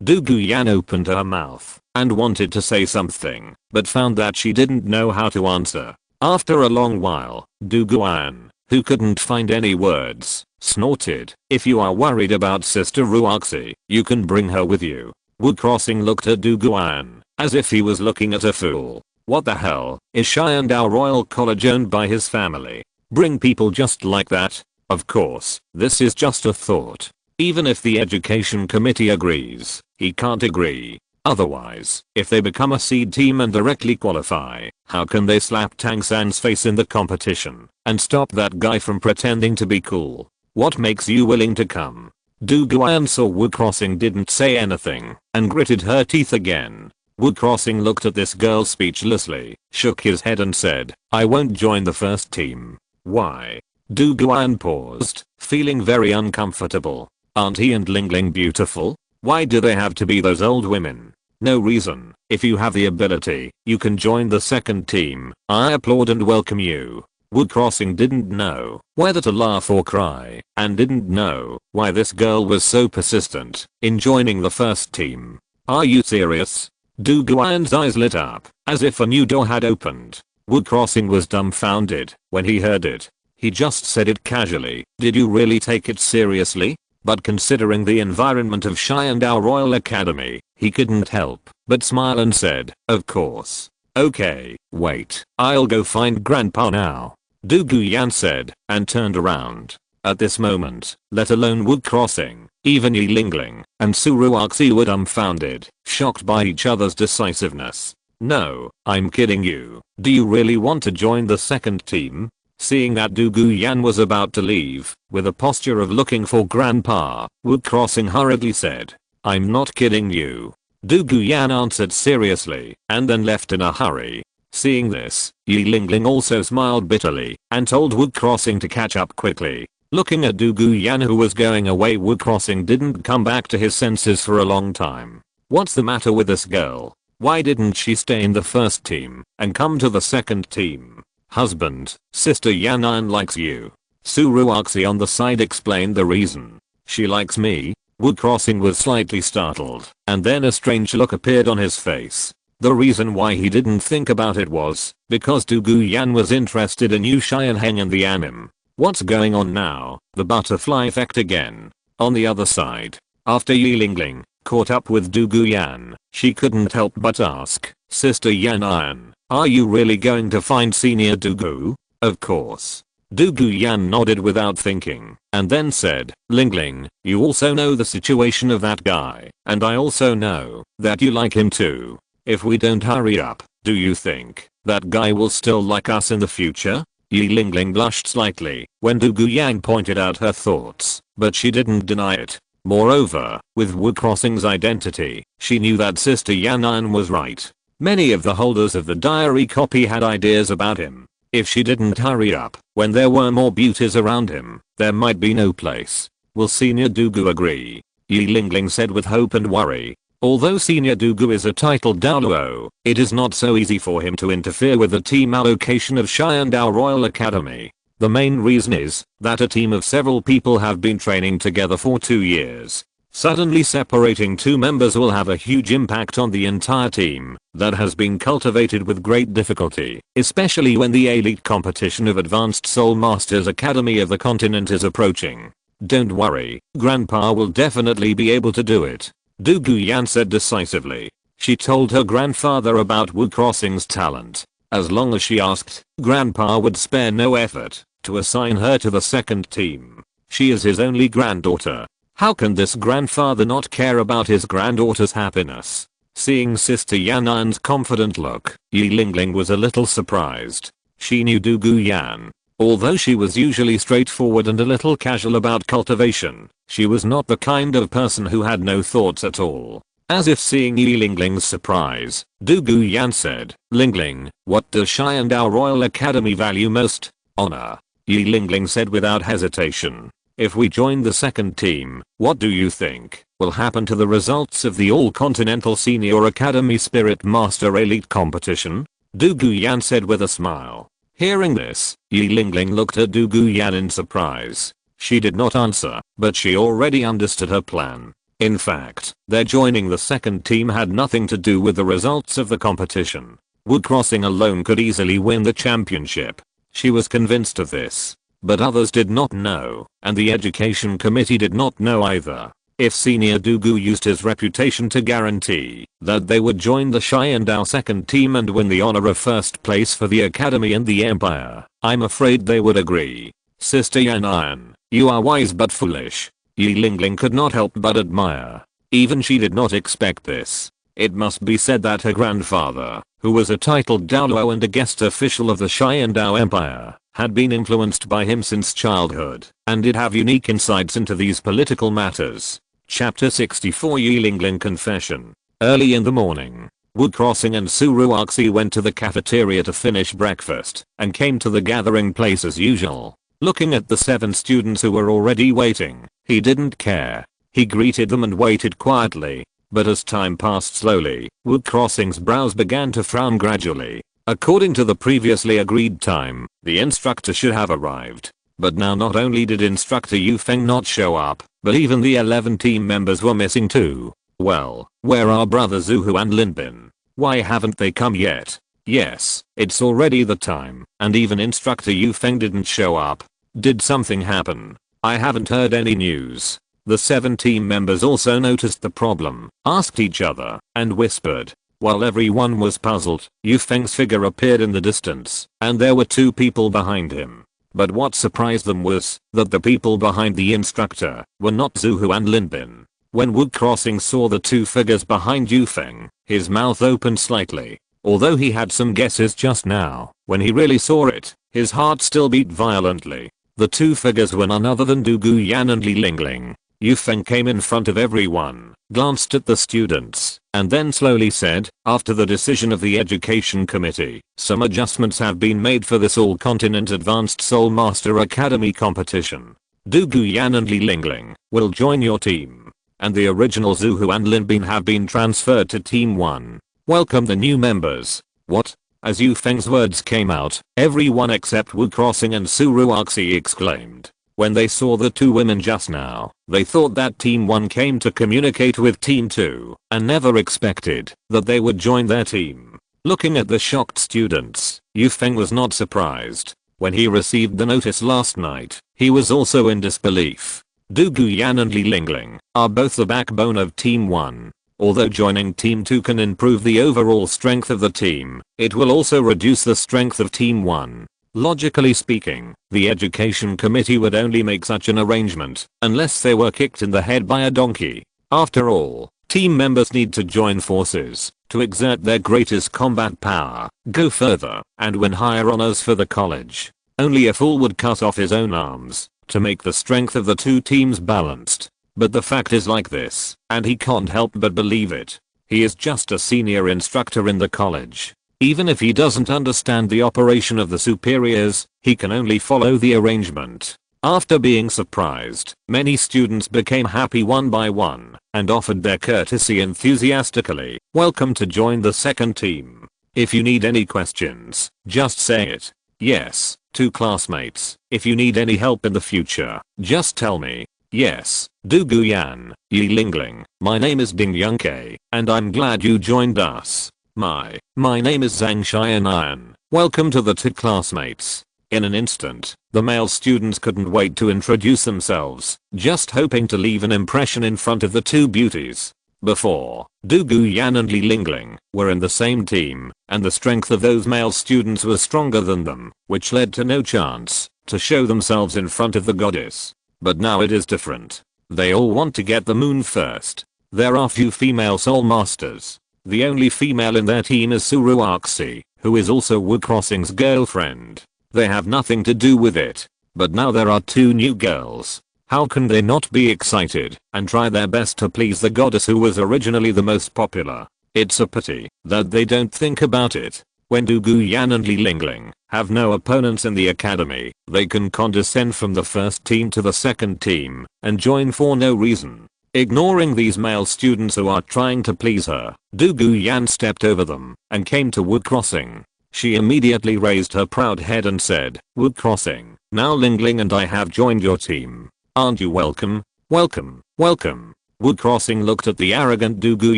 Douluo Yan opened her mouth and wanted to say something, but found that she didn't know how to answer. After a long while, Douluo Yan, who couldn't find any words, snorted, if you are worried about Sister Ruoxi, you can bring her with you. Wood crossing looked at Douluo Yan as if he was looking at a fool. What the hell, is Xiandao Royal College owned by his family? Bring people just like that? Of course, this is just a thought. Even if the education committee agrees, he can't agree. Otherwise, if they become a seed team and directly qualify, how can they slap Tang San's face in the competition and stop that guy from pretending to be cool? What makes you willing to come? Douluo Yan saw wood crossing didn't say anything and gritted her teeth again. Wood crossing looked at this girl speechlessly, shook his head and said, I won't join the first team. Why? Douluo Yan paused, feeling very uncomfortable. Aren't he and Ling Ling beautiful? Why do they have to be those old women? No reason. If you have the ability, you can join the second team. I applaud and welcome you. Wood crossing didn't know whether to laugh or cry, and didn't know why this girl was so persistent in joining the first team. Are you serious? Douluo Yan's eyes lit up, as if a new door had opened. Wood crossing was dumbfounded when he heard it. He just said it casually, did you really take it seriously? But considering the environment of Xiandao Royal Academy, he couldn't help but smile and said, of course. Okay, wait, I'll go find Grandpa now. Douluo Yan said, and turned around. At this moment, let alone wood crossing, even Yi Lingling and Su Ruoxi were dumbfounded, shocked by each other's decisiveness. No, I'm kidding you. Do you really want to join the second team? Seeing that Douluo Yan was about to leave, with a posture of looking for Grandpa, wood crossing hurriedly said, I'm not kidding you. Douluo Yan answered seriously, and then left in a hurry. Seeing this, Yi Lingling also smiled bitterly, and told wood crossing to catch up quickly. Looking at Douluo Yan who was going away, wood crossing didn't come back to his senses for a long time. What's the matter with this girl? Why didn't she stay in the first team and come to the second team? Husband, Sister Yan likes you. Su Ruoxi on the side explained the reason. She likes me? Wood crossing was slightly startled, and then a strange look appeared on his face. The reason why he didn't think about it was because Douluo Yan was interested in Yu Xianheng and the anime. What's going on now? The butterfly effect again. On the other side, after Yi Lingling caught up with Douluo Yan, she couldn't help but ask, Sister Yan, are you really going to find Senior Douluo? Of course. Du Guyan nodded without thinking, and then said, Lingling, you also know the situation of that guy, and I also know that you like him too. If we don't hurry up, do you think that guy will still like us in the future? Yi Lingling blushed slightly when Du Guyan pointed out her thoughts, but she didn't deny it. Moreover, with Wu Crossing's identity, she knew that Sister Yan'an was right. Many of the holders of the diary copy had ideas about him. If she didn't hurry up, when there were more beauties around him, there might be no place. Will Senior Dugu agree? Yi Lingling said with hope and worry. Although Senior Dugu is a titled Douluo, it is not so easy for him to interfere with the team allocation of Xiandao Royal Academy. The main reason is that a team of several people have been training together for 2 years. Suddenly separating 2 members will have a huge impact on the entire team that has been cultivated with great difficulty, especially when the elite competition of Advanced Soul Masters Academy of the continent is approaching. Don't worry, Grandpa will definitely be able to do it, Du Guyan said decisively. She told her grandfather about Wu Crossing's talent. As long as she asked, Grandpa would spare no effort to assign her to the second team. She is his only granddaughter. How can this grandfather not care about his granddaughter's happiness? Seeing Sister Yan'an's confident look, Yi Lingling was a little surprised. She knew Du Guyan. Although she was usually straightforward and a little casual about cultivation, she was not the kind of person who had no thoughts at all. As if seeing Yi Lingling's surprise, Du Guyan said, Lingling, what does Xiandao Royal Academy value most? Honor. Yi Lingling said without hesitation. If we join the second team, what do you think will happen to the results of the All-Continental Senior Academy Spirit Master Elite Competition? Du Guyan said with a smile. Hearing this, Yi Lingling looked at Du Guyan in surprise. She did not answer, but she already understood her plan. In fact, their joining the second team had nothing to do with the results of the competition. Wu Crossing alone could easily win the championship. She was convinced of this. But others did not know, and the education committee did not know either. If Senior Dugu used his reputation to guarantee that they would join the Xiandao second team and win the honor of first place for the academy and the empire, I'm afraid they would agree. Sister Yan'an, you are wise but foolish. Yi Lingling could not help but admire. Even she did not expect this. It must be said that her grandfather, who was a titled Douluo and a guest official of the Xiandao Empire, had been influenced by him since childhood, and did have unique insights into these political matters. Chapter 64 Yi Lingling Confession. Early in the morning, Wu Crossing and Su Ruoxi went to the cafeteria to finish breakfast, and came to the gathering place as usual. Looking at the 7 students who were already waiting, he didn't care. He greeted them and waited quietly. But as time passed slowly, Wu Crossing's brows began to frown gradually. According to the previously agreed time, the instructor should have arrived. But now not only did instructor Yu Feng not show up, but even the 11 team members were missing too. Well, where are brother Zuhu and Linbin? Why haven't they come yet? Yes, it's already the time, and even instructor Yu Feng didn't show up. Did something happen? I haven't heard any news. The 7 team members also noticed the problem, asked each other, and whispered. While everyone was puzzled, Yu Feng's figure appeared in the distance, and there were 2 people behind him. But what surprised them was that the people behind the instructor were not Zuhu and Linbin. When Wu Crossing saw the 2 figures behind Yu Feng, his mouth opened slightly. Although he had some guesses just now, when he really saw it, his heart still beat violently. The 2 figures were none other than Du Guyan and Yi Lingling. Yu Feng came in front of everyone, glanced at the students, and then slowly said, after the decision of the education committee, some adjustments have been made for this all-continent Advanced Soul Master Academy competition. Du Guyan and Yi Lingling will join your team, and the original Zuhu and Linbin have been transferred to Team 1. Welcome the new members. What? As Yu Feng's words came out, everyone except Wu Crossing and Su Ruoxi exclaimed. When they saw the 2 women just now, they thought that Team 1 came to communicate with Team 2, and never expected that they would join their team. Looking at the shocked students, Yu Feng was not surprised. When he received the notice last night, he was also in disbelief. Du Guyan and Yi Lingling are both the backbone of Team 1. Although joining Team 2 can improve the overall strength of the team, it will also reduce the strength of Team 1. Logically speaking, the education committee would only make such an arrangement unless they were kicked in the head by a donkey. After all, team members need to join forces to exert their greatest combat power, go further, and win higher honors for the college. Only a fool would cut off his own arms to make the strength of the two teams balanced. But the fact is like this, and he can't help but believe it. He is just a senior instructor in the college. Even if he doesn't understand the operation of the superiors, he can only follow the arrangement. After being surprised, many students became happy one by one and offered their courtesy enthusiastically. Welcome to join the second team. If you need any questions, just say it. Yes, to classmates. If you need any help in the future, just tell me. Yes, Douluo Yan, Yi Lingling. My name is Ding Yunke, and I'm glad you joined us. My name is Zhang Xianayan. Welcome to the two classmates. In an instant, the male students couldn't wait to introduce themselves, just hoping to leave an impression in front of the two beauties. Before, Douluo Yan and Li Lingling were in the same team, and the strength of those male students was stronger than them, which led to no chance to show themselves in front of the goddess. But now it is different. They all want to get the moon first. There are few female soul masters. The only female in their team is Suruaxi, who is also Wu Crossing's girlfriend. They have nothing to do with it. But now there are two new girls. How can they not be excited and try their best to please the goddess who was originally the most popular? It's a pity that they don't think about it. When Douluo Yan and Li Lingling have no opponents in the academy, they can condescend from the first team to the second team and join for no reason. Ignoring these male students who are trying to please her, Douluo Yan stepped over them and came to Wu Crossing. She immediately raised her proud head and said, "Wu Crossing, now Lingling and I have joined your team. Aren't you welcome? Welcome, welcome." Wu Crossing looked at the arrogant Douluo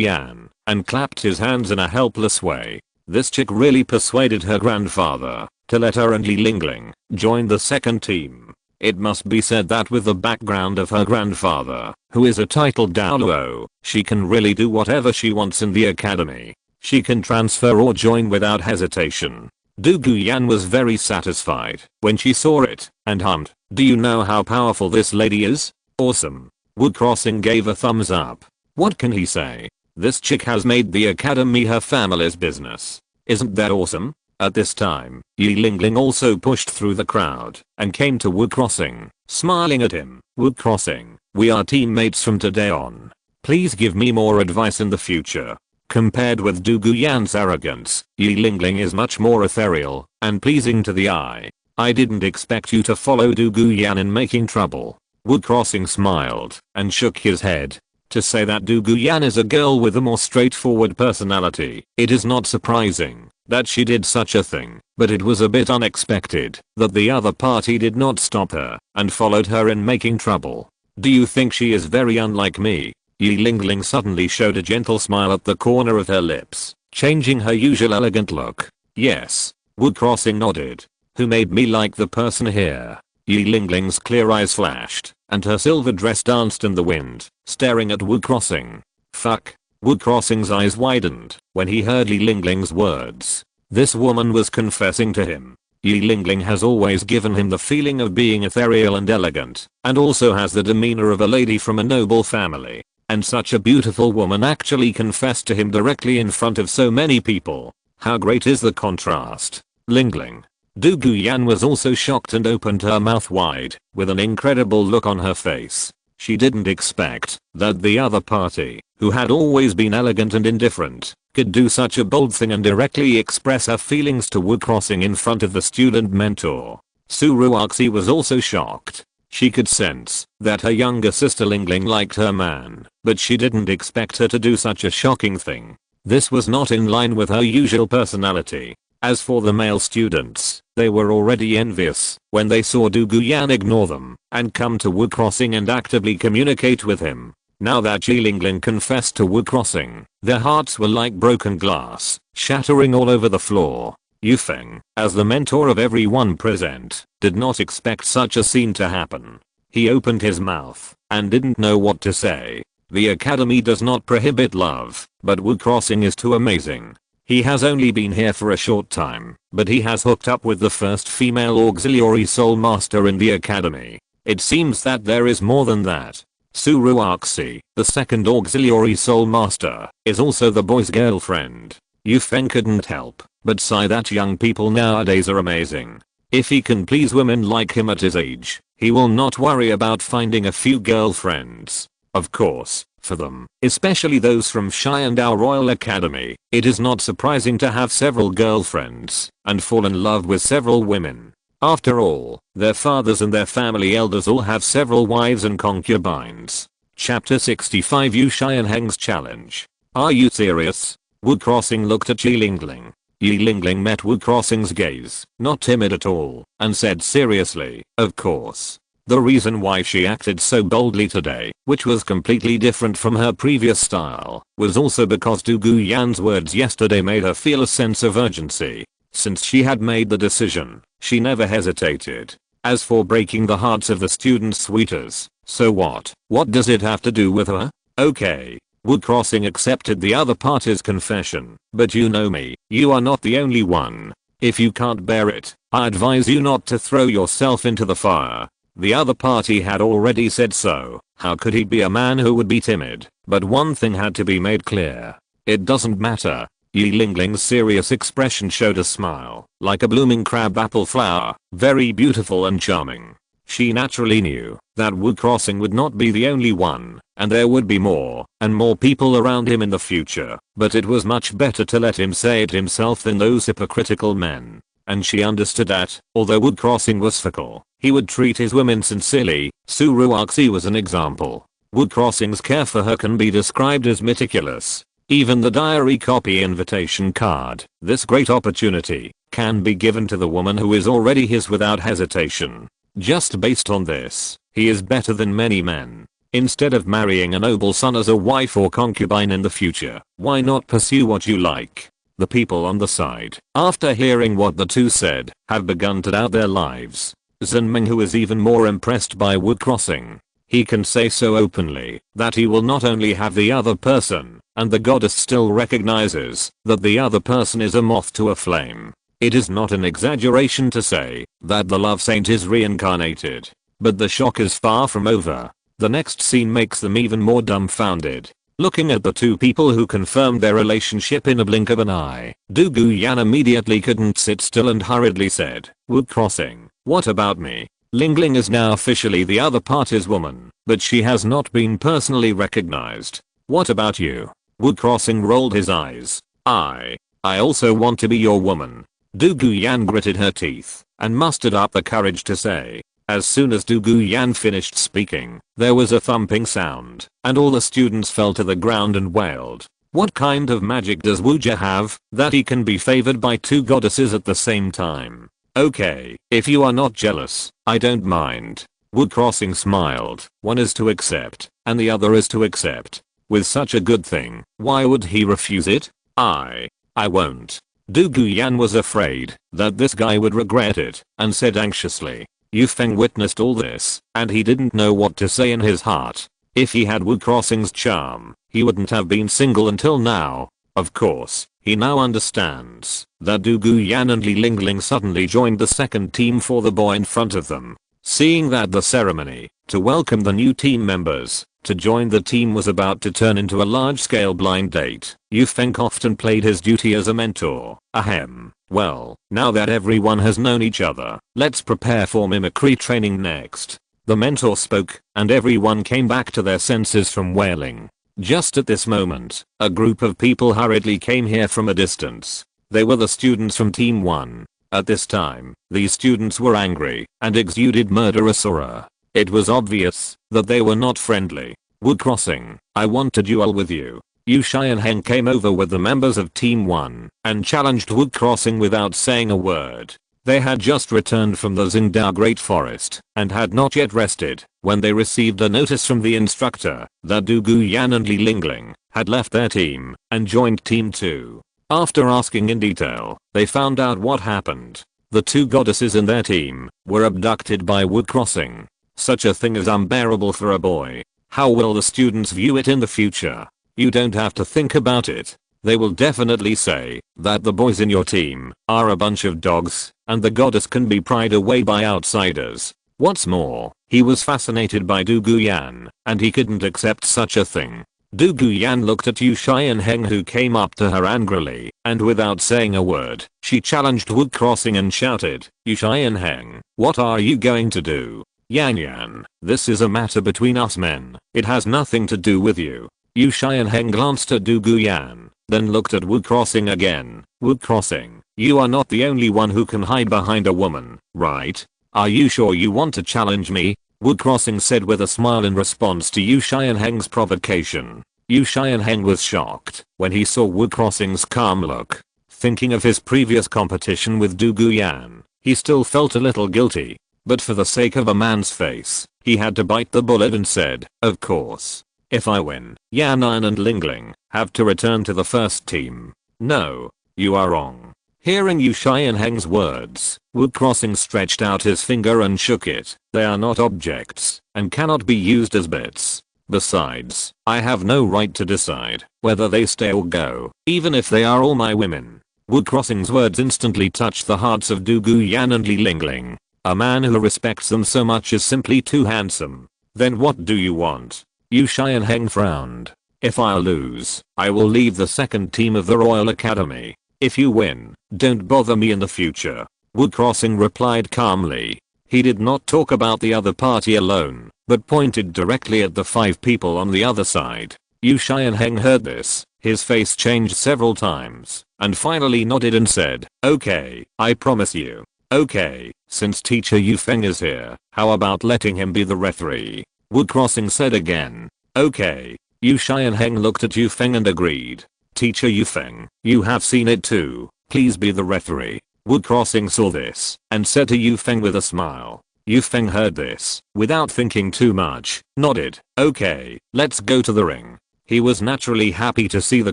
Yan and clapped his hands in a helpless way. This chick really persuaded her grandfather to let her and Li Lingling join the second team. It must be said that with the background of her grandfather, who is a titled Douluo, she can really do whatever she wants in the academy. She can transfer or join without hesitation. Douluo Yan was very satisfied when she saw it and hummed, "Do you know how powerful this lady is? Awesome." Wu Crossing gave a thumbs up. What can he say? This chick has made the academy her family's business. Isn't that awesome? At this time, Li Lingling also pushed through the crowd and came to Wu Crossing, smiling at him. "Wu Crossing, we are teammates from today on. Please give me more advice in the future." Compared with Douluo Yan's arrogance, Li Lingling is much more ethereal and pleasing to the eye. "I didn't expect you to follow Douluo Yan in making trouble." Wu Crossing smiled and shook his head. To say that Douluo Yan is a girl with a more straightforward personality, it is not surprising that she did such a thing, but it was a bit unexpected that the other party did not stop her and followed her in making trouble. "Do you think she is very unlike me?" Li Lingling suddenly showed a gentle smile at the corner of her lips, changing her usual elegant look. "Yes." Wu Crossing nodded. "Who made me like the person here?" Li Lingling's clear eyes flashed, and her silver dress danced in the wind, staring at Wu Crossing. "Fuck." Wu Crossing's eyes widened when he heard Li Lingling's words. This woman was confessing to him. Li Lingling has always given him the feeling of being ethereal and elegant, and also has the demeanor of a lady from a noble family. And such a beautiful woman actually confessed to him directly in front of so many people. How great is the contrast. Lingling. Douluo Yan was also shocked and opened her mouth wide, with an incredible look on her face. She didn't expect that the other party, who had always been elegant and indifferent, could do such a bold thing and directly express her feelings to Wu Crossing in front of the student mentor. Suruaxi was also shocked. She could sense that her younger sister Lingling liked her man, but she didn't expect her to do such a shocking thing. This was not in line with her usual personality. As for the male students, they were already envious when they saw Douluo Yan ignore them and come to Wu Crossing and actively communicate with him. Now that Li Lingling confessed to Wu Crossing, their hearts were like broken glass, shattering all over the floor. Yufeng, as the mentor of everyone present, did not expect such a scene to happen. He opened his mouth and didn't know what to say. The academy does not prohibit love, but Wu Crossing is too amazing. He has only been here for a short time, but he has hooked up with the first female auxiliary soul master in the academy. It seems that there is more than that. Suruaxi, the second auxiliary soul master, is also the boy's girlfriend. Yufeng couldn't help but sigh that young people nowadays are amazing. If he can please women like him at his age, he will not worry about finding a few girlfriends. Of course, for them, especially those from Xiandao Royal Academy, it is not surprising to have several girlfriends and fall in love with several women. After all, their fathers and their family elders all have several wives and concubines. Chapter 65 Yu Xianheng's Challenge. Are you serious? Wu Crossing looked at Yi Lingling. Yi Lingling met Wu Crossing's gaze, not timid at all, and said seriously, of course. The reason why she acted so boldly today, which was completely different from her previous style, was also because Du Guyan's words yesterday made her feel a sense of urgency. Since she had made the decision, she never hesitated. As for breaking the hearts of the student suitors, so what? What does it have to do with her? Okay. Wu Crossing accepted the other party's confession, but you know me, you are not the only one. If you can't bear it, I advise you not to throw yourself into the fire. The other party had already said so. How could he be a man who would be timid? But one thing had to be made clear. It doesn't matter. Yi Lingling's serious expression showed a smile, like a blooming crabapple flower, very beautiful and charming. She naturally knew that Wu Crossing would not be the only one, and there would be more and more people around him in the future, but it was much better to let him say it himself than those hypocritical men. And she understood that, although Wu Crossing was fickle, he would treat his women sincerely. Suruaxi was an example. Wu Crossing's care for her can be described as meticulous. Even the diary copy invitation card, this great opportunity, can be given to the woman who is already his without hesitation. Just based on this, he is better than many men. Instead of marrying a noble son as a wife or concubine in the future, why not pursue what you like? The people on the side, after hearing what the two said, have begun to doubt their lives. Zhenming, who is even more impressed by Wu Crossing. He can say so openly that he will not only have the other person, and the goddess still recognizes that the other person is a moth to a flame. It is not an exaggeration to say that the love saint is reincarnated. But the shock is far from over. The next scene makes them even more dumbfounded. Looking at the two people who confirmed their relationship in a blink of an eye, Du Guyan immediately couldn't sit still and hurriedly said, Wu Crossing, what about me? Lingling is now officially the other party's woman, but she has not been personally recognized. What about you? Wu Crossing rolled his eyes. I also want to be your woman. Du Guyan gritted her teeth and mustered up the courage to say. As soon as Du Guyan finished speaking, there was a thumping sound, and all the students fell to the ground and wailed. What kind of magic does Wuja have that he can be favored by two goddesses at the same time? Okay, if you are not jealous, I don't mind. Wu Crossing smiled. One is to accept, and the other is to accept. With such a good thing, why would he refuse it? I won't. Du Guyan was afraid that this guy would regret it, and said anxiously. Yufeng witnessed all this, and he didn't know what to say in his heart. If he had Wu Crossing's charm, he wouldn't have been single until now. Of course, he now understands that Du Guyan and Li Lingling suddenly joined the second team for the boy in front of them. Seeing that the ceremony to welcome the new team members to join the team was about to turn into a large-scale blind date, Yufeng often played his duty as a mentor. Ahem. Well, now that everyone has known each other, let's prepare for mimicry training next. The mentor spoke, and everyone came back to their senses from wailing. Just at this moment, a group of people hurriedly came here from a distance. They were the students from Team 1. At this time, these students were angry and exuded murderous aura. It was obvious that they were not friendly. Wu Crossing, I want to duel with you. Yu Xianheng came over with the members of Team 1 and challenged Wu Crossing without saying a word. They had just returned from the Xingdao Great Forest and had not yet rested when they received a notice from the instructor that Du Guyan and Li Lingling had left their team and joined Team 2. After asking in detail, they found out what happened. The two goddesses in their team were abducted by Wu Crossing. Such a thing is unbearable for a boy. How will the students view it in the future? You don't have to think about it. they will definitely say that the boys in your team are a bunch of dogs and the goddess can be pried away by outsiders. What's more, he was fascinated by Du Guyan, and he couldn't accept such a thing. Du Guyan looked at Yu Xianheng, who came up to her angrily, and without saying a word, she challenged Wood Crossing and shouted, "Yu Xianheng, what are you going to do? Yan Yan, this is a matter between us men. It has nothing to do with you." Yu Xianheng glanced at Du Guyan, then looked at Wood Crossing again. "Wood Crossing, you are not the only one who can hide behind a woman, right? Are you sure you want to challenge me?" Wood Crossing said with a smile in response to Yu Xianheng's provocation. Yu Xianheng was shocked when he saw Wood Crossing's calm look. Thinking of his previous competition with Du Guyan, he still felt a little guilty, but for the sake of a man's face, he had to bite the bullet and said, "Of course. If I win, Yan Yan and Lingling have to return to the first team." "No, you are wrong." Hearing Yu Xianheng's words, Wood Crossing stretched out his finger and shook it. "They are not objects and cannot be used as bits. Besides, I have no right to decide whether they stay or go, even if they are all my women." Wood Crossing's words instantly touched the hearts of Du Guyan and Li Lingling. A man who respects them so much is simply too handsome. "Then what do you want?" Yu Xianheng frowned. "If I lose, I will leave the second team of the Royal Academy. If you win, don't bother me in the future." Wood Crossing replied calmly. He did not talk about the other party alone, but pointed directly at the 5 people on the other side. Yu Xianheng heard this, his face changed several times, and finally nodded and said, "Okay, I promise you." "Okay, since teacher Yufeng is here, how about letting him be the referee?" Wood Crossing said again. "Okay." Yu Xianheng looked at Yufeng and agreed. "Teacher Yufeng, you have seen it too, please be the referee." Wood Crossing saw this, and said to Yufeng with a smile. Yufeng heard this, without thinking too much, nodded. "Okay, let's go to the ring." He was naturally happy to see the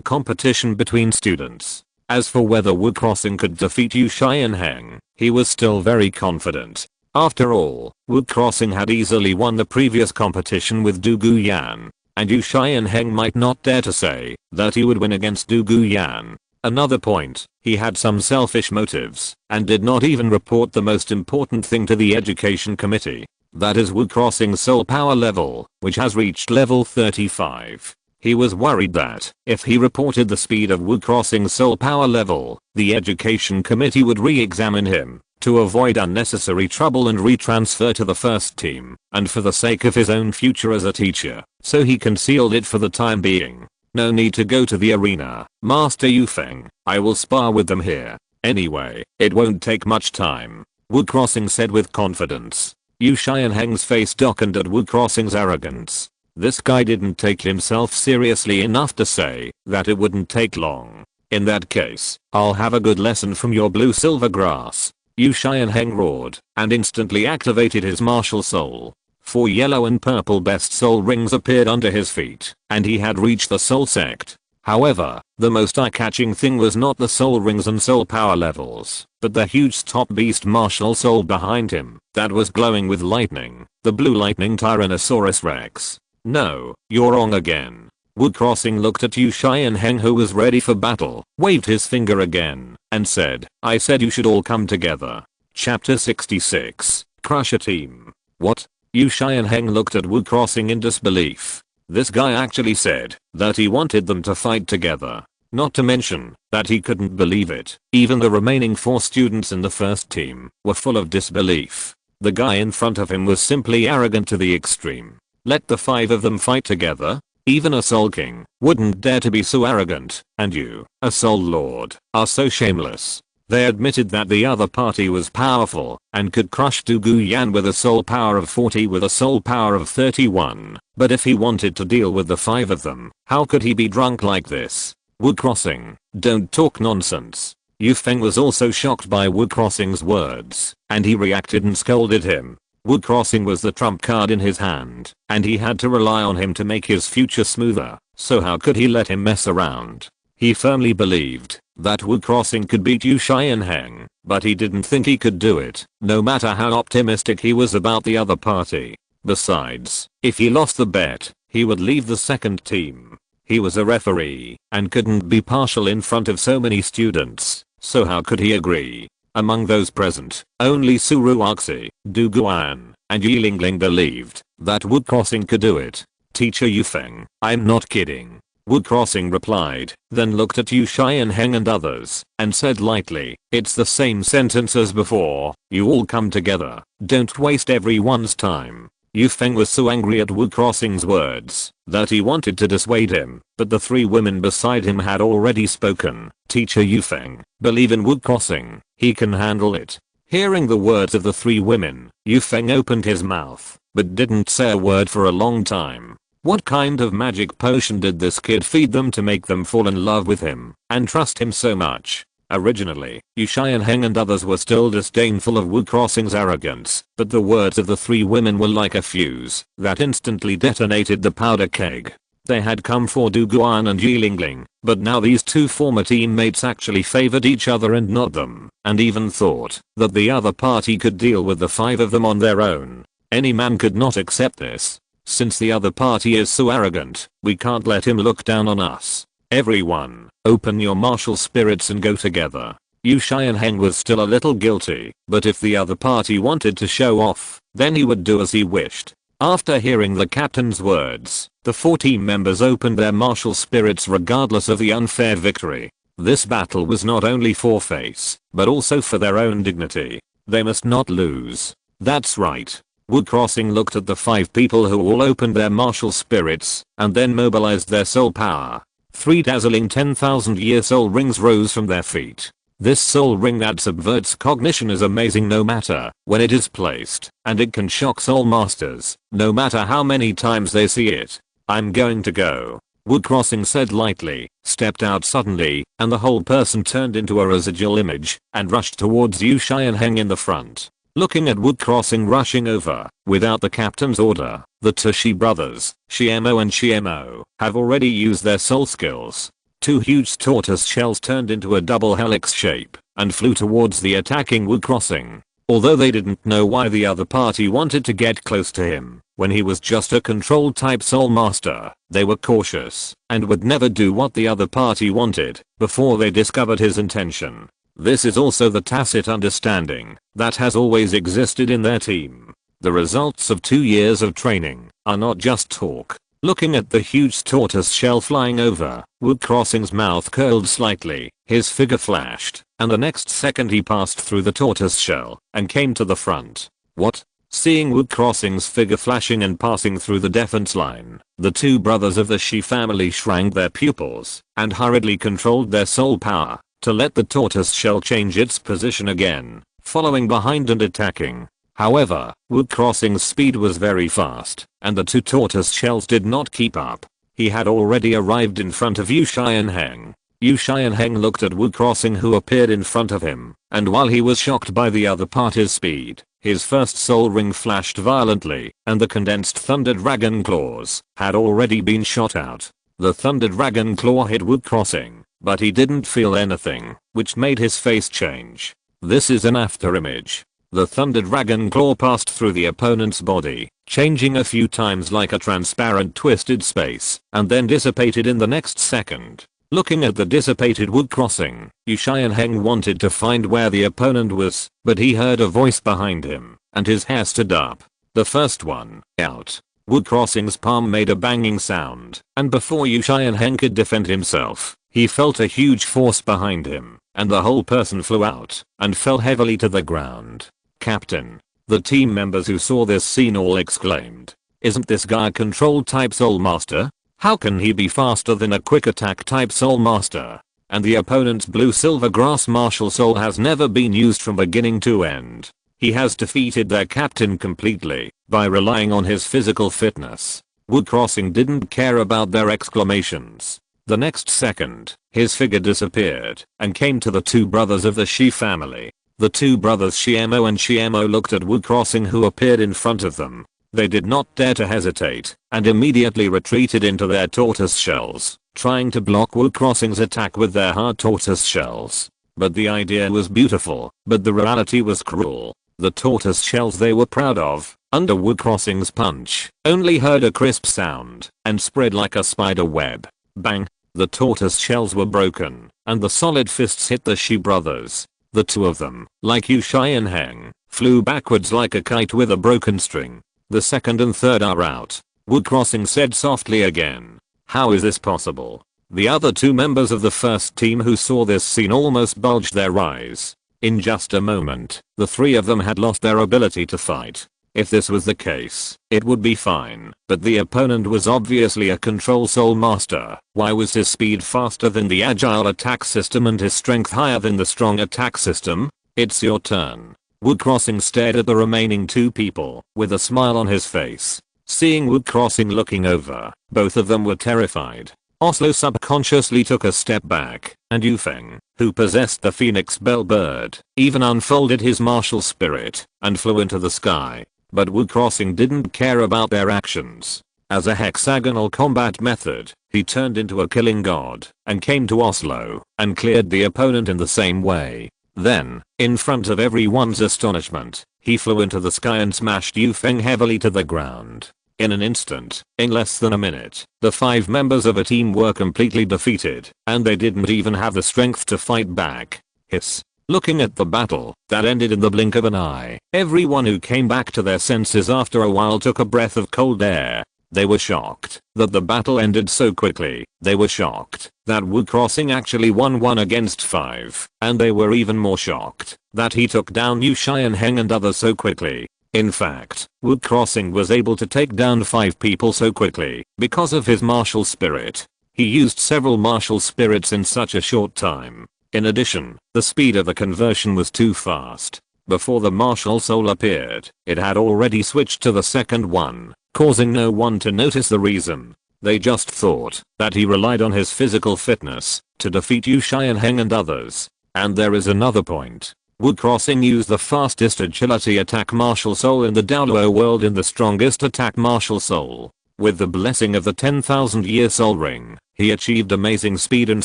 competition between students. As for whether Wood Crossing could defeat Yu Xianheng, he was still very confident. After all, Wood Crossing had easily won the previous competition with Du Guyan, and Yu Xianheng might not dare to say that he would win against Du Guyan. Another point, he had some selfish motives, and did not even report the most important thing to the education committee. That is Wood Crossing's soul power level, which has reached level 35. He was worried that, if he reported the speed of Wood Crossing's soul power level, the education committee would re-examine him, to avoid unnecessary trouble and retransfer to the first team, and for the sake of his own future as a teacher, so he concealed it for the time being. "No need to go to the arena, Master Yufeng, I will spar with them here. Anyway, it won't take much time," Wood Crossing said with confidence. Yu Xianheng's face darkened at Wood Crossing's arrogance. This guy didn't take himself seriously enough to say that it wouldn't take long. "In that case, I'll have a good lesson from your blue silver grass," Yu Xianheng roared, and instantly activated his martial soul. 4 yellow and purple best soul rings appeared under his feet, and he had reached the soul sect. However, the most eye-catching thing was not the soul rings and soul power levels, but the huge top beast martial soul behind him, that was glowing with lightning, the blue lightning Tyrannosaurus Rex. "No, you're wrong again." Wood Crossing looked at Yu Xianheng, who was ready for battle, waved his finger again, and said, "I said you should all come together." Chapter 66, Crush a Team. "What?" Yu Xianheng looked at Wood Crossing in disbelief. This guy actually said that he wanted them to fight together. Not to mention that he couldn't believe it. Even the remaining 4 students in the first team were full of disbelief. The guy in front of him was simply arrogant to the extreme. Let the 5 of them fight together? Even a Soul King wouldn't dare to be so arrogant, and you, a Soul Lord, are so shameless. They admitted that the other party was powerful and could crush Du Guyan with a soul power of 40 with a soul power of 31, but if he wanted to deal with the 5 of them, how could he be drunk like this? Wood Crossing, don't talk nonsense. Yufeng was also shocked by Wood Crossing's words, and he reacted and scolded him. Wood Crossing was the trump card in his hand, and he had to rely on him to make his future smoother, so how could he let him mess around? He firmly believed that Wood Crossing could beat Yu Xianheng, but he didn't think he could do it, no matter how optimistic he was about the other party. Besides, if he lost the bet, he would leave the second team. He was a referee and couldn't be partial in front of so many students, so how could he agree? Among those present, only Su Ruoxi, Du Guan, and Yi Lingling believed that Wood Crossing could do it. Teacher Yufeng, I'm not kidding. Wood Crossing replied, then looked at Yu Xianheng and others, and said lightly, it's the same sentence as before, you all come together, don't waste everyone's time. Yufeng was so angry at Wood Crossing's words that he wanted to dissuade him, but the three women beside him had already spoken. Teacher Yufeng, believe in Wood Crossing, he can handle it. Hearing the words of the three women, Yufeng opened his mouth, but didn't say a word for a long time. What kind of magic potion did this kid feed them to make them fall in love with him and trust him so much? Originally, Yu Xianheng and others were still disdainful of Wood Crossing's arrogance, but the words of the three women were like a fuse that instantly detonated the powder keg. They had come for Du Guan and Yi Lingling, but now these two former teammates actually favored each other and not them, and even thought that the other party could deal with the five of them on their own. Any man could not accept this. Since the other party is so arrogant, we can't let him look down on us. Everyone, open your martial spirits and go together. Yu Xianheng was still a little guilty, but if the other party wanted to show off, then he would do as he wished. After hearing the captain's words, the 4 team members opened their martial spirits regardless of the unfair victory. This battle was not only for face, but also for their own dignity. They must not lose. That's right. Wood Crossing looked at the 5 people who all opened their martial spirits, and then mobilized their soul power. 3 dazzling 10,000-year soul rings rose from their feet. This soul ring that subverts cognition is amazing no matter when it is placed, and it can shock soul masters, no matter how many times they see it. I'm going to go. Wood Crossing said lightly, stepped out suddenly, and the whole person turned into a residual image, and rushed towards Yu Xianheng in the front. Looking at Wood Crossing rushing over, without the captain's order, the Tushi brothers, Xiemo and Xiemo, have already used their soul skills. 2 huge tortoise shells turned into a double helix shape, and flew towards the attacking Wood Crossing. Although they didn't know why the other party wanted to get close to him, when he was just a control type soul master, they were cautious, and would never do what the other party wanted, before they discovered his intention. This is also the tacit understanding that has always existed in their team. The results of 2 years of training are not just talk. Looking at the huge tortoise shell flying over, Wood Crossing's mouth curled slightly, his figure flashed, and the next second he passed through the tortoise shell and came to the front. What? Seeing Wood Crossing's figure flashing and passing through the defense line, the 2 brothers of the Shi family shrank their pupils and hurriedly controlled their soul power to let the tortoise shell change its position again, following behind and attacking. However, Wood Crossing's speed was very fast, and the 2 tortoise shells did not keep up. He had already arrived in front of Yu Xianheng. Yu Xianheng looked at Wood Crossing who appeared in front of him, and while he was shocked by the other party's speed, his first soul ring flashed violently, and the condensed Thunder Dragon claws had already been shot out. The Thunder Dragon claw hit Wood Crossing, but he didn't feel anything, which made his face change. This is an afterimage. The Thunder Dragon claw passed through the opponent's body, changing a few times like a transparent twisted space, and then dissipated in the next second. Looking at the dissipated Wood Crossing, Yu Xianheng wanted to find where the opponent was, but he heard a voice behind him, and his hair stood up. The first one out. Wood Crossing's palm made a banging sound, and before Yu Xianheng could defend himself, he felt a huge force behind him, and the whole person flew out and fell heavily to the ground. Captain. The team members who saw this scene all exclaimed, isn't this guy a control type soul master? How can he be faster than a quick attack type soul master? And the opponent's blue silver grass martial soul has never been used from beginning to end. He has defeated their captain completely by relying on his physical fitness. Wood Crossing didn't care about their exclamations. The next second, his figure disappeared and came to the 2 brothers of the Shi family. The 2 brothers Xiemo and Xiemo looked at Wood Crossing who appeared in front of them. They did not dare to hesitate and immediately retreated into their tortoise shells, trying to block Wood Crossing's attack with their hard tortoise shells. But the idea was beautiful, but the reality was cruel. The tortoise shells they were proud of, under Wood Crossing's punch, only heard a crisp sound and spread like a spider web. Bang! The tortoise shells were broken, and the solid fists hit the Shu brothers. The two of them, like Yu Shai and Heng, flew backwards like a kite with a broken string. The second and third are out. Wu Crossing said softly again. How is this possible? The other two members of the first team who saw this scene almost bulged their eyes. In just a moment, the three of them had lost their ability to fight. If this was the case, it would be fine, but the opponent was obviously a control soul master. Why was his speed faster than the agile attack system and his strength higher than the strong attack system? It's your turn. Wu Crossing stared at the remaining two people with a smile on his face. Seeing Wu Crossing looking over, both of them were terrified. Oslo subconsciously took a step back, and Yufeng, who possessed the Phoenix Bell bird, even unfolded his martial spirit and flew into the sky. But Wu Crossing didn't care about their actions. As a hexagonal combat method, he turned into a killing god and came to Oslo and cleared the opponent in the same way. Then, in front of everyone's astonishment, he flew into the sky and smashed Yufeng heavily to the ground. In an instant, in less than a minute, the 5 members of a team were completely defeated, and they didn't even have the strength to fight back. Hiss. Looking at the battle that ended in the blink of an eye, everyone who came back to their senses after a while took a breath of cold air. They were shocked that the battle ended so quickly. They were shocked that Wu Crossing actually won 1 against 5, and they were even more shocked that he took down Yu Shai and Heng and others so quickly. In fact, Wu Crossing was able to take down 5 people so quickly because of his martial spirit. He used several martial spirits in such a short time. In addition, the speed of the conversion was too fast. Before the martial soul appeared, it had already switched to the second one, causing no one to notice the reason. They just thought that he relied on his physical fitness to defeat Yu Shai and Heng and others. And there is another point. Wu Crossing used the fastest agility attack martial soul in the Douluo world in the strongest attack martial soul. With the blessing of the 10,000-year soul ring, he achieved amazing speed and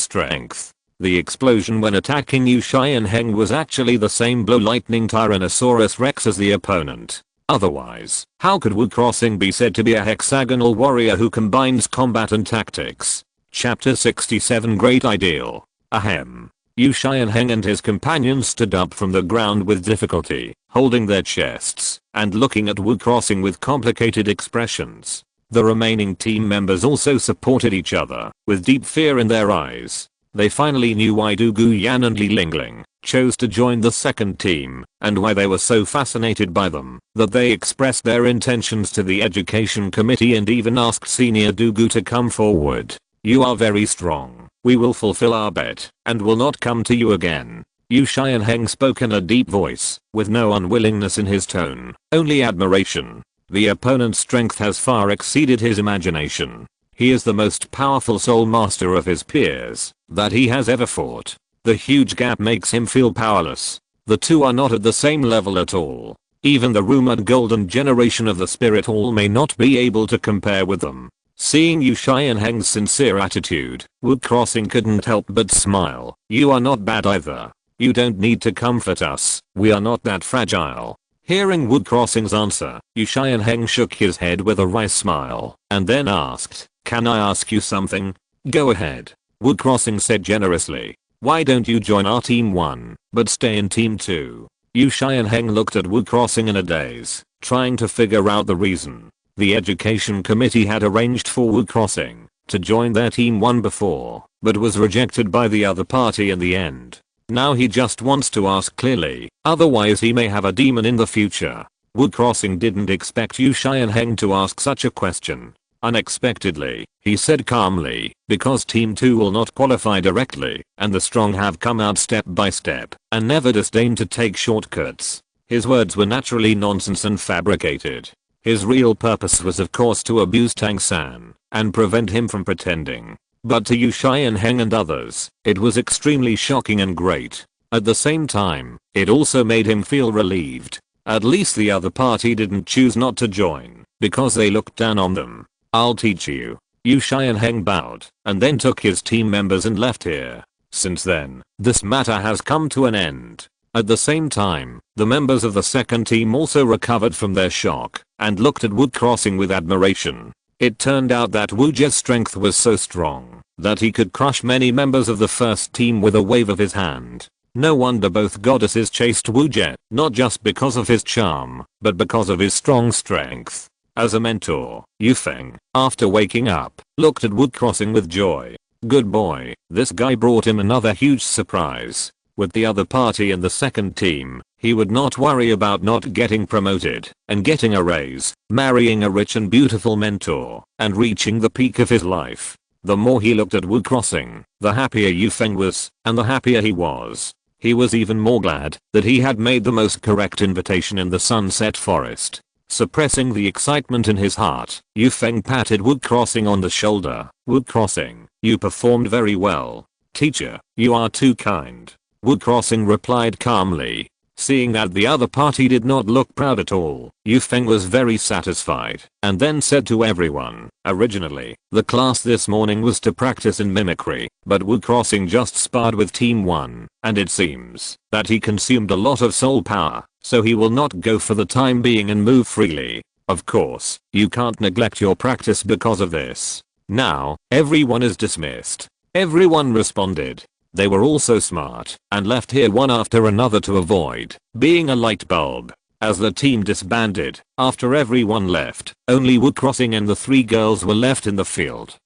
strength. The explosion when attacking Yu Shai and Heng was actually the same blow lightning Tyrannosaurus Rex as the opponent. Otherwise, how could Wu Crossing be said to be a hexagonal warrior who combines combat and tactics? Chapter 67 Great Ideal. Ahem. Yu Shai and Heng and his companions stood up from the ground with difficulty, holding their chests and looking at Wu Crossing with complicated expressions. The remaining team members also supported each other with deep fear in their eyes. They finally knew why Du Guyan and Li Lingling chose to join the second team, and why they were so fascinated by them that they expressed their intentions to the education committee and even asked senior Dugu to come forward. You are very strong. We will fulfill our bet and will not come to you again. Yu Shai and Heng spoke in a deep voice, with no unwillingness in his tone, only admiration. The opponent's strength has far exceeded his imagination. He is the most powerful soul master of his peers that he has ever fought. The huge gap makes him feel powerless. The two are not at the same level at all. Even the rumored golden generation of the spirit hall may not be able to compare with them. Seeing Yu Shai and Heng's sincere attitude, Wu Crossing couldn't help but smile. You are not bad either. You don't need to comfort us. We are not that fragile. Hearing Wu Crossing's answer, Yu Shai and Heng shook his head with a wry smile and then asked, "Can I ask you something?" "Go ahead," Wu Crossing said generously. "Why don't you join our team 1, but stay in team 2? Yu Shai and Heng looked at Wu Crossing in a daze, trying to figure out the reason. The education committee had arranged for Wu Crossing to join their team 1 before, but was rejected by the other party in the end. Now he just wants to ask clearly, otherwise he may have a demon in the future. Wu Crossing didn't expect Yu Shai and Heng to ask such a question. Unexpectedly, he said calmly, because team 2 will not qualify directly, and the strong have come out step by step, and never disdain to take shortcuts. His words were naturally nonsense and fabricated. His real purpose was of course to abuse Tang San and prevent him from pretending. But to Yu Shai and Heng and others, it was extremely shocking and great. At the same time, it also made him feel relieved. At least the other party didn't choose not to join, because they looked down on them. "I'll teach you." Yu Shai and Heng bowed, and then took his team members and left here. Since then, this matter has come to an end. At the same time, the members of the second team also recovered from their shock, and looked at Wu Crossing with admiration. It turned out that Wu Jia's strength was so strong that he could crush many members of the first team with a wave of his hand. No wonder both goddesses chased Wu Jie, not just because of his charm, but because of his strong strength. As a mentor, Yu Feng, after waking up, looked at Wu Crossing with joy. Good boy, this guy brought him another huge surprise. With the other party in the second team, he would not worry about not getting promoted, and getting a raise, marrying a rich and beautiful mentor, and reaching the peak of his life. The more he looked at Wu Crossing, the happier Yu Feng was, and the happier he was. He was even more glad that he had made the most correct invitation in the Sunset Forest. Suppressing the excitement in his heart, Yu Feng patted Wu Crossing on the shoulder. Wu Crossing, you performed very well. Teacher, you are too kind. Wu Crossing replied calmly. Seeing that the other party did not look proud at all, Yu Feng was very satisfied, and then said to everyone, originally, the class this morning was to practice in mimicry, but Wu Crossing just sparred with Team 1, and it seems that he consumed a lot of soul power, so he will not go for the time being and move freely. Of course, you can't neglect your practice because of this. Now, everyone is dismissed. Everyone responded. They were all so smart and left here one after another to avoid being a light bulb. As the team disbanded, after everyone left, only Wu Crossing and the 3 girls were left in the field.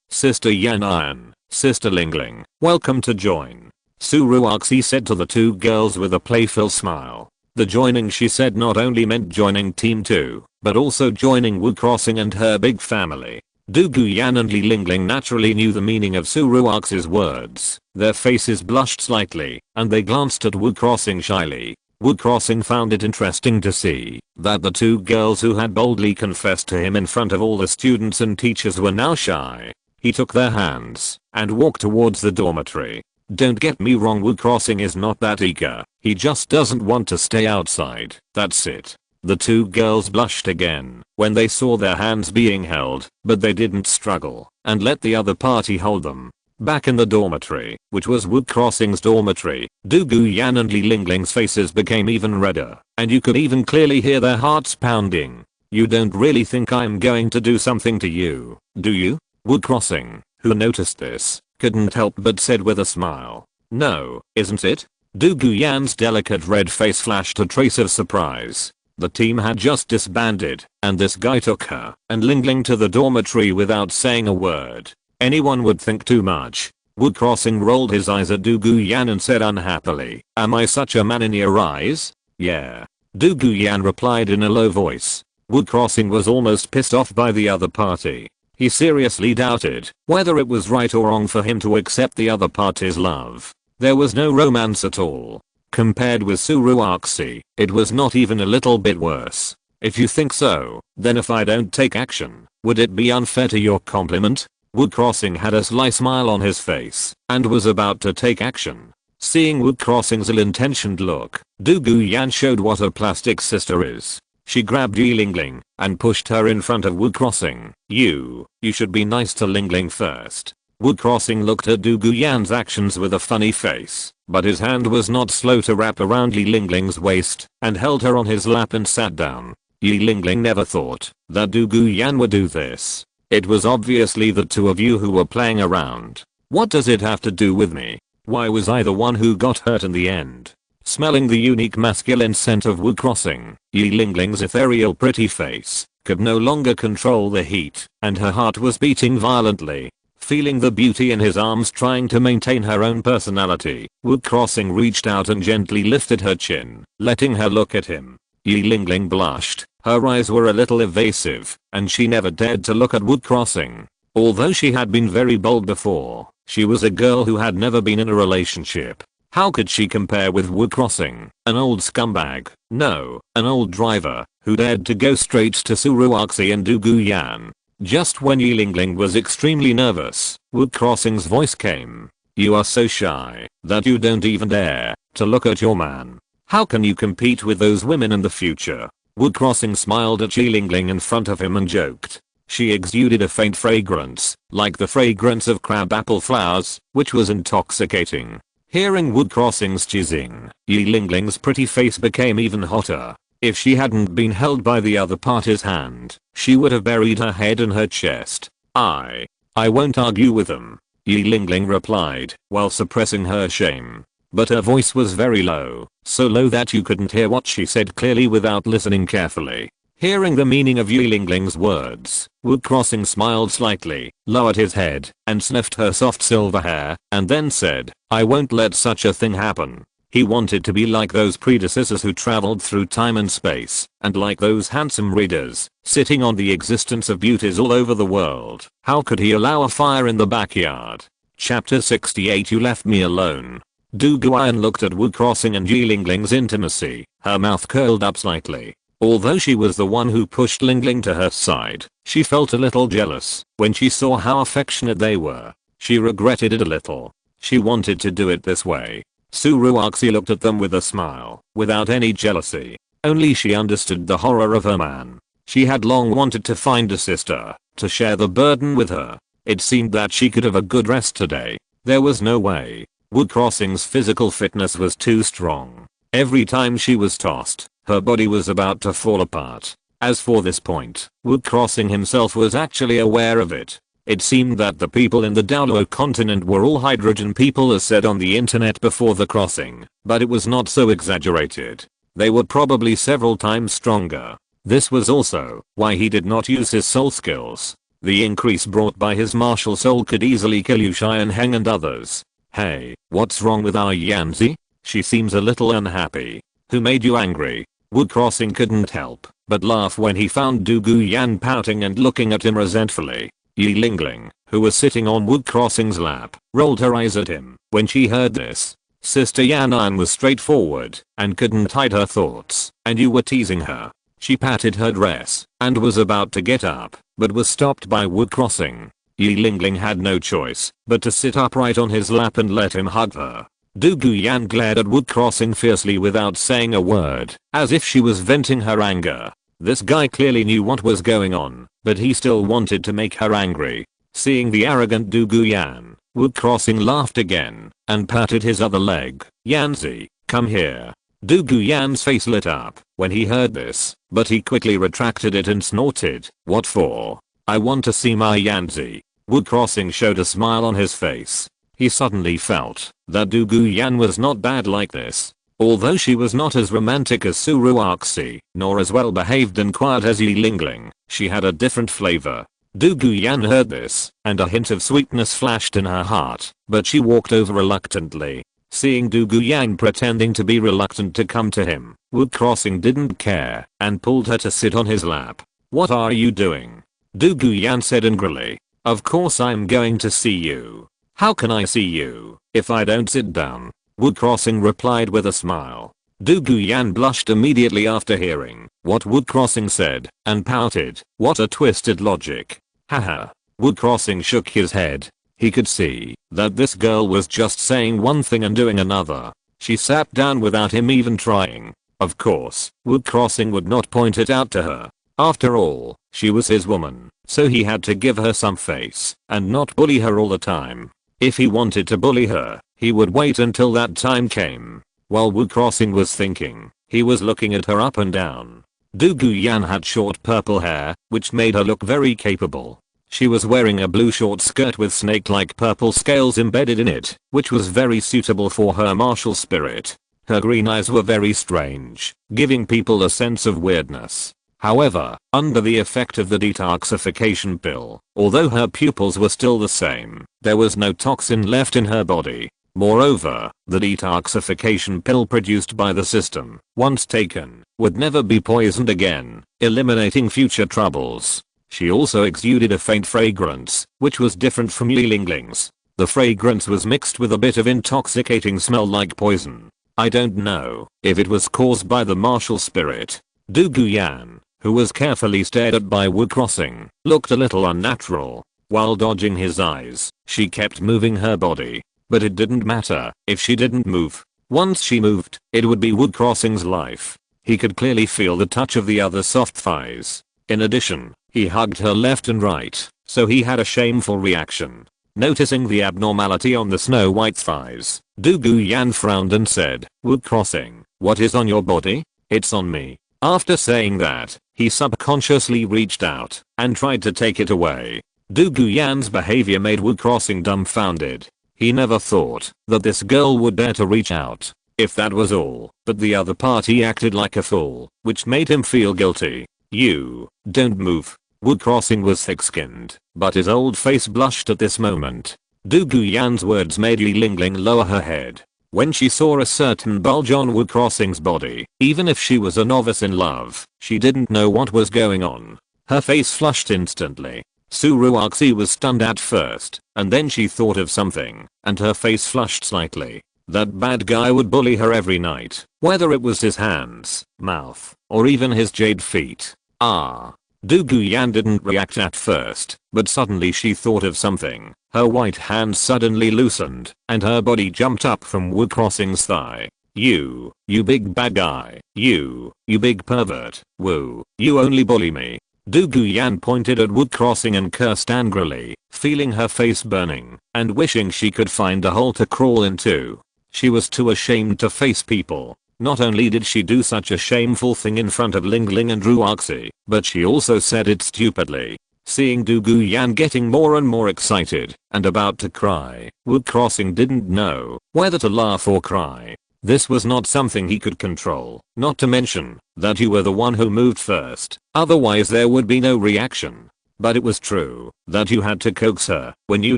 Sister Yan Iron, Sister Lingling, welcome to join. Su Ruoxi said to the 2 girls with a playful smile. The joining she said not only meant joining Team 2, but also joining Wu Crossing and her big family. Du Guyan and Li Lingling naturally knew the meaning of Su Ruoxi's words. Their faces blushed slightly, and they glanced at Wu Crossing shyly. Wu Crossing found it interesting to see that the 2 girls who had boldly confessed to him in front of all the students and teachers were now shy. He took their hands and walked towards the dormitory. Don't get me wrong, Wu Crossing is not that eager. He just doesn't want to stay outside. That's it. The 2 girls blushed again when they saw their hands being held, but they didn't struggle and let the other party hold them. Back in the dormitory, which was Wu Crossing's dormitory, Du Guyan and Li Lingling's faces became even redder, and you could even clearly hear their hearts pounding. You don't really think I'm going to do something to you, do you? Wu Crossing, who noticed this, couldn't help but said with a smile. No, isn't it? Du Guyan's delicate red face flashed a trace of surprise. The team had just disbanded, and this guy took her and Lingling to the dormitory without saying a word. Anyone would think too much. Wu Crossing rolled his eyes at Du Guyan and said unhappily, am I such a man in your eyes? Yeah. Du Guyan replied in a low voice. Wu Crossing was almost pissed off by the other party. He seriously doubted whether it was right or wrong for him to accept the other party's love. There was no romance at all. Compared with Su Ruoxi, it was not even a little bit worse. If you think so, then if I don't take action, would it be unfair to your compliment? Wu Crossing had a sly smile on his face and was about to take action. Seeing Wu Crossing's ill-intentioned look, Du Guyan showed what a plastic sister is. She grabbed Yi Lingling and pushed her in front of Wu Crossing. You should be nice to Lingling first. Wu Crossing looked at Du Guyan's actions with a funny face, but his hand was not slow to wrap around Yi Lingling's waist and held her on his lap and sat down. Yi Lingling never thought that Du Guyan would do this. It was obviously the 2 of you who were playing around. What does it have to do with me? Why was I the one who got hurt in the end? Smelling the unique masculine scent of Wu Crossing, Yi Lingling's ethereal pretty face could no longer control the heat, and her heart was beating violently. Feeling the beauty in his arms trying to maintain her own personality, Wu Crossing reached out and gently lifted her chin, letting her look at him. Yi Lingling blushed, her eyes were a little evasive, and she never dared to look at Wu Crossing. Although she had been very bold before, she was a girl who had never been in a relationship. How could she compare with Wu Crossing, an old scumbag, no, an old driver, who dared to go straight to Su Ruoxi and Du Guyan? Just when Yi Lingling was extremely nervous, Wu Crossing's voice came. You are so shy that you don't even dare to look at your man. How can you compete with those women in the future? Wu Crossing smiled at Yi Lingling in front of him and joked. She exuded a faint fragrance, like the fragrance of crabapple flowers, which was intoxicating. Hearing Wu Crossing's cheesing, Yi Lingling's pretty face became even hotter. If she hadn't been held by the other party's hand, she would have buried her head in her chest. I I won't argue with them," Yi Lingling replied while suppressing her shame. But her voice was very low, so low that you couldn't hear what she said clearly without listening carefully. Hearing the meaning of Yi Lingling's words, Wu Crossing smiled slightly, lowered his head, and sniffed her soft silver hair, and then said, "I won't let such a thing happen." He wanted to be like those predecessors who traveled through time and space, and like those handsome readers, sitting on the existence of beauties all over the world. How could he allow a fire in the backyard? Chapter 68. You left me alone. Du Guian looked at Wu Crossing and Yi Lingling's intimacy, her mouth curled up slightly. Although she was the one who pushed Lingling to her side, she felt a little jealous when she saw how affectionate they were. She regretted it a little. She wanted to do it this way. Su Ruoxi looked at them with a smile, without any jealousy. Only she understood the horror of her man. She had long wanted to find a sister, to share the burden with her. It seemed that she could have a good rest today. There was no way. Wu Crossing's physical fitness was too strong. Every time she was tossed, her body was about to fall apart. As for this point, Wu Crossing himself was actually aware of it. It seemed that the people in the Douluo Continent were all hydrogen people as said on the internet before the crossing, but it was not so exaggerated. They were probably several times stronger. This was also why he did not use his soul skills. The increase brought by his martial soul could easily kill Yu Xianheng and others. "Hey, what's wrong with our Yanzi? She seems a little unhappy. Who made you angry?" Wu Crossing couldn't help but laugh when he found Du Guian pouting and looking at him resentfully. Yi Lingling, who was sitting on Wu Crossing's lap, rolled her eyes at him when she heard this. Sister Yanan was straightforward and couldn't hide her thoughts, and you were teasing her. She patted her dress and was about to get up, but was stopped by Wu Crossing. Yi Lingling had no choice but to sit upright on his lap and let him hug her. Du Guian glared at Wu Crossing fiercely without saying a word, as if she was venting her anger. This guy clearly knew what was going on, but he still wanted to make her angry. Seeing the arrogant Du Guian, Wu Crossing laughed again and patted his other leg. "Yanzi, come here." Du Guian's face lit up when he heard this, but he quickly retracted it and snorted, "What for? I want to see my Yanzi." Wu Crossing showed a smile on his face. He suddenly felt that Du Guian was not bad like this. Although she was not as romantic as Su Ruoxi, nor as well behaved and quiet as Yi Lingling, she had a different flavor. Du Guian heard this, and a hint of sweetness flashed in her heart, but she walked over reluctantly. Seeing Du Guian pretending to be reluctant to come to him, Wu Crossing didn't care and pulled her to sit on his lap. "What are you doing?" Du Guian said angrily. "Of course I'm going to see you. How can I see you if I don't sit down?" Wu Crossing replied with a smile. Du Guian blushed immediately after hearing what Wu Crossing said and pouted. What a twisted logic. Haha. Wu Crossing shook his head. He could see that this girl was just saying one thing and doing another. She sat down without him even trying. Of course, Wu Crossing would not point it out to her. After all, she was his woman, so he had to give her some face and not bully her all the time. If he wanted to bully her, he would wait until that time came. While Wu Crossing was thinking, he was looking at her up and down. Du Guian had short purple hair, which made her look very capable. She was wearing a blue short skirt with snake-like purple scales embedded in it, which was very suitable for her martial spirit. Her green eyes were very strange, giving people a sense of weirdness. However, under the effect of the detoxification pill, although her pupils were still the same, there was no toxin left in her body. Moreover, the detoxification pill produced by the system, once taken, would never be poisoned again, eliminating future troubles. She also exuded a faint fragrance, which was different from Yi Lingling's. The fragrance was mixed with a bit of intoxicating smell like poison. I don't know if it was caused by the martial spirit. Du Guian, who was carefully stared at by Wu Crossing, looked a little unnatural. While dodging his eyes, she kept moving her body. But it didn't matter if she didn't move. Once she moved, it would be Wu Crossing's life. He could clearly feel the touch of the other soft thighs. In addition, he hugged her left and right, so he had a shameful reaction. Noticing the abnormality on the snow-white thighs, Du Guian frowned and said, "Wu Crossing, what is on your body?" "It's on me." After saying that, he subconsciously reached out and tried to take it away. Du Guyan's behavior made Wu Crossing dumbfounded. He never thought that this girl would dare to reach out. If that was all, but the other party acted like a fool, which made him feel guilty. You, don't move. Wu Crossing was thick-skinned, but his old face blushed at this moment. Du Guyan's words made Li Lingling lower her head. When she saw a certain bulge on Wu Crossing's body, even if she was a novice in love, she didn't know what was going on. Her face flushed instantly. Su Ruoxi was stunned at first, and then she thought of something, and her face flushed slightly. That bad guy would bully her every night, whether it was his hands, mouth, or even his jade feet. Du Guyan didn't react at first, but suddenly she thought of something. Her white hand suddenly loosened, and her body jumped up from Wu Crossing's thigh. You big bad guy. You big pervert. Wu, you only bully me. Du Guyan pointed at Wu Crossing and cursed angrily, feeling her face burning, and wishing she could find a hole to crawl into. She was too ashamed to face people. Not only did she do such a shameful thing in front of Ling Ling and Ruoxi, but she also said it stupidly. Seeing Du Guyan getting more and more excited and about to cry, Wu Crossing didn't know whether to laugh or cry. This was not something he could control, not to mention that you were the one who moved first, otherwise there would be no reaction. But it was true that you had to coax her when you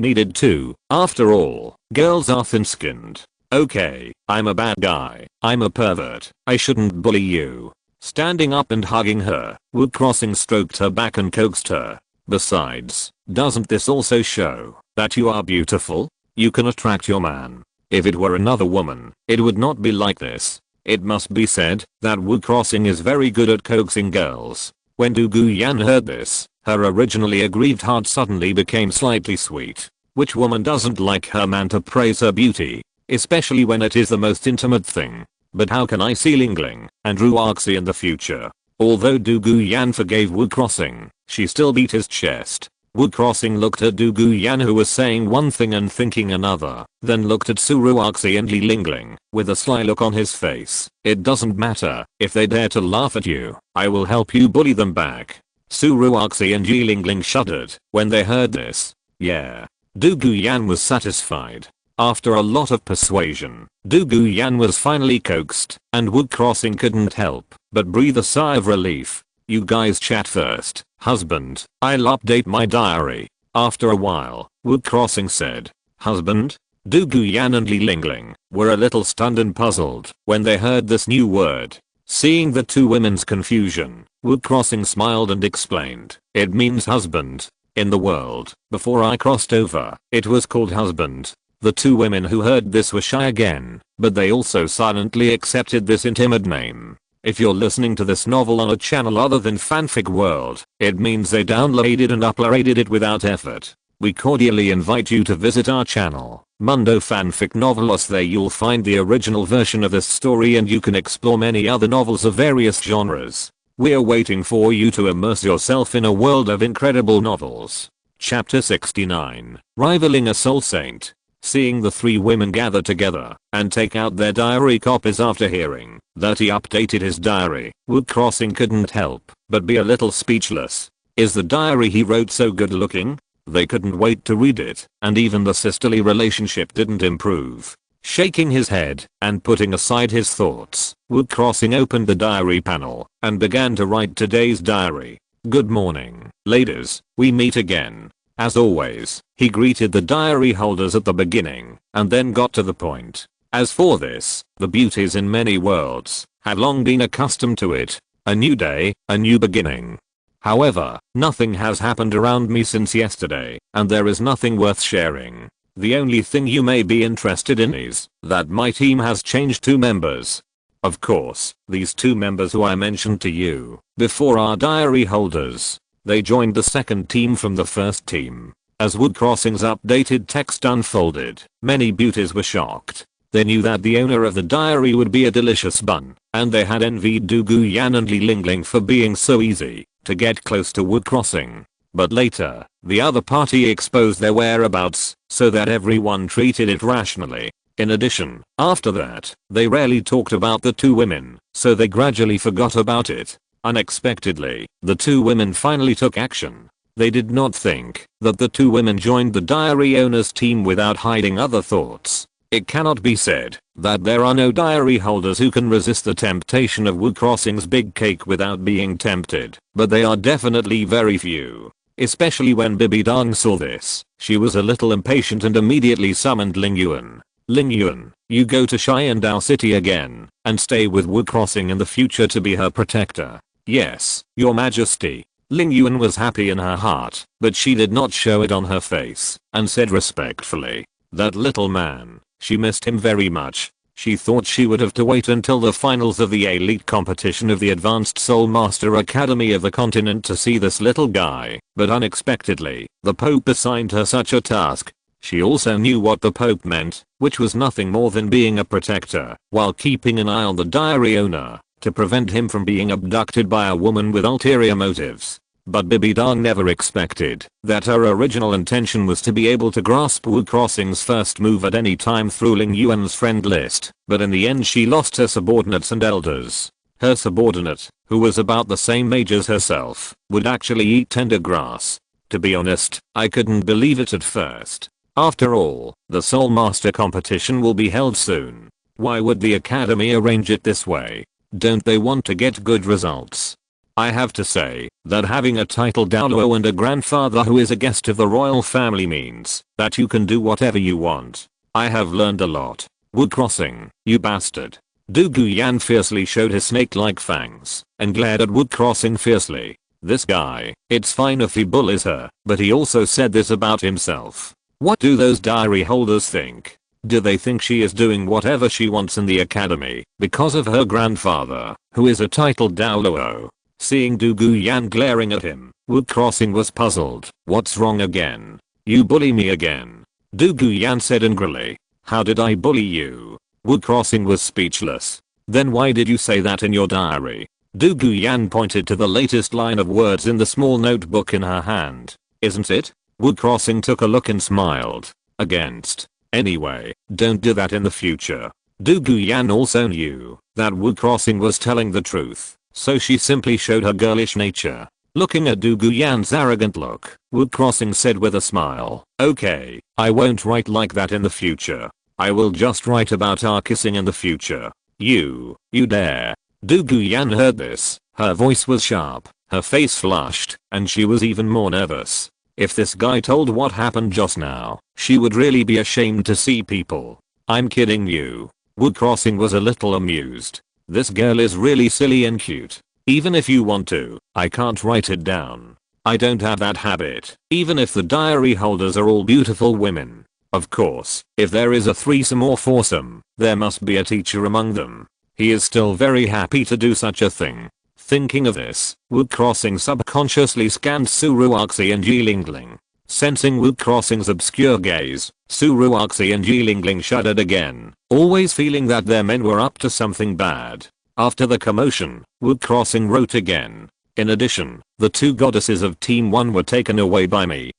needed to. After all, girls are thin-skinned. Okay, I'm a bad guy. I'm a pervert. I shouldn't bully you. Standing up and hugging her, Wu Crossing stroked her back and coaxed her. Besides, doesn't this also show that you are beautiful? You can attract your man. If it were another woman, it would not be like this. It must be said that Wu Crossing is very good at coaxing girls. When Du Guyan heard this, her originally aggrieved heart suddenly became slightly sweet. Which woman doesn't like her man to praise her beauty? Especially when it is the most intimate thing. But how can I see Ling Ling and Ruoxi in the future? Although Du Guyan forgave Wu Crossing, she still beat his chest. Wu Crossing looked at Du Guyan, who was saying one thing and thinking another, then looked at Su Ruoxi and Li Lingling with a sly look on his face. It doesn't matter if they dare to laugh at you, I will help you bully them back. Su Ruoxi and Li Lingling shuddered when they heard this. Yeah. Du Guyan was satisfied. After a lot of persuasion, Du Guyan was finally coaxed, and Wu Crossing couldn't help but breathe a sigh of relief. You guys chat first, husband, I'll update my diary. After a while, Wu Crossing said, husband? Du Guyan and Li Lingling were a little stunned and puzzled when they heard this new word. Seeing the two women's confusion, Wu Crossing smiled and explained, it means husband. In the world, before I crossed over, it was called husband. The two women who heard this were shy again, but they also silently accepted this intimate name. If you're listening to this novel on a channel other than Fanfic World, it means they downloaded and uploaded it without effort. We cordially invite you to visit our channel, Mundo Fanfic Novelos. There you'll find the original version of this story and you can explore many other novels of various genres. We're waiting for you to immerse yourself in a world of incredible novels. Chapter 69, Rivaling a Soul Saint. Seeing the three women gather together and take out their diary copies after hearing that he updated his diary, Wu Crossing couldn't help but be a little speechless. Is the diary he wrote so good looking? They couldn't wait to read it, and even the sisterly relationship didn't improve. Shaking his head and putting aside his thoughts, Wu Crossing opened the diary panel and began to write today's diary. Good morning, ladies, we meet again. As always, he greeted the diary holders at the beginning, and then got to the point. As for this, the beauties in many worlds have long been accustomed to it. A new day, a new beginning. However, nothing has happened around me since yesterday, and there is nothing worth sharing. The only thing you may be interested in is that my team has changed 2 members. Of course, these 2 members who I mentioned to you before are diary holders. They joined the second team from the first team. As Wu Crossing's updated text unfolded, many beauties were shocked. They knew that the owner of the diary would be a delicious bun, and they had envied Du Guyan and Li Lingling for being so easy to get close to Wu Crossing. But later, the other party exposed their whereabouts, so that everyone treated it rationally. In addition, after that, they rarely talked about the 2 women, so they gradually forgot about it. Unexpectedly, the 2 women finally took action. They did not think that the two women joined the diary owner's team without hiding other thoughts. It cannot be said that there are no diary holders who can resist the temptation of Wu Crossing's big cake without being tempted, but they are definitely very few. Especially when Bibi Dong saw this, she was a little impatient and immediately summoned Ling Yuan. Ling Yuan, you go to Xiandao City again and stay with Wu Crossing in the future to be her protector. Yes, your majesty. Ling Yuan was happy in her heart, but she did not show it on her face and said respectfully, that little man, she missed him very much. She thought she would have to wait until the finals of the elite competition of the Advanced Soul Master Academy of the continent to see this little guy, but unexpectedly, the Pope assigned her such a task. She also knew what the Pope meant, which was nothing more than being a protector, while keeping an eye on the diary owner, to prevent him from being abducted by a woman with ulterior motives. But Bibi Dong never expected that her original intention was to be able to grasp Wu Crossing's first move at any time through Ling Yuan's friend list, but in the end she lost her subordinates and elders. Her subordinate, who was about the same age as herself, would actually eat tender grass. To be honest, I couldn't believe it at first. After all, the Soul Master competition will be held soon. Why would the Academy arrange it this way? Don't they want to get good results? I have to say that having a titled Douluo and a grandfather who is a guest of the royal family means that you can do whatever you want. I have learned a lot. Wu Crossing, you bastard. Du Guyan fiercely showed his snake-like fangs and glared at Wu Crossing fiercely. This guy, it's fine if he bullies her, but he also said this about himself. What do those diary holders think? Do they think she is doing whatever she wants in the academy because of her grandfather, who is a titled Douluo? Seeing Du Guyan glaring at him, Wu Crossing was puzzled. What's wrong again? You bully me again? Du Guyan said angrily. How did I bully you? Wu Crossing was speechless. Then why did you say that in your diary? Du Guyan pointed to the latest line of words in the small notebook in her hand. Isn't it? Wu Crossing took a look and smiled. Against. Anyway, don't do that in the future. Du Guyan also knew that Wu Crossing was telling the truth, so she simply showed her girlish nature. Looking at Du Guyan's arrogant look, Wu Crossing said with a smile, okay, I won't write like that in the future. I will just write about our kissing in the future. You dare. Du Guyan heard this, her voice was sharp, her face flushed, and she was even more nervous. If this guy told what happened just now, she would really be ashamed to see people. I'm kidding you. Wu Crossing was a little amused. This girl is really silly and cute. Even if you want to, I can't write it down. I don't have that habit, even if the diary holders are all beautiful women. Of course, if there is a threesome or foursome, there must be a teacher among them. He is still very happy to do such a thing. Thinking of this, Wu Crossing subconsciously scanned Su Ruoxi and Yi Lingling. Sensing Wu Crossing's obscure gaze, Su Ruoxi and Yi Lingling shuddered again, always feeling that their men were up to something bad. After the commotion, Wu Crossing wrote again. In addition, the two goddesses of Team 1 were taken away by me.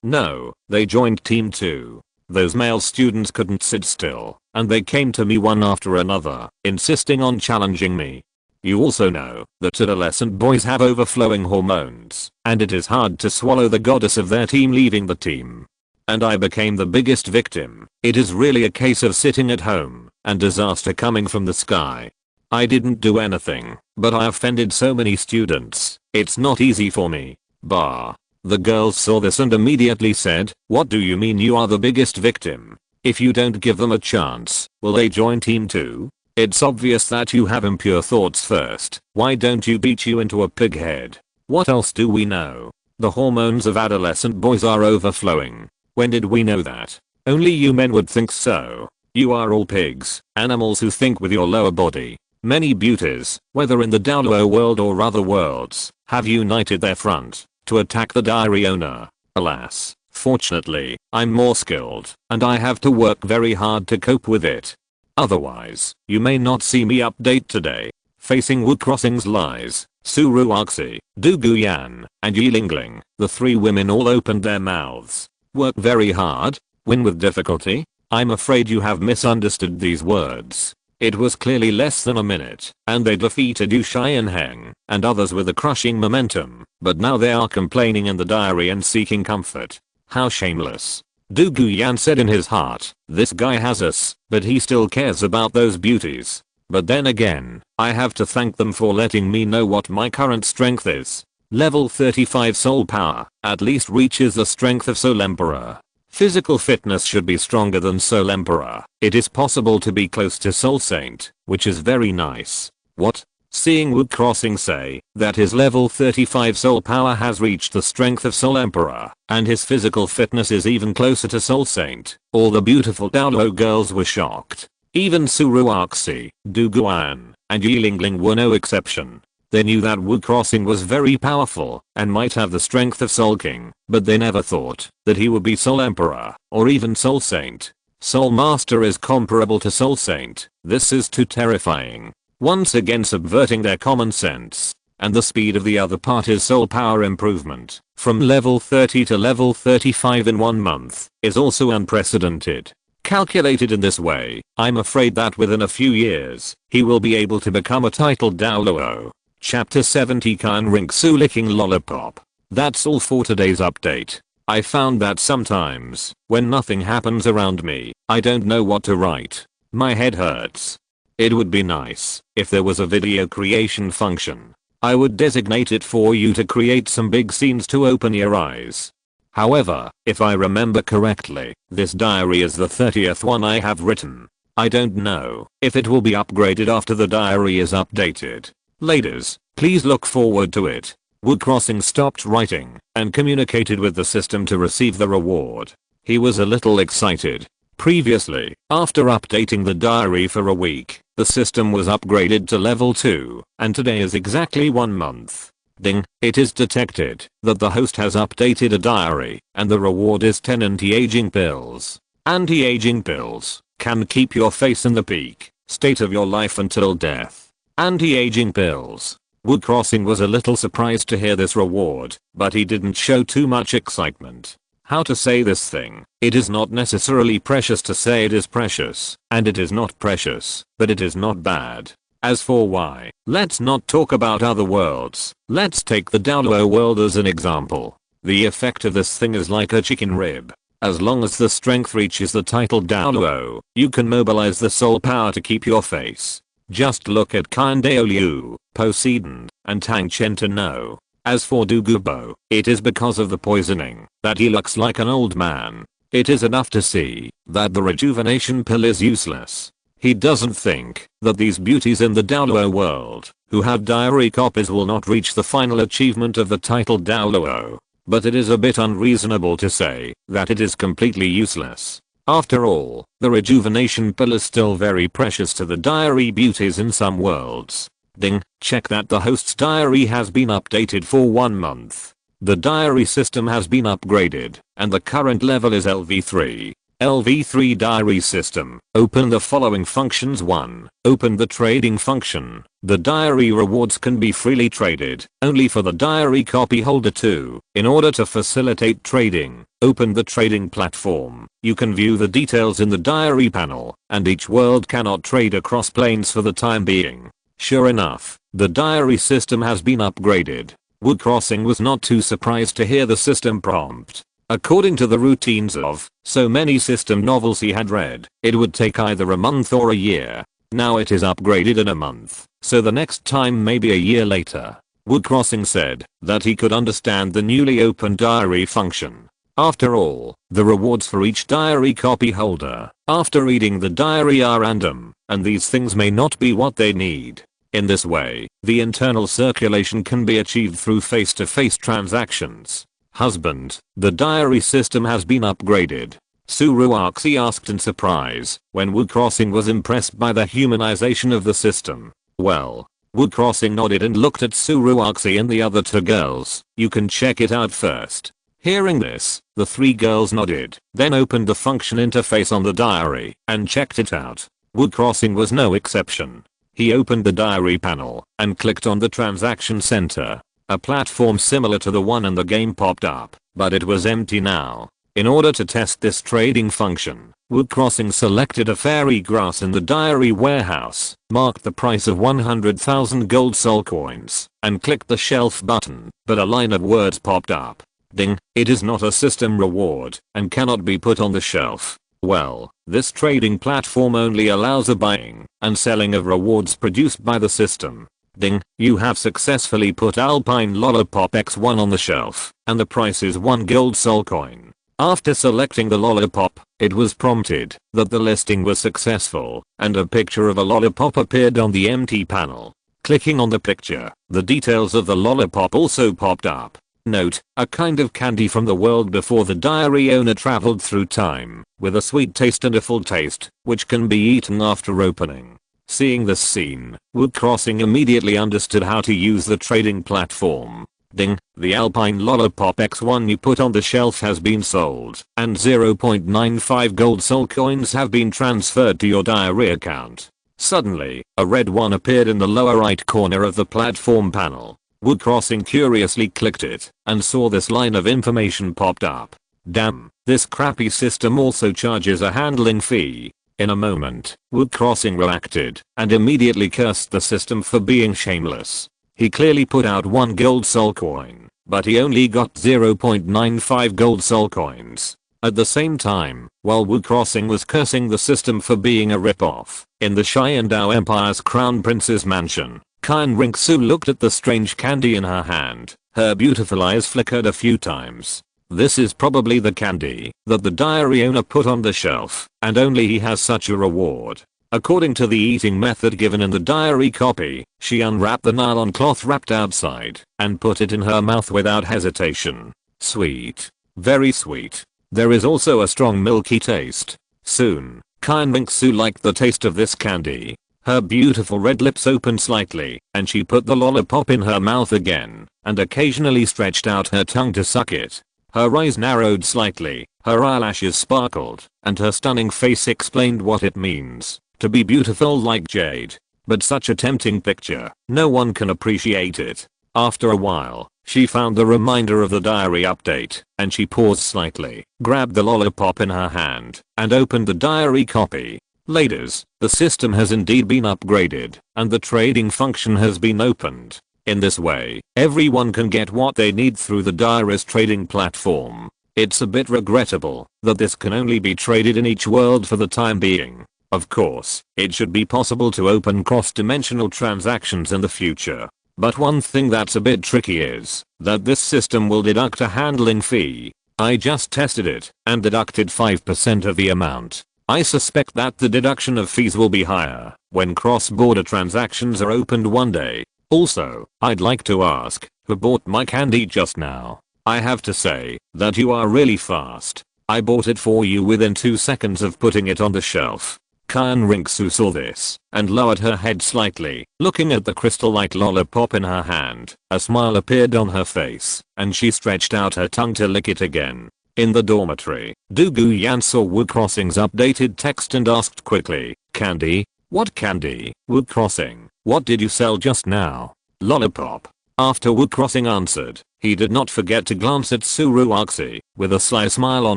No, they joined Team 2. Those male students couldn't sit still, and they came to me one after another, insisting on challenging me. You also know that adolescent boys have overflowing hormones, and it is hard to swallow the goddess of their team leaving the team. And I became the biggest victim. It is really a case of sitting at home and disaster coming from the sky. I didn't do anything, but I offended so many students. It's not easy for me. The girls saw this and immediately said, what do you mean you are the biggest victim? If you don't give them a chance, will they join Team 2? It's obvious that you have impure thoughts first. Why don't you beat you into a pig head? What else do we know? The hormones of adolescent boys are overflowing. When did we know that? Only you men would think so. You are all pigs, animals who think with your lower body. Many beauties, whether in the Douluo world or other worlds, have united their front to attack the diary owner. Alas, fortunately, I'm more skilled, and I have to work very hard to cope with it. Otherwise, you may not see me update today. Facing Wu Crossing's lies, Su Ruoxi, Du Guyan, and Yi Lingling, the three women all opened their mouths. Work very hard? Win with difficulty? I'm afraid you have misunderstood these words. It was clearly less than a minute, and they defeated Yu Shai and Heng, and others with a crushing momentum, but now they are complaining in the diary and seeking comfort. How shameless. Du Guyan said in his heart, this guy has us, but he still cares about those beauties. But then again, I have to thank them for letting me know what my current strength is. Level 35 soul power, at least reaches the strength of Soul Emperor. Physical fitness should be stronger than Soul Emperor. It is possible to be close to Soul Saint, which is very nice. What? Seeing Wood Crossing say that his level 35 soul power has reached the strength of Soul Emperor, and his physical fitness is even closer to Soul Saint, all the beautiful Douluo girls were shocked. Even Suruaxi, Du Guan, and Yilingling were no exception. They knew that Wood Crossing was very powerful and might have the strength of Soul King, but they never thought that he would be Soul Emperor or even Soul Saint. Soul Master is comparable to Soul Saint. This is too terrifying. Once again subverting their common sense. And the speed of the other part is soul power improvement from level 30 to level 35 in 1 month is also unprecedented. Calculated in this way, I'm afraid that within a few years, he will be able to become a titled Douluo. Chapter 70 Kan Rinksu Licking Lollipop. That's all for today's update. I found that sometimes, when nothing happens around me, I don't know what to write. My head hurts. It would be nice if there was a video creation function. I would designate it for you to create some big scenes to open your eyes. However, if I remember correctly, this diary is the 30th one I have written. I don't know if it will be upgraded after the diary is updated. Ladies, please look forward to it. Wood Crossing stopped writing and communicated with the system to receive the reward. He was a little excited. Previously, after updating the diary for a week, the system was upgraded to level 2, and today is exactly 1 month. Ding, it is detected that the host has updated a diary, and the reward is 10 anti-aging pills. Anti-aging pills can keep your face in the peak state of your life until death. Anti-aging pills. Wood Crossing was a little surprised to hear this reward, but he didn't show too much excitement. How to say this thing? It is not necessarily precious to say it is precious, and it is not precious, but it is not bad. As for why, let's not talk about other worlds. Let's take the Douluo world as an example. The effect of this thing is like a chicken rib. As long as the strength reaches the title Douluo, you can mobilize the soul power to keep your face. Just look at Kaindeo Liu, Poseidon, and Tang Chen to know. As for Du Gubo, it is because of the poisoning that he looks like an old man. It is enough to see that the rejuvenation pill is useless. He doesn't think that these beauties in the Douluo world who have diary copies will not reach the final achievement of the title Douluo. But it is a bit unreasonable to say that it is completely useless. After all, the rejuvenation pill is still very precious to the diary beauties in some worlds. Ding, check that the host's diary has been updated for 1 month. The diary system has been upgraded, and the current level is LV3. LV3 diary system. Open the following functions. 1. Open the trading function. The diary rewards can be freely traded, only for the diary copy holder. 2. In order to facilitate trading, open the trading platform. You can view the details in the diary panel, and each world cannot trade across planes for the time being. Sure enough, the diary system has been upgraded. Wood Crossing was not too surprised to hear the system prompt. According to the routines of so many system novels he had read, it would take either a month or a year. Now it is upgraded in a month, so the next time may be a year later. Wood Crossing said that he could understand the newly opened diary function. After all, the rewards for each diary copy holder after reading the diary are random, and these things may not be what they need. In this way, the internal circulation can be achieved through face-to-face transactions. Husband, the diary system has been upgraded. Suruaxi asked in surprise when Wood Crossing was impressed by the humanization of the system. Well, Wood Crossing nodded and looked at Suruaxi and the other 2 girls. You can check it out first. Hearing this, the 3 girls nodded, then opened the function interface on the diary and checked it out. Wood Crossing was no exception. He opened the diary panel and clicked on the transaction center. A platform similar to the one in the game popped up, but it was empty now. In order to test this trading function, Wuxing selected a fairy grass in the diary warehouse, marked the price of 100,000 gold soul coins, and clicked the shelf button, but a line of words popped up. Ding, it is not a system reward, and cannot be put on the shelf. Well, this trading platform only allows the buying and selling of rewards produced by the system. Ding, you have successfully put Alpine Lollipop X1 on the shelf, and the price is 1 gold soul coin. After selecting the lollipop, it was prompted that the listing was successful, and a picture of a lollipop appeared on the empty panel. Clicking on the picture, the details of the lollipop also popped up. Note, a kind of candy from the world before the diary owner traveled through time, with a sweet taste and a full taste, which can be eaten after opening. Seeing this scene, Wuxing immediately understood how to use the trading platform. Ding, the Alpine Lollipop X1 you put on the shelf has been sold, and 0.95 gold soul coins have been transferred to your diary account. Suddenly, a red one appeared in the lower right corner of the platform panel. Wuxing curiously clicked it, and saw this line of information popped up. Damn, this crappy system also charges a handling fee. In a moment, Wuxing reacted, and immediately cursed the system for being shameless. He clearly put out 1 gold soul coin, but he only got 0.95 gold soul coins. At the same time, while Wuxing was cursing the system for being a ripoff, in the Xiandao Empire's Crown Prince's mansion, Qin Rixu looked at the strange candy in her hand. Her beautiful eyes flickered a few times. This is probably the candy that the diary owner put on the shelf, and only he has such a reward. According to the eating method given in the diary copy, she unwrapped the nylon cloth wrapped outside and put it in her mouth without hesitation. Sweet. Very sweet. There is also a strong milky taste. Soon, Qin Rixu liked the taste of this candy. Her beautiful red lips opened slightly, and she put the lollipop in her mouth again, and occasionally stretched out her tongue to suck it. Her eyes narrowed slightly, her eyelashes sparkled, and her stunning face explained what it means to be beautiful like jade. But such a tempting picture, no one can appreciate it. After a while, she found the reminder of the diary update, and she paused slightly, grabbed the lollipop in her hand, and opened the diary copy. Ladies, the system has indeed been upgraded, and the trading function has been opened. In this way, everyone can get what they need through the diary's trading platform. It's a bit regrettable that this can only be traded in each world for the time being. Of course, it should be possible to open cross-dimensional transactions in the future. But one thing that's a bit tricky is that this system will deduct a handling fee. I just tested it and deducted 5% of the amount. I suspect that the deduction of fees will be higher when cross-border transactions are opened one day. Also, I'd like to ask, who bought my candy just now? I have to say that you are really fast. I bought it for you within 2 seconds of putting it on the shelf. Qin Rixu saw this and lowered her head slightly, looking at the crystal-like lollipop in her hand. A smile appeared on her face, and she stretched out her tongue to lick it again. In the dormitory, Du Guyan saw Wuxing's updated text and asked quickly, "Candy? What candy, Wuxing? What did you sell just now?" "Lollipop." After Wuxing answered, he did not forget to glance at Suruoxi, with a sly smile on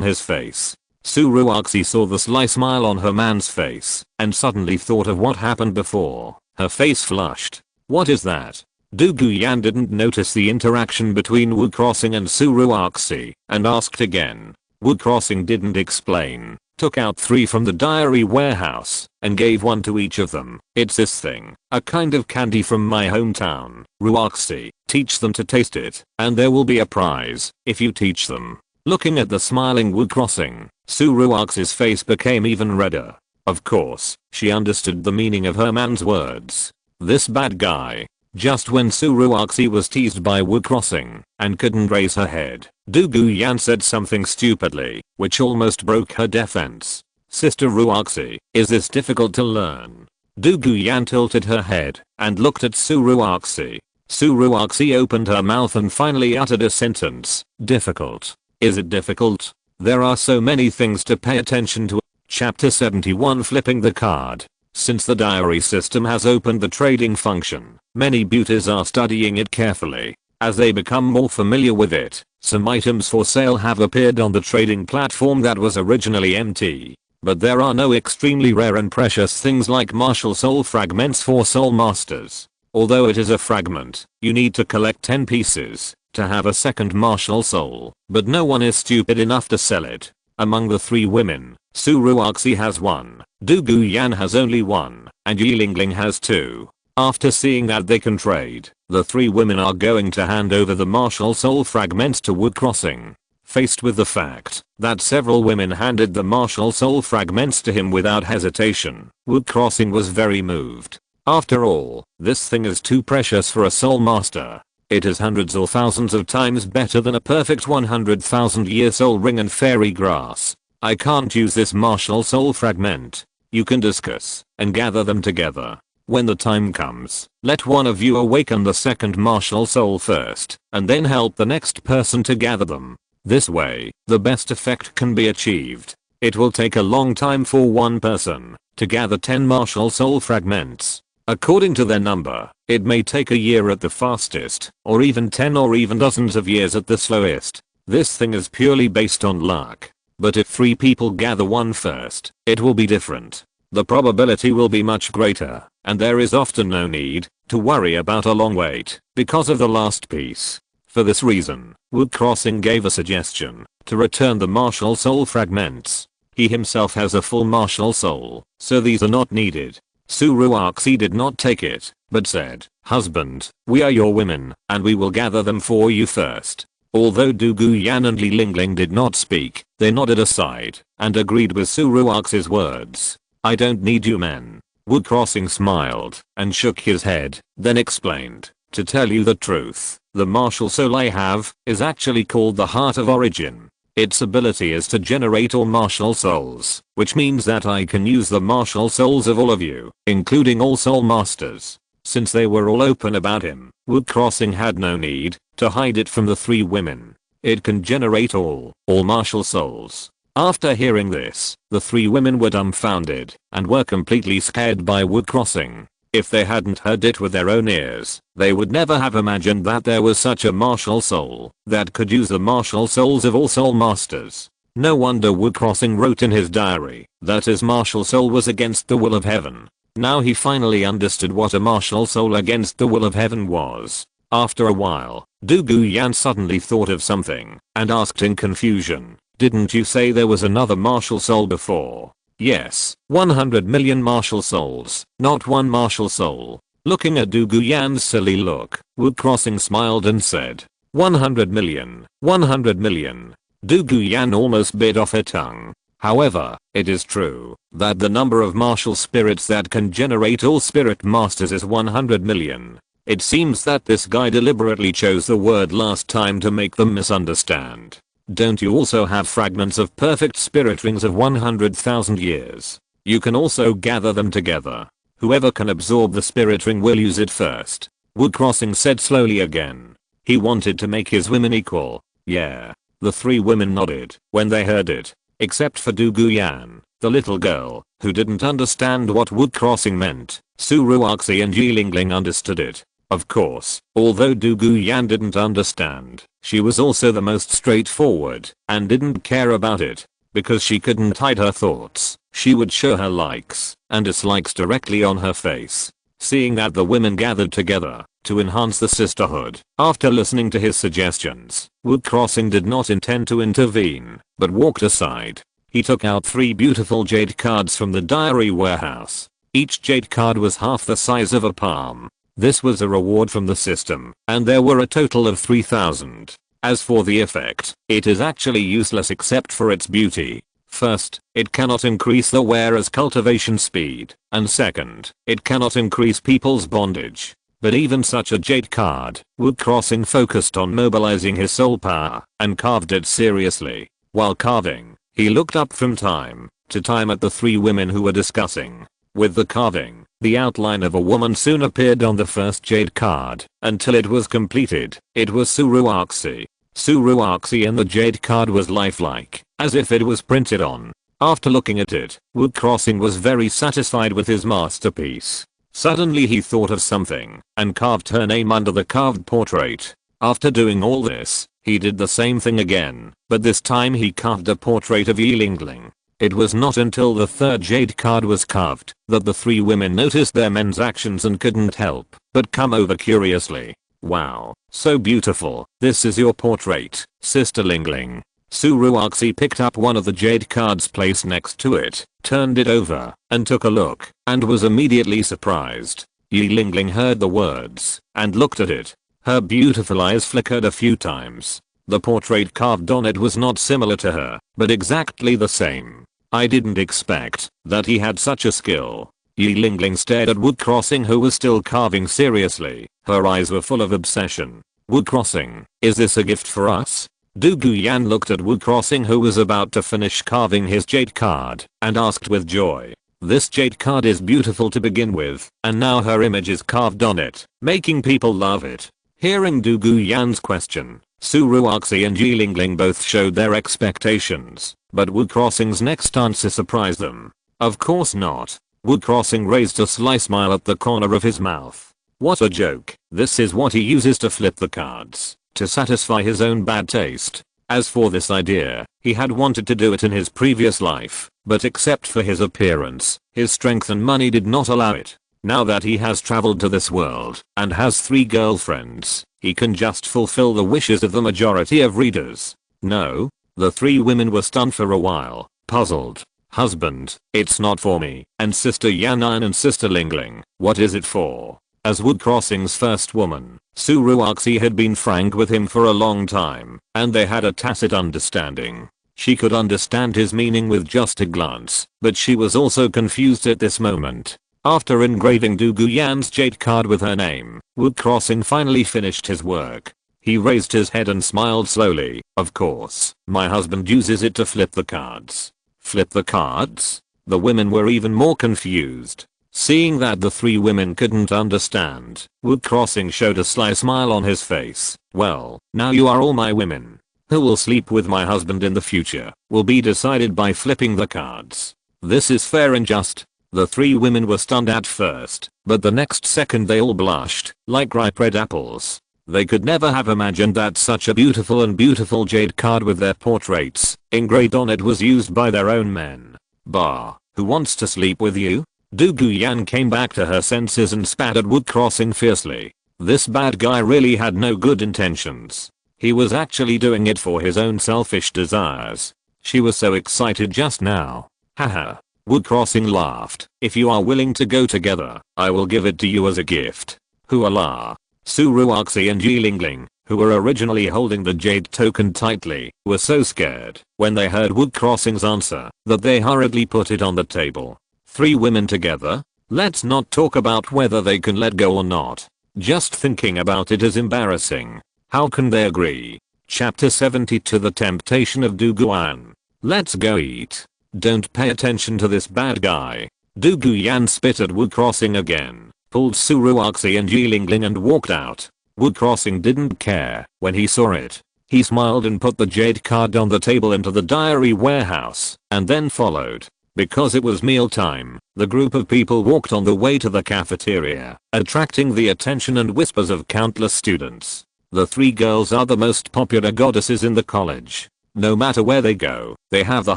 his face. Suruoxi saw the sly smile on her man's face, and suddenly thought of what happened before. Her face flushed. "What is that?" Du Guyan didn't notice the interaction between Wuxing and Suruoxi, and asked again. Wuxing didn't explain, took out 3 from the diary warehouse, and gave 1 to each of them. "It's this thing, a kind of candy from my hometown, Ruoxi. Teach them to taste it, and there will be a prize, if you teach them." Looking at the smiling Wuxing, Suruoxi's face became even redder. Of course, she understood the meaning of her man's words. This bad guy. Just when Suruoxi was teased by Wuxing and couldn't raise her head, Du Guyan said something stupidly, which almost broke her defense. "Sister Ruoxi, is this difficult to learn?" Du Guyan tilted her head and looked at Suruoxi. Suruoxi opened her mouth and finally uttered a sentence. "Difficult. Is it difficult? There are so many things to pay attention to." Chapter 71 Flipping the card. Since the diary system has opened the trading function, many beauties are studying it carefully. As they become more familiar with it, some items for sale have appeared on the trading platform that was originally empty. But there are no extremely rare and precious things like martial soul fragments for soul masters. Although it is a fragment, you need to collect 10 pieces to have a second martial soul, but no one is stupid enough to sell it. Among the 3 women, Su Ruoxi has 1, Du Guyan has only 1, and Yi Lingling has 2. After seeing that they can trade, the 3 women are going to hand over the martial soul fragments to Wood Crossing. Faced with the fact that several women handed the martial soul fragments to him without hesitation, Wood Crossing was very moved. After all, this thing is too precious for a soul master. It is hundreds or thousands of times better than a perfect 100,000-year soul ring and fairy grass. I can't use this martial soul fragment. You can discuss and gather them together. When the time comes, let one of you awaken the second martial soul first, and then help the next person to gather them. This way, the best effect can be achieved. It will take a long time for one person to gather 10 martial soul fragments. According to their number, it may take a year at the fastest, or even 10 or even dozens of years at the slowest. This thing is purely based on luck. But if 3 people gather one first, it will be different. The probability will be much greater, and there is often no need to worry about a long wait because of the last piece. For this reason, Wood Crossing gave a suggestion to return the martial soul fragments. He himself has a full martial soul, so these are not needed. Su Ruoxi did not take it, but said, "Husband, we are your women, and we will gather them for you first." Although Du Guyan and Li Lingling did not speak, they nodded aside and agreed with Su Ruoxi's words. "I don't need you men." Wood Crossing smiled and shook his head, then explained, "To tell you the truth, the martial soul I have is actually called the Heart of Origin. Its ability is to generate all martial souls, which means that I can use the martial souls of all of you, including all soul masters." Since they were all open about him, Wood Crossing had no need to hide it from the 3 women. It can generate all martial souls. After hearing this, the 3 women were dumbfounded and were completely scared by Wood Crossing. If they hadn't heard it with their own ears, they would never have imagined that there was such a martial soul that could use the martial souls of all soul masters. No wonder Wood Crossing wrote in his diary that his martial soul was against the will of heaven. Now he finally understood what a martial soul against the will of heaven was. After a while, Du Guyan suddenly thought of something and asked in confusion, "Didn't you say there was another martial soul before?" "Yes, 100 million martial souls, not one martial soul." Looking at Du Guyan's silly look, Wood Crossing smiled and said, 100 million, 100 million. Du Guyan almost bit off her tongue. However, it is true that the number of martial spirits that can generate all spirit masters is 100 million. It seems that this guy deliberately chose the word last time to make them misunderstand. Don't you also have fragments of perfect spirit rings of 100,000 years? You can also gather them together. Whoever can absorb the spirit ring will use it first. Wood Crossing said slowly again. He wanted to make his women equal. Yeah. The 3 women nodded when they heard it, except for Du Guyan, the little girl, who didn't understand what Wood Crossing meant. Su Ruoxi and Yi Lingling understood it. Of course, although Du Guyan didn't understand, she was also the most straightforward and didn't care about it. Because she couldn't hide her thoughts, she would show her likes and dislikes directly on her face. Seeing that the women gathered together to enhance the sisterhood, after listening to his suggestions, Wood Crossing did not intend to intervene, but walked aside. He took out 3 beautiful jade cards from the diary warehouse. Each jade card was half the size of a palm. This was a reward from the system, and there were a total of 3,000. As for the effect, it is actually useless except for its beauty. First, it cannot increase the wearer's cultivation speed, and second, it cannot increase people's bondage. But even such a jade card, Wood Crossing focused on mobilizing his soul power, and carved it seriously. While carving, he looked up from time to time at the 3 women who were discussing. With the carving, the outline of a woman soon appeared on the first jade card. Until it was completed, it was Su Ruoxi. Su Ruoxi in the jade card was lifelike, as if it was printed on. After looking at it, Wood Crossing was very satisfied with his masterpiece. Suddenly he thought of something, and carved her name under the carved portrait. After doing all this, he did the same thing again, but this time he carved a portrait of Yilingling. It was not until the third jade card was carved that the three women noticed their men's actions and couldn't help but come over curiously. Wow, so beautiful. This is your portrait, Sister Lingling. Su Ruoxi picked up one of the jade cards placed next to it, turned it over, and took a look, and was immediately surprised. Yilingling heard the words, and looked at it. Her beautiful eyes flickered a few times. The portrait carved on it was not similar to her, but exactly the same. I didn't expect that he had such a skill. Yilingling stared at Wood Crossing, who was still carving seriously. Her eyes were full of obsession. Wood Crossing, is this a gift for us? Du Guyan looked at Wood Crossing, who was about to finish carving his jade card, and asked with joy. This jade card is beautiful to begin with, and now her image is carved on it, making people love it. Hearing Du Guyan's question, Su Ruoxi and Yilingling both showed their expectations, but Wood Crossing's next answer surprised them. Of course not. Wood Crossing raised a sly smile at the corner of his mouth. What a joke. This is what he uses to flip the cards, to satisfy his own bad taste. As for this idea, he had wanted to do it in his previous life, but except for his appearance, his strength and money did not allow it. Now that he has traveled to this world and has 3 girlfriends, he can just fulfill the wishes of the majority of readers. No? The 3 women were stunned for a while, puzzled. Husband, it's not for me, and Sister Yanan and Sister Lingling, what is it for? As Wood Crossing's first woman, Su Ruoxi had been frank with him for a long time, and they had a tacit understanding. She could understand his meaning with just a glance, but she was also confused at this moment. After engraving Du Guyan's jade card with her name, Wood Crossing finally finished his work. He raised his head and smiled slowly. Of course, my husband uses it to flip the cards. Flip the cards? The women were even more confused. Seeing that the 3 women couldn't understand, Wood Crossing showed a sly smile on his face. Well, now you are all my women. Who will sleep with my husband in the future will be decided by flipping the cards. This is fair and just. The 3 women were stunned at first, but the next second they all blushed, like ripe red apples. They could never have imagined that such a beautiful jade card with their portraits engraved on it was used by their own men. Bah, who wants to sleep with you? Du Guyan came back to her senses and spat at Wood Crossing fiercely. This bad guy really had no good intentions. He was actually doing it for his own selfish desires. She was so excited just now. Haha. Wood Crossing laughed. If you are willing to go together, I will give it to you as a gift. Huala. Su Ruoxi and Yilingling, who were originally holding the jade token tightly, were so scared when they heard Wood Crossing's answer that they hurriedly put it on the table. 3 women together? Let's not talk about whether they can let go or not. Just thinking about it is embarrassing. How can they agree? Chapter 72, The Temptation of Du Guyan. Let's go eat. Don't pay attention to this bad guy. Du Guyan spit at Wood Crossing again, pulled Su Ruoxi and Yilingling and walked out. Wood Crossing didn't care when he saw it. He smiled and put the jade card on the table into the diary warehouse, and then followed. Because it was mealtime, the group of people walked on the way to the cafeteria, attracting the attention and whispers of countless students. The 3 girls are the most popular goddesses in the college. No matter where they go, they have the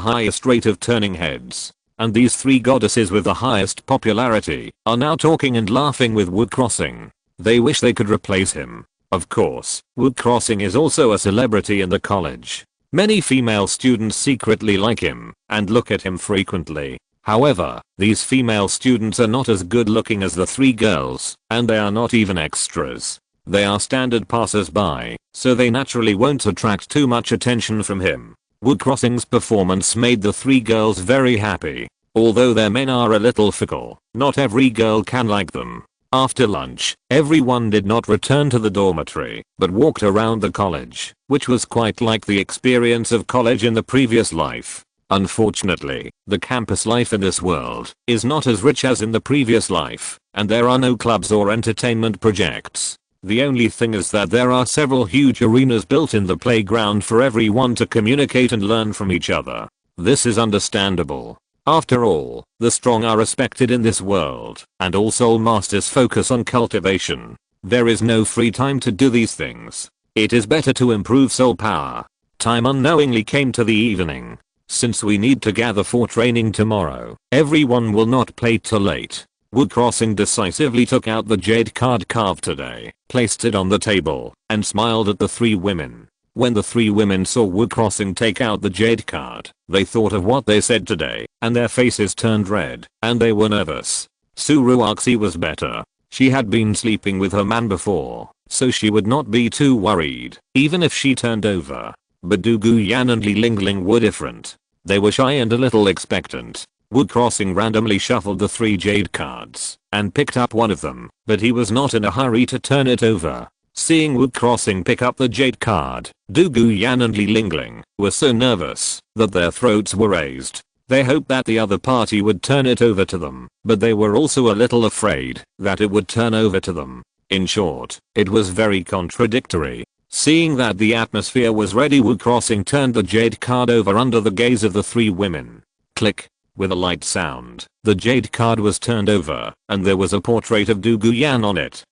highest rate of turning heads. And these 3 goddesses with the highest popularity are now talking and laughing with Wood Crossing. They wish they could replace him. Of course, Wood Crossing is also a celebrity in the college. Many female students secretly like him and look at him frequently. However, these female students are not as good looking as the 3 girls, and they are not even extras. They are standard passers-by, so they naturally won't attract too much attention from him. Wood Crossing's performance made the 3 girls very happy. Although their men are a little fickle, not every girl can like them. After lunch, everyone did not return to the dormitory, but walked around the college, which was quite like the experience of college in the previous life. Unfortunately, the campus life in this world is not as rich as in the previous life, and there are no clubs or entertainment projects. The only thing is that there are several huge arenas built in the playground for everyone to communicate and learn from each other. This is understandable. After all, the strong are respected in this world, and all soul masters focus on cultivation. There is no free time to do these things. It is better to improve soul power. Time unknowingly came to the evening. Since we need to gather for training tomorrow, everyone will not play till late. Wu Crossing decisively took out the jade card carved today, placed it on the table, and smiled at the three women. When the three women saw Wu Crossing take out the jade card, they thought of what they said today, and their faces turned red, and they were nervous. Suruoxi was better. She had been sleeping with her man before, so she would not be too worried, even if she turned over. But Du Guyan and Li Lingling were different. They were shy and a little expectant. Wu Crossing randomly shuffled the 3 jade cards and picked up one of them, but he was not in a hurry to turn it over. Seeing Wu Crossing pick up the jade card, Du Guyan and Li Lingling were so nervous that their throats were raised. They hoped that the other party would turn it over to them, but they were also a little afraid that it would turn over to them. In short, it was very contradictory. Seeing that the atmosphere was ready, Wu Crossing turned the jade card over under the gaze of the 3 women. Click. With a light sound, the jade card was turned over, and there was a portrait of Du Guyan on it.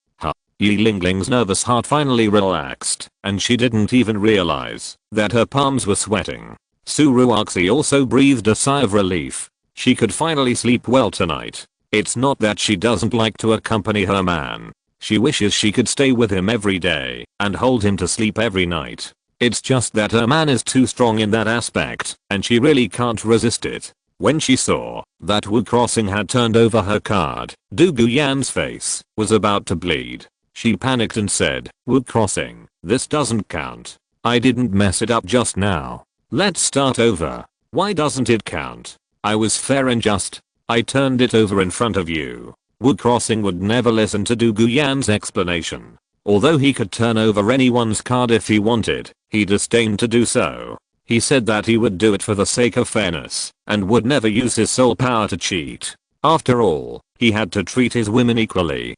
Li Lingling's nervous heart finally relaxed, and she didn't even realize that her palms were sweating. Suruoxi also breathed a sigh of relief. She could finally sleep well tonight. It's not that she doesn't like to accompany her man. She wishes she could stay with him every day and hold him to sleep every night. It's just that her man is too strong in that aspect, and she really can't resist it. When she saw that Wu Crossing had turned over her card, Du Guyan's face was about to bleed. She panicked and said, "Wu Crossing, this doesn't count. I didn't mess it up just now. Let's start over. Why doesn't it count? I was fair and just. I turned it over in front of you." Wu Crossing would never listen to Du Guyan's explanation. Although he could turn over anyone's card if he wanted, he disdained to do so. He said that he would do it for the sake of fairness, and would never use his soul power to cheat. After all, he had to treat his women equally.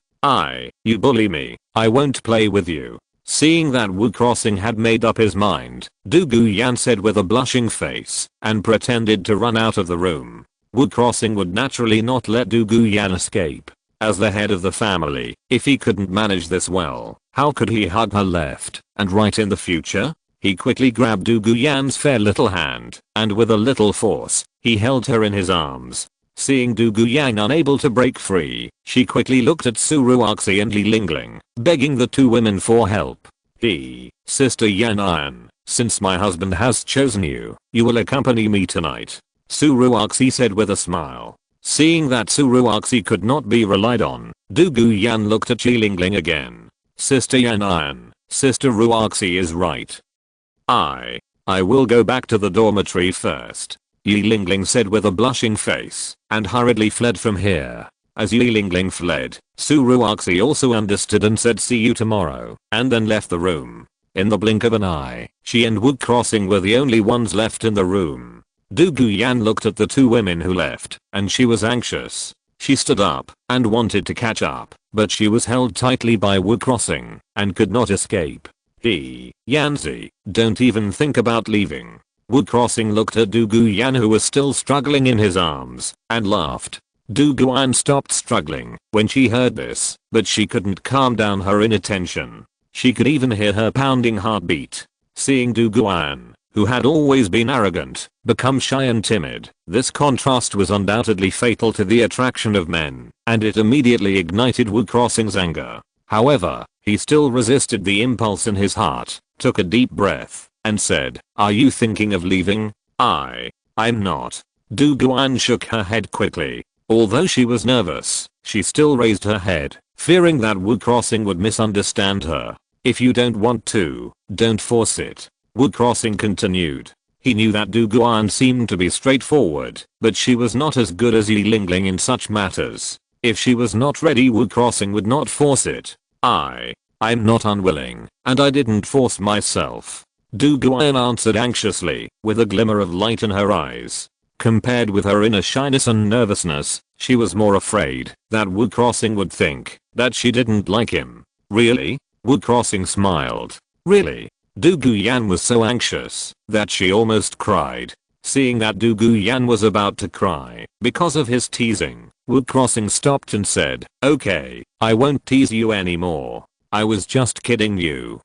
You bully me, I won't play with you." Seeing that Wu Crossing had made up his mind, Du Guyan said with a blushing face, and pretended to run out of the room. Wu Crossing would naturally not let Du Guyan escape. As the head of the family, if he couldn't manage this well, how could he hug her left and right in the future? He quickly grabbed Du Guyan's fair little hand, and with a little force, he held her in his arms. Seeing Du Guyan unable to break free, she quickly looked at Suruoxi and Li Lingling, begging the 2 women for help. Sister Yan, since my husband has chosen you, you will accompany me tonight," Suruoxi said with a smile. Seeing that Suruoxi could not be relied on, Du Guyan looked at Li Lingling again. "Sister Yan, Sister Ruoxi is right. I will go back to the dormitory first," Li Lingling said with a blushing face, and hurriedly fled from here. As Li Lingling fled, Suruoxi also understood and said see you tomorrow, and then left the room. In the blink of an eye, she and Wu Crossing were the only ones left in the room. Du Guyan looked at the 2 women who left, and she was anxious. She stood up and wanted to catch up, but she was held tightly by Wu Crossing and could not escape. Yanzi, don't even think about leaving." Wu Crossing looked at Du Guyan who was still struggling in his arms, and laughed. Du Guyan stopped struggling when she heard this, but she couldn't calm down her inattention. She could even hear her pounding heartbeat. Seeing Du Guyan, who had always been arrogant, become shy and timid, this contrast was undoubtedly fatal to the attraction of men, and it immediately ignited Wu Crossing's anger. However, he still resisted the impulse in his heart, took a deep breath, and said, "Are you thinking of leaving?" I'm not." Du Guyan shook her head quickly. Although she was nervous, she still raised her head, fearing that Wu Crossing would misunderstand her. "If you don't want to, don't force it," Wu Crossing continued. He knew that Du Guyan seemed to be straightforward, but she was not as good as Li Lingling in such matters. If she was not ready, Wu Crossing would not force it. I'm not unwilling, and I didn't force myself," Du Guyan answered anxiously, with a glimmer of light in her eyes. Compared with her inner shyness and nervousness, she was more afraid that Wu Crossing would think that she didn't like him. "Really?" Wu Crossing smiled. "Really?" Du Guyan was so anxious that she almost cried. Seeing that Du Guyan was about to cry because of his teasing, Wu Crossing stopped and said, "Okay, I won't tease you anymore. I was just kidding you."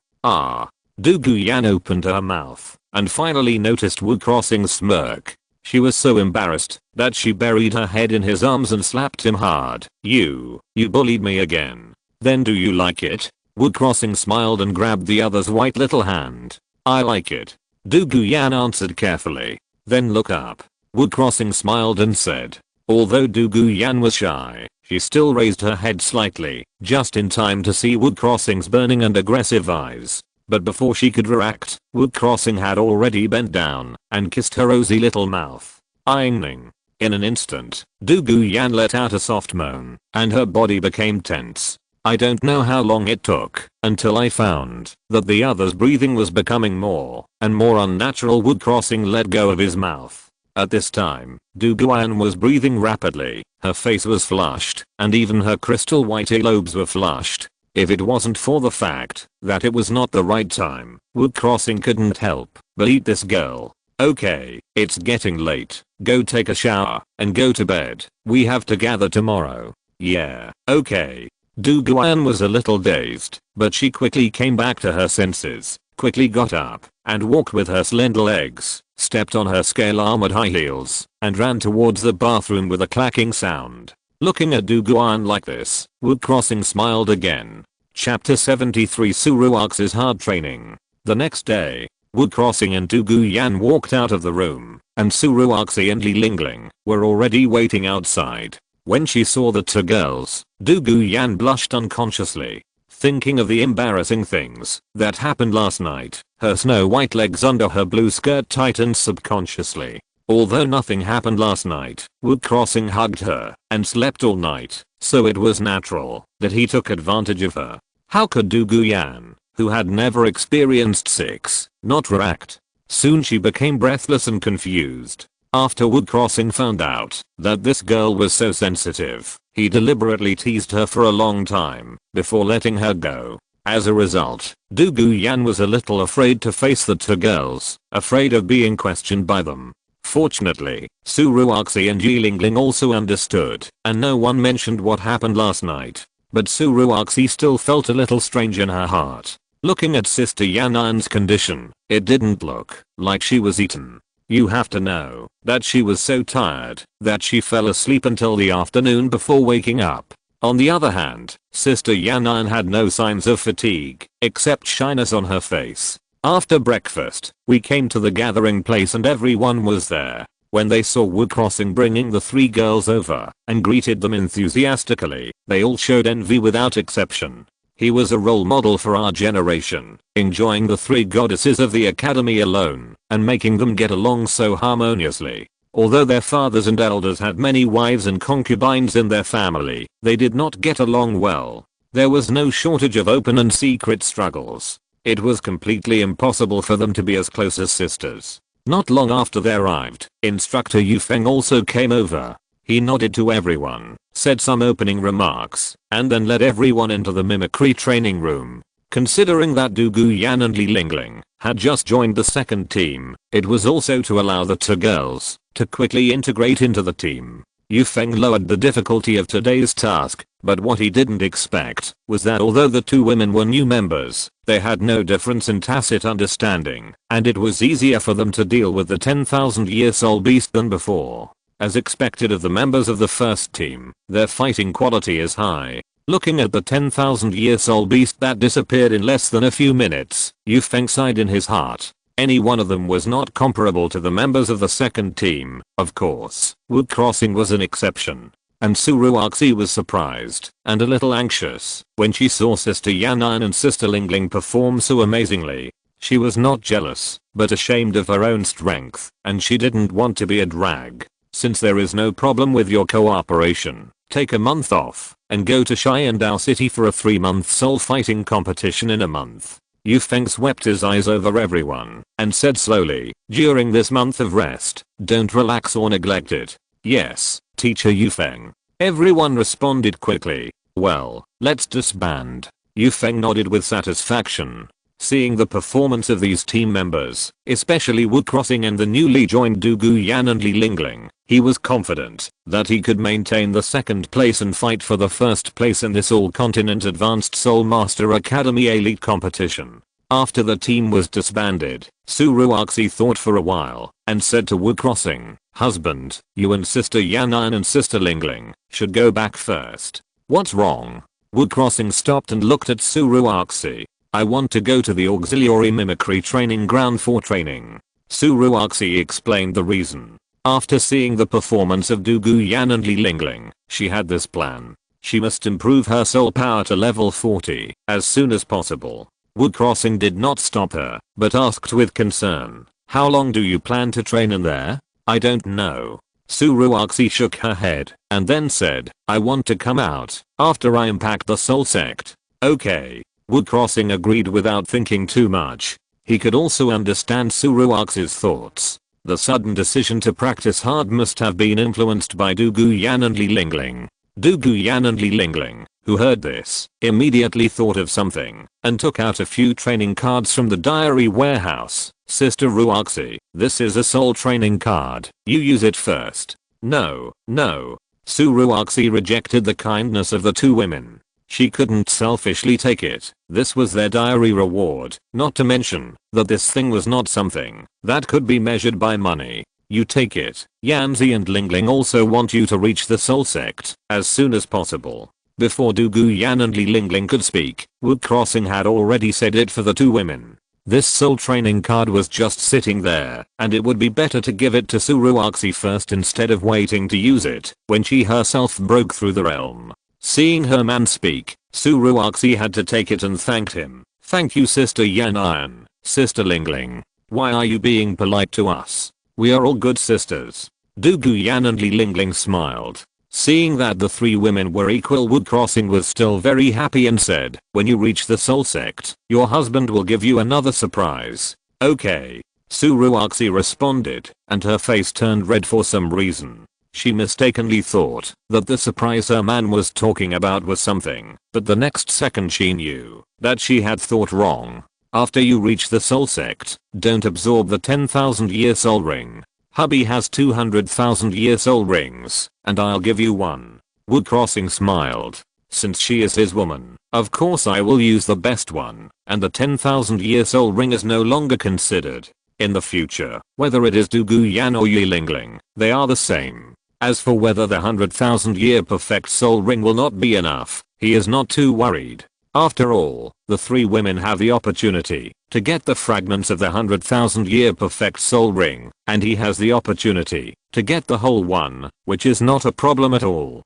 Douluo Yan opened her mouth and finally noticed Wu Crossing's smirk. She was so embarrassed that she buried her head in his arms and slapped him hard. You bullied me again. Then do you like it? Wu Crossing smiled and grabbed the other's white little hand. I like it. Douluo Yan answered carefully. Then look up. Wu Crossing smiled and said. Although Douluo Yan was shy, she still raised her head slightly, just in time to see Wu Crossing's burning and aggressive eyes. But before she could react, Wu Crossing had already bent down and kissed her rosy little mouth. Xing. In an instant, Douluo Yan let out a soft moan, and her body became tense. I don't know how long it took until I found that the other's breathing was becoming more and more unnatural. Wu Crossing let go of his mouth. At this time, Douluo Yan was breathing rapidly, her face was flushed, and even her crystal white earlobes were flushed. If it wasn't for the fact that it was not the right time, Wu Crossing couldn't help but eat this girl. Okay, it's getting late. Go take a shower and go to bed. We have to gather tomorrow. Yeah, okay. Douluo Yan was a little dazed, but she quickly came back to her senses, quickly got up and walked with her slender legs, stepped on her scale-armored high heels, and ran towards the bathroom with a clacking sound. Looking at Douluo Yan like this, Wu Crossing smiled again. Chapter 73 Suruax's hard training. The next day, Wu Crossing and Douluo Yan walked out of the room, and Suruaxi and Li Lingling were already waiting outside. When she saw the two girls, Douluo Yan blushed unconsciously. Thinking of the embarrassing things that happened last night, her snow white legs under her blue skirt tightened subconsciously. Although nothing happened last night, Wu Crossing hugged her and slept all night, so it was natural that he took advantage of her. How could Douluo Yan, who had never experienced sex, not react? Soon she became breathless and confused. After Wu Crossing found out that this girl was so sensitive, he deliberately teased her for a long time before letting her go. As a result, Douluo Yan was a little afraid to face the two girls, afraid of being questioned by them. Fortunately, Suruaxi and Li Lingling also understood, and no one mentioned what happened last night. But Suruaxi still felt a little strange in her heart. Looking at Sister Yan'an's condition, it didn't look like she was eaten. You have to know that she was so tired that she fell asleep until the afternoon before waking up. On the other hand, Sister Yan'an had no signs of fatigue, except shyness on her face. After breakfast, we came to the gathering place and everyone was there. When they saw Wu Crossing bringing the three girls over and greeted them enthusiastically, they all showed envy without exception. He was a role model for our generation, enjoying the three goddesses of the academy alone and making them get along so harmoniously. Although their fathers and elders had many wives and concubines in their family, they did not get along well. There was no shortage of open and secret struggles. It was completely impossible for them to be as close as sisters. Not long after they arrived, Instructor Yufeng also came over. He nodded to everyone, said some opening remarks, and then led everyone into the mimicry training room. Considering that Douluo Yan and Li Lingling had just joined the second team, it was also to allow the two girls to quickly integrate into the team. Yufeng lowered the difficulty of today's task, but what he didn't expect was that although the two women were new members, they had no difference in tacit understanding, and it was easier for them to deal with the 10,000-year soul beast than before. As expected of the members of the first team, their fighting quality is high. Looking at the 10,000-year soul beast that disappeared in less than a few minutes, Yufeng sighed in his heart. Any one of them was not comparable to the members of the second team, of course. Wu Crossing was an exception. And Suruaxi was surprised and a little anxious when she saw Sister Yan'an and Sister Lingling perform so amazingly. She was not jealous, but ashamed of her own strength, and she didn't want to be a drag. Since there is no problem with your cooperation, take a month off and go to Xiandao City for a 3-month soul fighting competition in a month. Yufeng swept his eyes over everyone and said slowly, during this month of rest, don't relax or neglect it. Yes, Teacher Yufeng. Everyone responded quickly. Well, let's disband. Yufeng nodded with satisfaction. Seeing the performance of these team members, especially Wu Crossing and the newly joined Douluo Yan and Li Lingling, he was confident that he could maintain the second place and fight for the first place in this all-continent Advanced Soul Master Academy Elite competition. After the team was disbanded, Suruoxi thought for a while and said to Wu Crossing, "Husband, you and Sister Yan'an and Sister Lingling should go back first." "What's wrong?" Wu Crossing stopped and looked at Suruoxi. "I want to go to the auxiliary mimicry training ground for training." Suruoxi explained the reason. After seeing the performance of Dugu Yan and Li Lingling, she had this plan. She must improve her soul power to level 40 as soon as possible. Wu Crossing did not stop her, but asked with concern, "How long do you plan to train in there?" "I don't know." Suruoxi shook her head and then said, "I want to come out after I impact the soul sect." "Okay." Wu Crossing agreed without thinking too much. He could also understand Suruoxi's thoughts. The sudden decision to practice hard must have been influenced by Dugu Yan and Li Lingling. Dugu Yan and Li Lingling, who heard this, immediately thought of something and took out a few training cards from the diary warehouse. "Sister Ruoxi, this is a soul training card. You use it first." "No, no." Suruoxi rejected the kindness of the two women. She couldn't selfishly take it. This was their diary reward, not to mention that this thing was not something that could be measured by money. "You take it. Yanzi and Lingling also want you to reach the soul sect as soon as possible." Before Dugu Yan and Li Lingling could speak, Wu Crossing had already said it for the two women. This soul training card was just sitting there, and it would be better to give it to Suruoxi first instead of waiting to use it when she herself broke through the realm. Seeing her man speak, Suruoxi had to take it and thanked him. "Thank you, Sister Yan'an, Sister Lingling. Why are you being polite to us? We are all good sisters." Dugu Yan and Li Lingling smiled. Seeing that the three women were equal, Wu Crossing was still very happy and said, "When you reach the soul sect, your husband will give you another surprise." "Okay." Suruoxi responded, and her face turned red for some reason. She mistakenly thought that the surprise her man was talking about was something, but the next second she knew that she had thought wrong. "After you reach the soul sect, don't absorb the 10,000-year soul ring. Hubby has 200,000-year soul rings, and I'll give you one." Wu Crossing smiled. "Since she is his woman, of course I will use the best one, and the 10,000-year soul ring is no longer considered. In the future, whether it is Dugu Yan or Yi Lingling, they are the same. As for whether the 100,000-year perfect soul ring will not be enough, he is not too worried. After all, the three women have the opportunity to get the fragments of the 100,000-year perfect soul ring, and he has the opportunity to get the whole one, which is not a problem at all."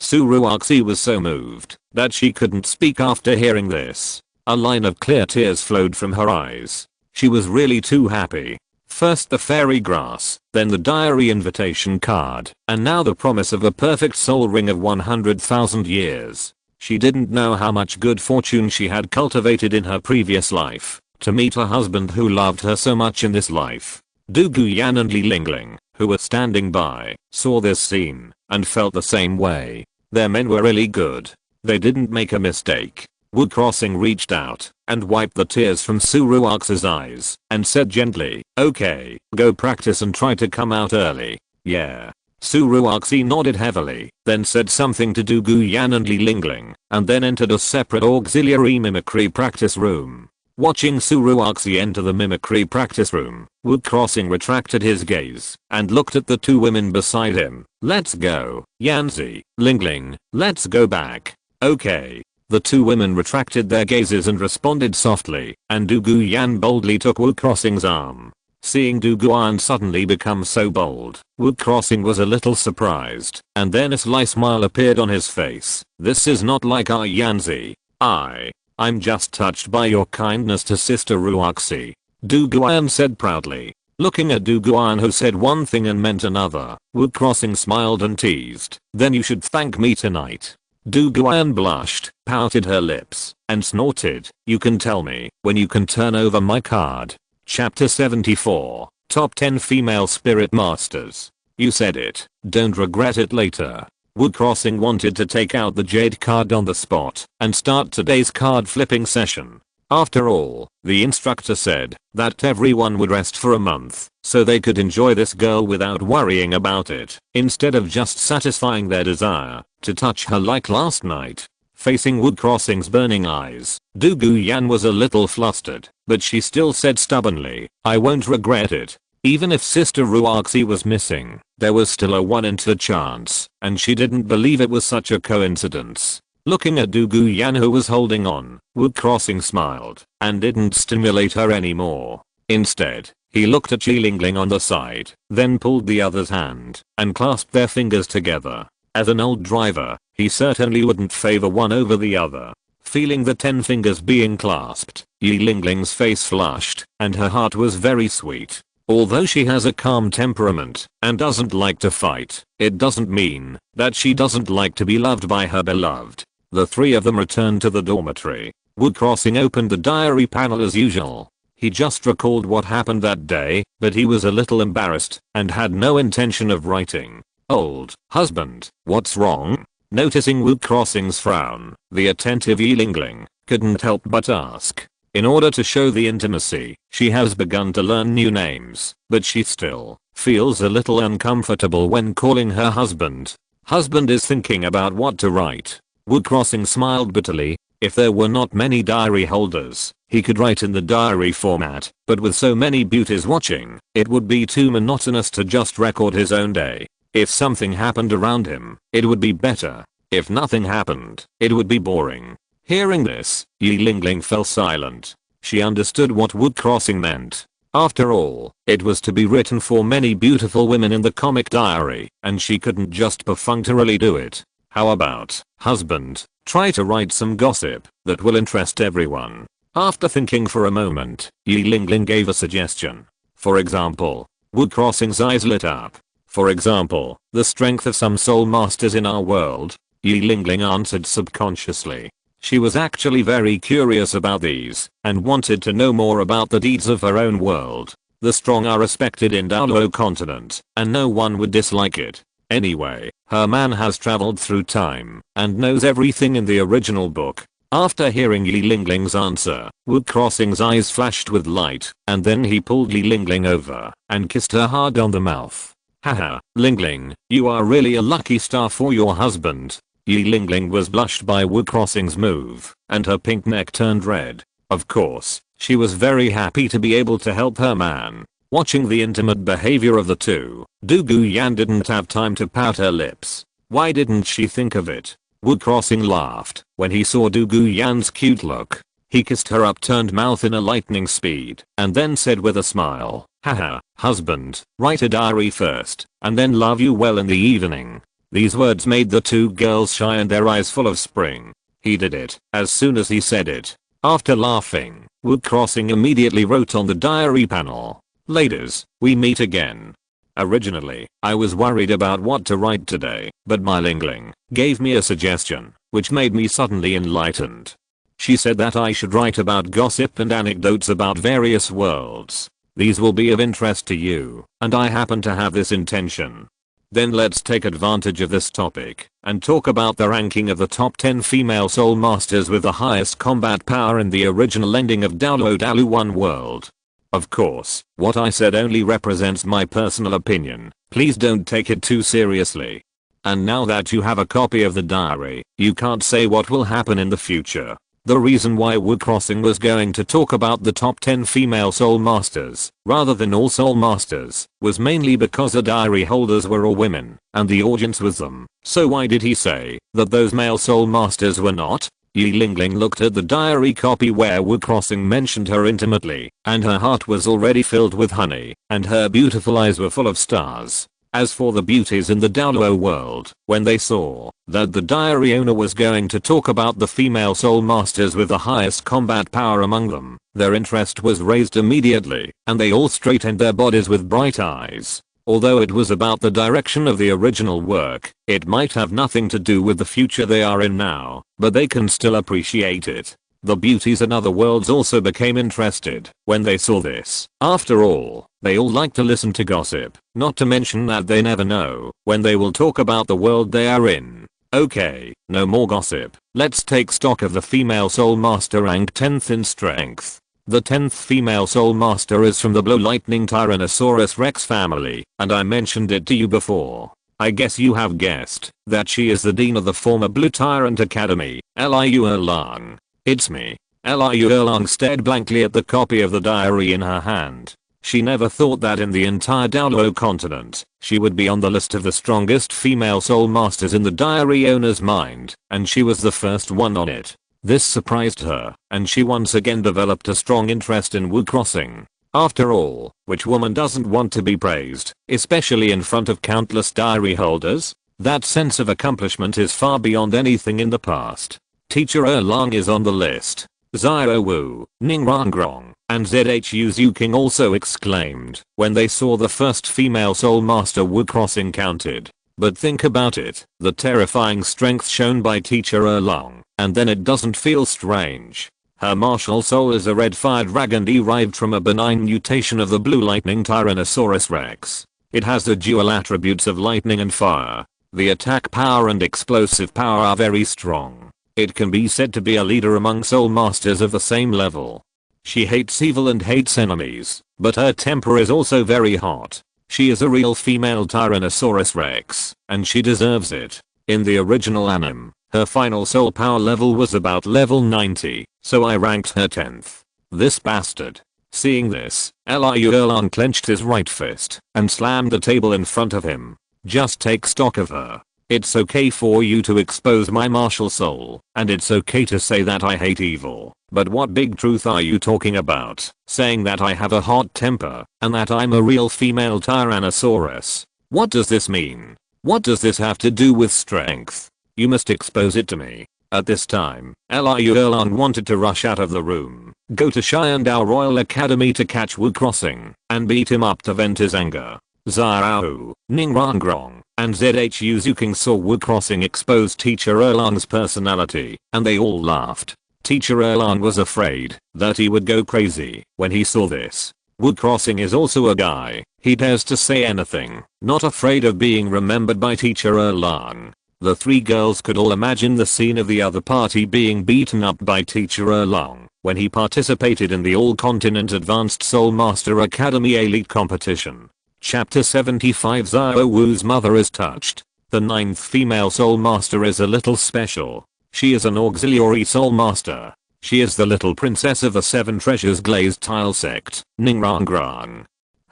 Suruoxi was so moved that she couldn't speak after hearing this. A line of clear tears flowed from her eyes. She was really too happy. First the fairy grass, then the diary invitation card, and now the promise of a perfect soul ring of 100,000 years. She didn't know how much good fortune she had cultivated in her previous life to meet a husband who loved her so much in this life. Dugu Yan and Li Lingling, who were standing by, saw this scene and felt the same way. Their men were really good. They didn't make a mistake. Wu Crossing reached out and wiped the tears from Suruoxi's eyes and said gently, "Okay, go practice and try to come out early." "Yeah." Suruoxi nodded heavily, then said something to Dugu Yan and Li Lingling, and then entered a separate auxiliary mimicry practice room. Watching Suruoxi enter the mimicry practice room, Wu Crossing retracted his gaze and looked at the two women beside him. "Let's go, Yanzi, Lingling, let's go back." "Okay." The two women retracted their gazes and responded softly, and Dugu Yan boldly took Wu Crossing's arm. Seeing Dugu Yan suddenly become so bold, Wu Crossing was a little surprised, and then a sly smile appeared on his face. "This is not like our Yanzi. I'm just touched by your kindness to Sister Ruoxi," Dugu Yan said proudly. Looking at Dugu Yan, who said one thing and meant another, Wu Crossing smiled and teased, "Then you should thank me tonight." Dugu Yan blushed, pouted her lips, and snorted, "You can tell me when you can turn over my card." Chapter 74, Top 10 Female Spirit Masters. "You said it, don't regret it later." Wu Crossing wanted to take out the jade card on the spot and start today's card flipping session. After all, the instructor said that everyone would rest for a month so they could enjoy this girl without worrying about it, instead of just satisfying their desire to touch her like last night. facing Wood Crossing's burning eyes. Du Guyan was a little flustered, but she still said stubbornly, "I won't regret it." Even if Sister Ruoxi was missing, there was still a 1 in 2 chance, and she didn't believe it was such a coincidence. Looking at Du Guyan, who was holding on, Wood Crossing smiled and didn't stimulate her anymore. Instead, he looked at Yilingling on the side, then pulled the other's hand and clasped their fingers together. As an old driver, he certainly wouldn't favor one over the other. Feeling the 10 fingers being clasped, Yilingling's face flushed, and her heart was very sweet. Although she has a calm temperament and doesn't like to fight, it doesn't mean that she doesn't like to be loved by her beloved. The three of them returned to the dormitory. Wood Crossing opened the diary panel as usual. He just recalled what happened that day, but he was a little embarrassed and had no intention of writing. "Old husband, what's wrong?" Noticing Wood Crossing's frown, the attentive Yilingling couldn't help but ask. In order to show the intimacy, she has begun to learn new names, but she still feels a little uncomfortable when calling her husband. Husband is thinking about what to write. Wood Crossing smiled bitterly. If there were not many diary holders, he could write in the diary format, but with so many beauties watching, it would be too monotonous to just record his own day. If something happened around him, it would be better. If nothing happened, it would be boring. Hearing this, Yilingling fell silent. She understood what Wood Crossing meant. After all, it was to be written for many beautiful women in the comic diary, and she couldn't just perfunctorily do it. How about, husband, try to write some gossip that will interest everyone? After thinking for a moment, Yilingling gave a suggestion. For example, Wood Crossing's eyes lit up. For example, the strength of some soul masters in our world. Yilingling answered subconsciously. She was actually very curious about these and wanted to know more about the deeds of her own world. The strong are respected in Douluo Continent, and no one would dislike it. Anyway, her man has traveled through time and knows everything in the original book. After hearing Yilingling's answer, Wood Crossing's eyes flashed with light, and then he pulled Yilingling over and kissed her hard on the mouth. Haha, Lingling, you are really a lucky star for your husband. Yilingling was blushed by Wood Crossing's move, and her pink neck turned red. Of course, she was very happy to be able to help her man. Watching the intimate behavior of the two, Du Guyan didn't have time to pout her lips. Why didn't she think of it? Wood Crossing laughed when he saw Du Guyan's cute look. He kissed her upturned mouth in a lightning speed, and then said with a smile, "Haha, husband, write a diary first, and then love you well in the evening." These words made the two girls shy and their eyes full of spring. He did it as soon as he said it. After laughing, Wood Crossing immediately wrote on the diary panel, "Ladies, we meet again. Originally, I was worried about what to write today, but my Lingling gave me a suggestion, which made me suddenly enlightened. She said that I should write about gossip and anecdotes about various worlds. These will be of interest to you, and I happen to have this intention. Then let's take advantage of this topic and talk about the ranking of the top 10 female soul masters with the highest combat power in the original ending of Douluo 1 world. Of course, what I said only represents my personal opinion. Please don't take it too seriously. And now that you have a copy of the diary, you can't say what will happen in the future. The reason why Wood Crossing was going to talk about the top 10 female soul masters, rather than all soul masters, was mainly because the diary holders were all women, and the audience was them. So why did he say that those male soul masters were not? Yilingling looked at the diary copy where Wood Crossing mentioned her intimately, and her heart was already filled with honey, and her beautiful eyes were full of stars. As for the beauties in the Douluo world, when they saw that the diary owner was going to talk about the female soul masters with the highest combat power among them, their interest was raised immediately, and they all straightened their bodies with bright eyes. Although it was about the direction of the original work, it might have nothing to do with the future they are in now, but they can still appreciate it. The beauties in other worlds also became interested when they saw this. After all, they all like to listen to gossip, not to mention that they never know when they will talk about the world they are in. Okay, no more gossip. Let's take stock of the female soul master ranked 10th in strength. The 10th female soul master is from the Blue Lightning Tyrannosaurus Rex family, and I mentioned it to you before. I guess you have guessed that she is the dean of the former Blue Tyrant Academy, Liu Erlang. It's me. Liu Erlang stared blankly at the copy of the diary in her hand. She never thought that in the entire Douluo Continent, she would be on the list of the strongest female soul masters in the diary owner's mind, and she was the first one on it. This surprised her, and she once again developed a strong interest in Wu Crossing. After all, which woman doesn't want to be praised, especially in front of countless diary holders? That sense of accomplishment is far beyond anything in the past. Teacher Erlang is on the list. Xiao Wu, Ning Rangrong, and Zhu Zuking also exclaimed when they saw the first female soul master Wu Crossing counted. But think about it, the terrifying strength shown by Teacher Erlang, and then it doesn't feel strange. Her martial soul is a red fire dragon derived from a benign mutation of the blue lightning Tyrannosaurus rex. It has the dual attributes of lightning and fire. The attack power and explosive power are very strong. It can be said to be a leader among soul masters of the same level. She hates evil and hates enemies, but her temper is also very hot. She is a real female Tyrannosaurus rex, and she deserves it. In the original anime, her final soul power level was about level 90, so I ranked her 10th. This bastard. Seeing this, Liu Erlang clenched his right fist and slammed the table in front of him. Just take stock of her. It's okay for you to expose my martial soul, and it's okay to say that I hate evil, but what big truth are you talking about, saying that I have a hot temper, and that I'm a real female Tyrannosaurus? What does this mean? What does this have to do with strength? You must expose it to me. At this time, Liu Erlang wanted to rush out of the room, go to Xiandao Royal Academy to catch Wu Crossing, and beat him up to vent his anger. Xiao, Ning Rangrong, and Zhu Zuking saw Wu Crossing expose Teacher Erlang's personality, and they all laughed. Teacher Erlang was afraid that he would go crazy when he saw this. Wu Crossing is also a guy. He dares to say anything, not afraid of being remembered by Teacher Erlang. The three girls could all imagine the scene of the other party being beaten up by Teacher Erlang when he participated in the All-Continent Advanced Soul Master Academy Elite Competition. Chapter 75 Xiao Wu's mother is touched. The 9th female soul master is a little special. She is an auxiliary soul master. She is the little princess of the 7 treasures glazed tile sect, Ningrangrang.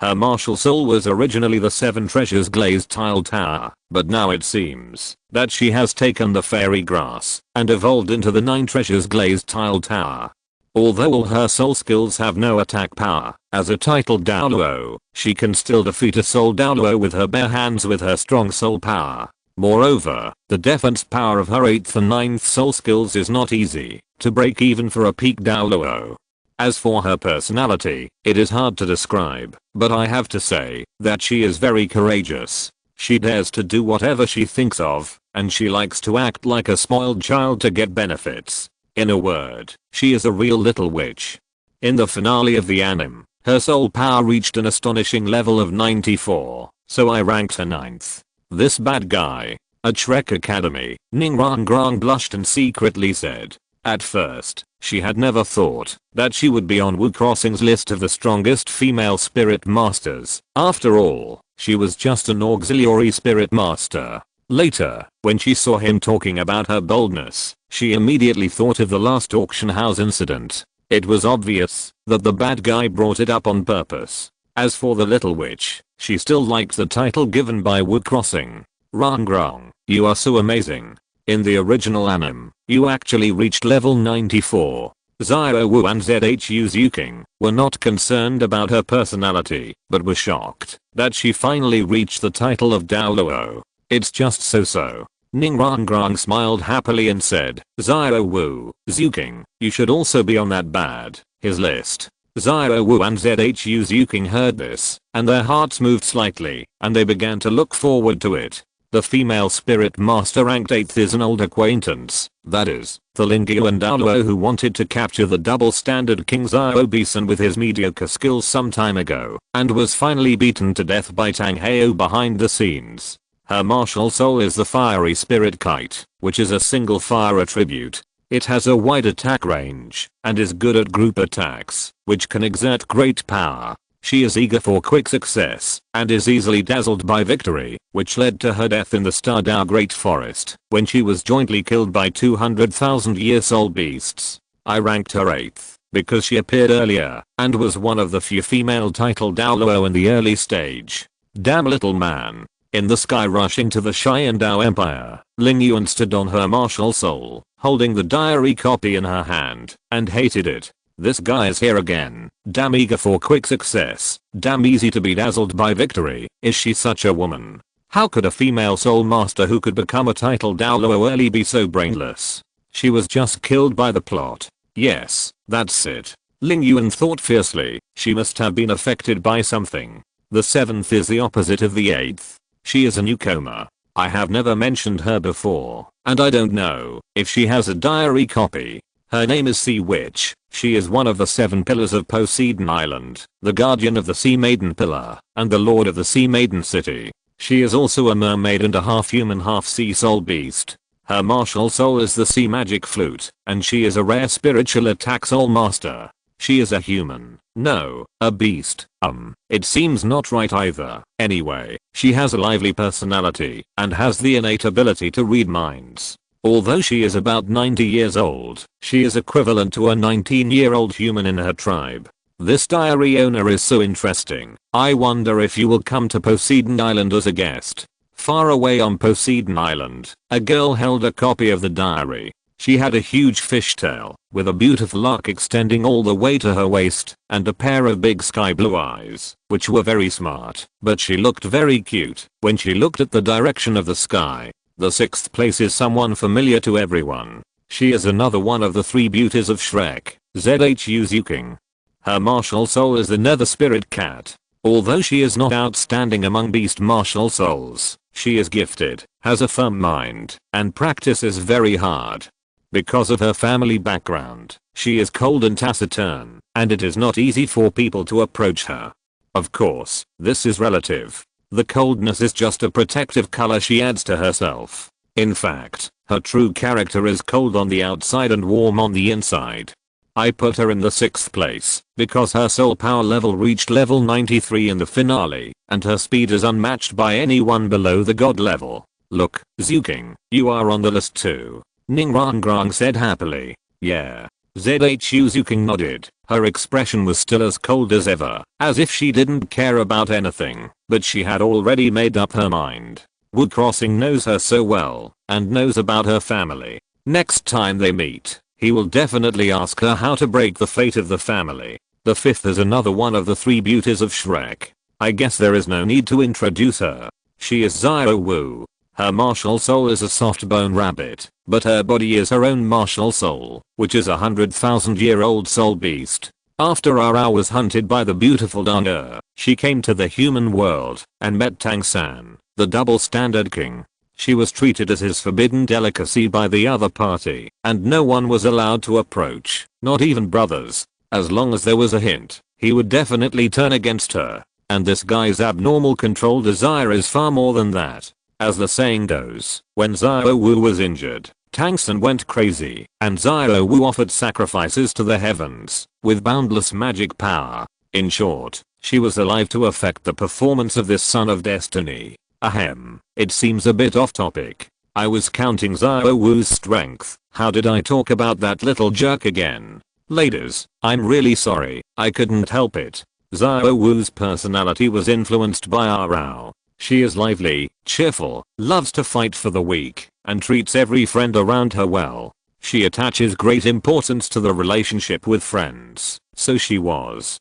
Her martial soul was originally the 7 treasures glazed tile tower, but now it seems that she has taken the fairy grass and evolved into the 9 treasures glazed tile tower. Although all her soul skills have no attack power, as a titled Douluo, she can still defeat a soul Douluo with her bare hands with her strong soul power. Moreover, the defense power of her 8th and 9th soul skills is not easy to break even for a peak Douluo. As for her personality, it is hard to describe, but I have to say that she is very courageous. She dares to do whatever she thinks of, and she likes to act like a spoiled child to get benefits. In a word, she is a real little witch. In the finale of the anime, her soul power reached an astonishing level of 94, so I ranked her 9th. This bad guy. At Shrek Academy, Ning Rangrang blushed and secretly said, at first, she had never thought that she would be on Wu Crossing's list of the strongest female spirit masters. After all, she was just an auxiliary spirit master. Later, when she saw him talking about her boldness, she immediately thought of the last auction house incident. It was obvious that the bad guy brought it up on purpose. As for the little witch, she still liked the title given by Wu Crossing. Rangrang, you are so amazing. In the original anime, you actually reached level 94. Xiao Wu and Zhu Zuking were not concerned about her personality, but were shocked that she finally reached the title of Douluo. It's just so. Ning Rangrang smiled happily and said, Xiao Wu, Zuking, you should also be on that bad, his list. Xiao Wu and Zhu Zuking heard this, and their hearts moved slightly, and they began to look forward to it. The female spirit master ranked 8th is an old acquaintance, that is, the Lingyu and Douluo who wanted to capture the double standard King Xiao Bison with his mediocre skills some time ago, and was finally beaten to death by Tang Heo behind the scenes. Her martial soul is the fiery spirit kite, which is a single fire attribute. It has a wide attack range, and is good at group attacks, which can exert great power. She is eager for quick success and is easily dazzled by victory, which led to her death in the Stardao Great Forest when she was jointly killed by 200,000-year-old beasts. I ranked her 8th because she appeared earlier and was one of the few female titled Douluo in the early stage. Damn little man. In the sky rushing to the Xiandao Empire, Ling Yuan stood on her martial soul, holding the diary copy in her hand, and hated it. This guy is here again. Damn eager for quick success. Damn easy to be dazzled by victory. Is she such a woman? How could a female soul master who could become a titled Douluo early be so brainless? She was just killed by the plot. Yes, that's it. Ling Yuan thought fiercely. She must have been affected by something. The 7th is the opposite of the 8th. She is a newcomer. I have never mentioned her before, and I don't know if she has a diary copy. Her name is Sea Witch. She is one of the 7 pillars of Poseidon Island, the guardian of the Sea Maiden Pillar, and the lord of the Sea Maiden City. She is also a mermaid and a half-human half-sea soul beast. Her martial soul is the Sea Magic Flute, and she is a rare spiritual attack soul master. She is a human. No, a beast. It seems not right either. Anyway, she has a lively personality and has the innate ability to read minds. Although she is about 90 years old, she is equivalent to a 19-year-old human in her tribe. This diary owner is so interesting. I wonder if you will come to Poseidon Island as a guest. Far away on Poseidon Island, a girl held a copy of the diary. She had a huge fishtail, with a beautiful arc extending all the way to her waist, and a pair of big sky blue eyes, which were very smart, but she looked very cute when she looked at the direction of the sky. The 6th place is someone familiar to everyone. She is another one of the 3 beauties of Shrek, Zhutian. Her martial soul is the nether spirit cat. Although she is not outstanding among beast martial souls, she is gifted, has a firm mind, and practices very hard. Because of her family background, she is cold and taciturn, and it is not easy for people to approach her. Of course, this is relative. The coldness is just a protective color she adds to herself. In fact, her true character is cold on the outside and warm on the inside. I put her in the 6th place because her soul power level reached level 93 in the finale, and her speed is unmatched by anyone below the god level. Look, Zhuking, you are on the list too. Ning Rangrang said happily. Yeah. Zhu Zhuking nodded. Her expression was still as cold as ever, as if she didn't care about anything, but she had already made up her mind. Wu Crossing knows her so well, and knows about her family. Next time they meet, he will definitely ask her how to break the fate of the family. The 5th is another one of the 3 beauties of Shrek. I guess there is no need to introduce her. She is Xiao Wu. Her martial soul is a soft bone rabbit, but her body is her own martial soul, which is a 100,000-year-old soul beast. After Ara was hunted by the beautiful Dana, she came to the human world and met Tang San, the double standard king. She was treated as his forbidden delicacy by the other party, and no one was allowed to approach, not even brothers. As long as there was a hint, he would definitely turn against her. And this guy's abnormal control desire is far more than that. As the saying goes, when Xiao Wu was injured, Tang San went crazy, and Xiao Wu offered sacrifices to the heavens, with boundless magic power. In short, she was alive to affect the performance of this son of destiny. Ahem, it seems a bit off topic. I was counting Xiao Wu's strength. How did I talk about that little jerk again? Ladies, I'm really sorry, I couldn't help it. Xiao Wu's personality was influenced by Arao. She is lively, cheerful, loves to fight for the weak, and treats every friend around her well. She attaches great importance to the relationship with friends, so she was,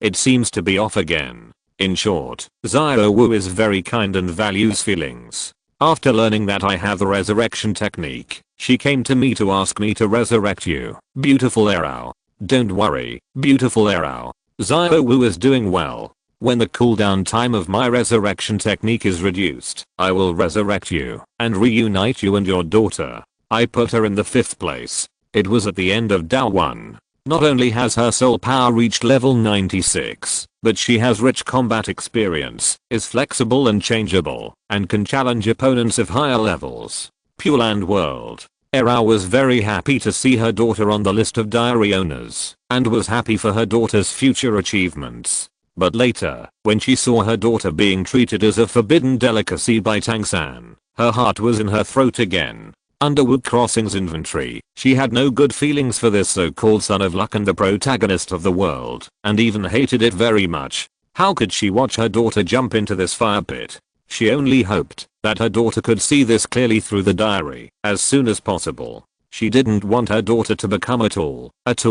it seems to be off again. In short, Xiao Wu is very kind and values feelings. After learning that I have the resurrection technique, she came to me to ask me to resurrect you, beautiful Arao. Don't worry, beautiful Arao. Xiao Wu is doing well. When the cooldown time of my resurrection technique is reduced, I will resurrect you and reunite you and your daughter. I put her in the 5th place. It was at the end of Dao 1. Not only has her soul power reached level 96, but she has rich combat experience, is flexible and changeable, and can challenge opponents of higher levels. Pure Land World. Era was very happy to see her daughter on the list of diary owners, and was happy for her daughter's future achievements. But later, when she saw her daughter being treated as a forbidden delicacy by Tang San, her heart was in her throat again. Under Wu Crossing's inventory, she had no good feelings for this so-called son of luck and the protagonist of the world, and even hated it very much. How could she watch her daughter jump into this fire pit? She only hoped that her daughter could see this clearly through the diary as soon as possible. She didn't want her daughter to become a tool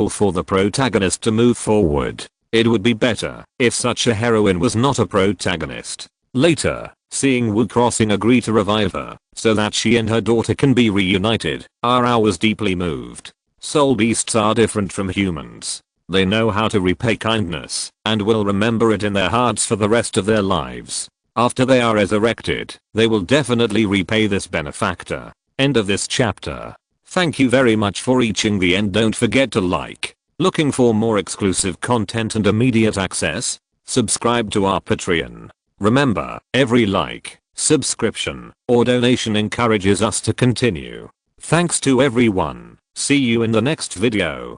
for the protagonist to move forward. It would be better if such a heroine was not a protagonist. Later, seeing Wu Crossing agree to revive her so that she and her daughter can be reunited, Rao was deeply moved. Soul beasts are different from humans. They know how to repay kindness and will remember it in their hearts for the rest of their lives. After they are resurrected, they will definitely repay this benefactor. End of this chapter. Thank you very much for reaching the end. Don't forget to like. Looking for more exclusive content and immediate access? Subscribe to our Patreon. Remember, every like, subscription, or donation encourages us to continue. Thanks to everyone. See you in the next video.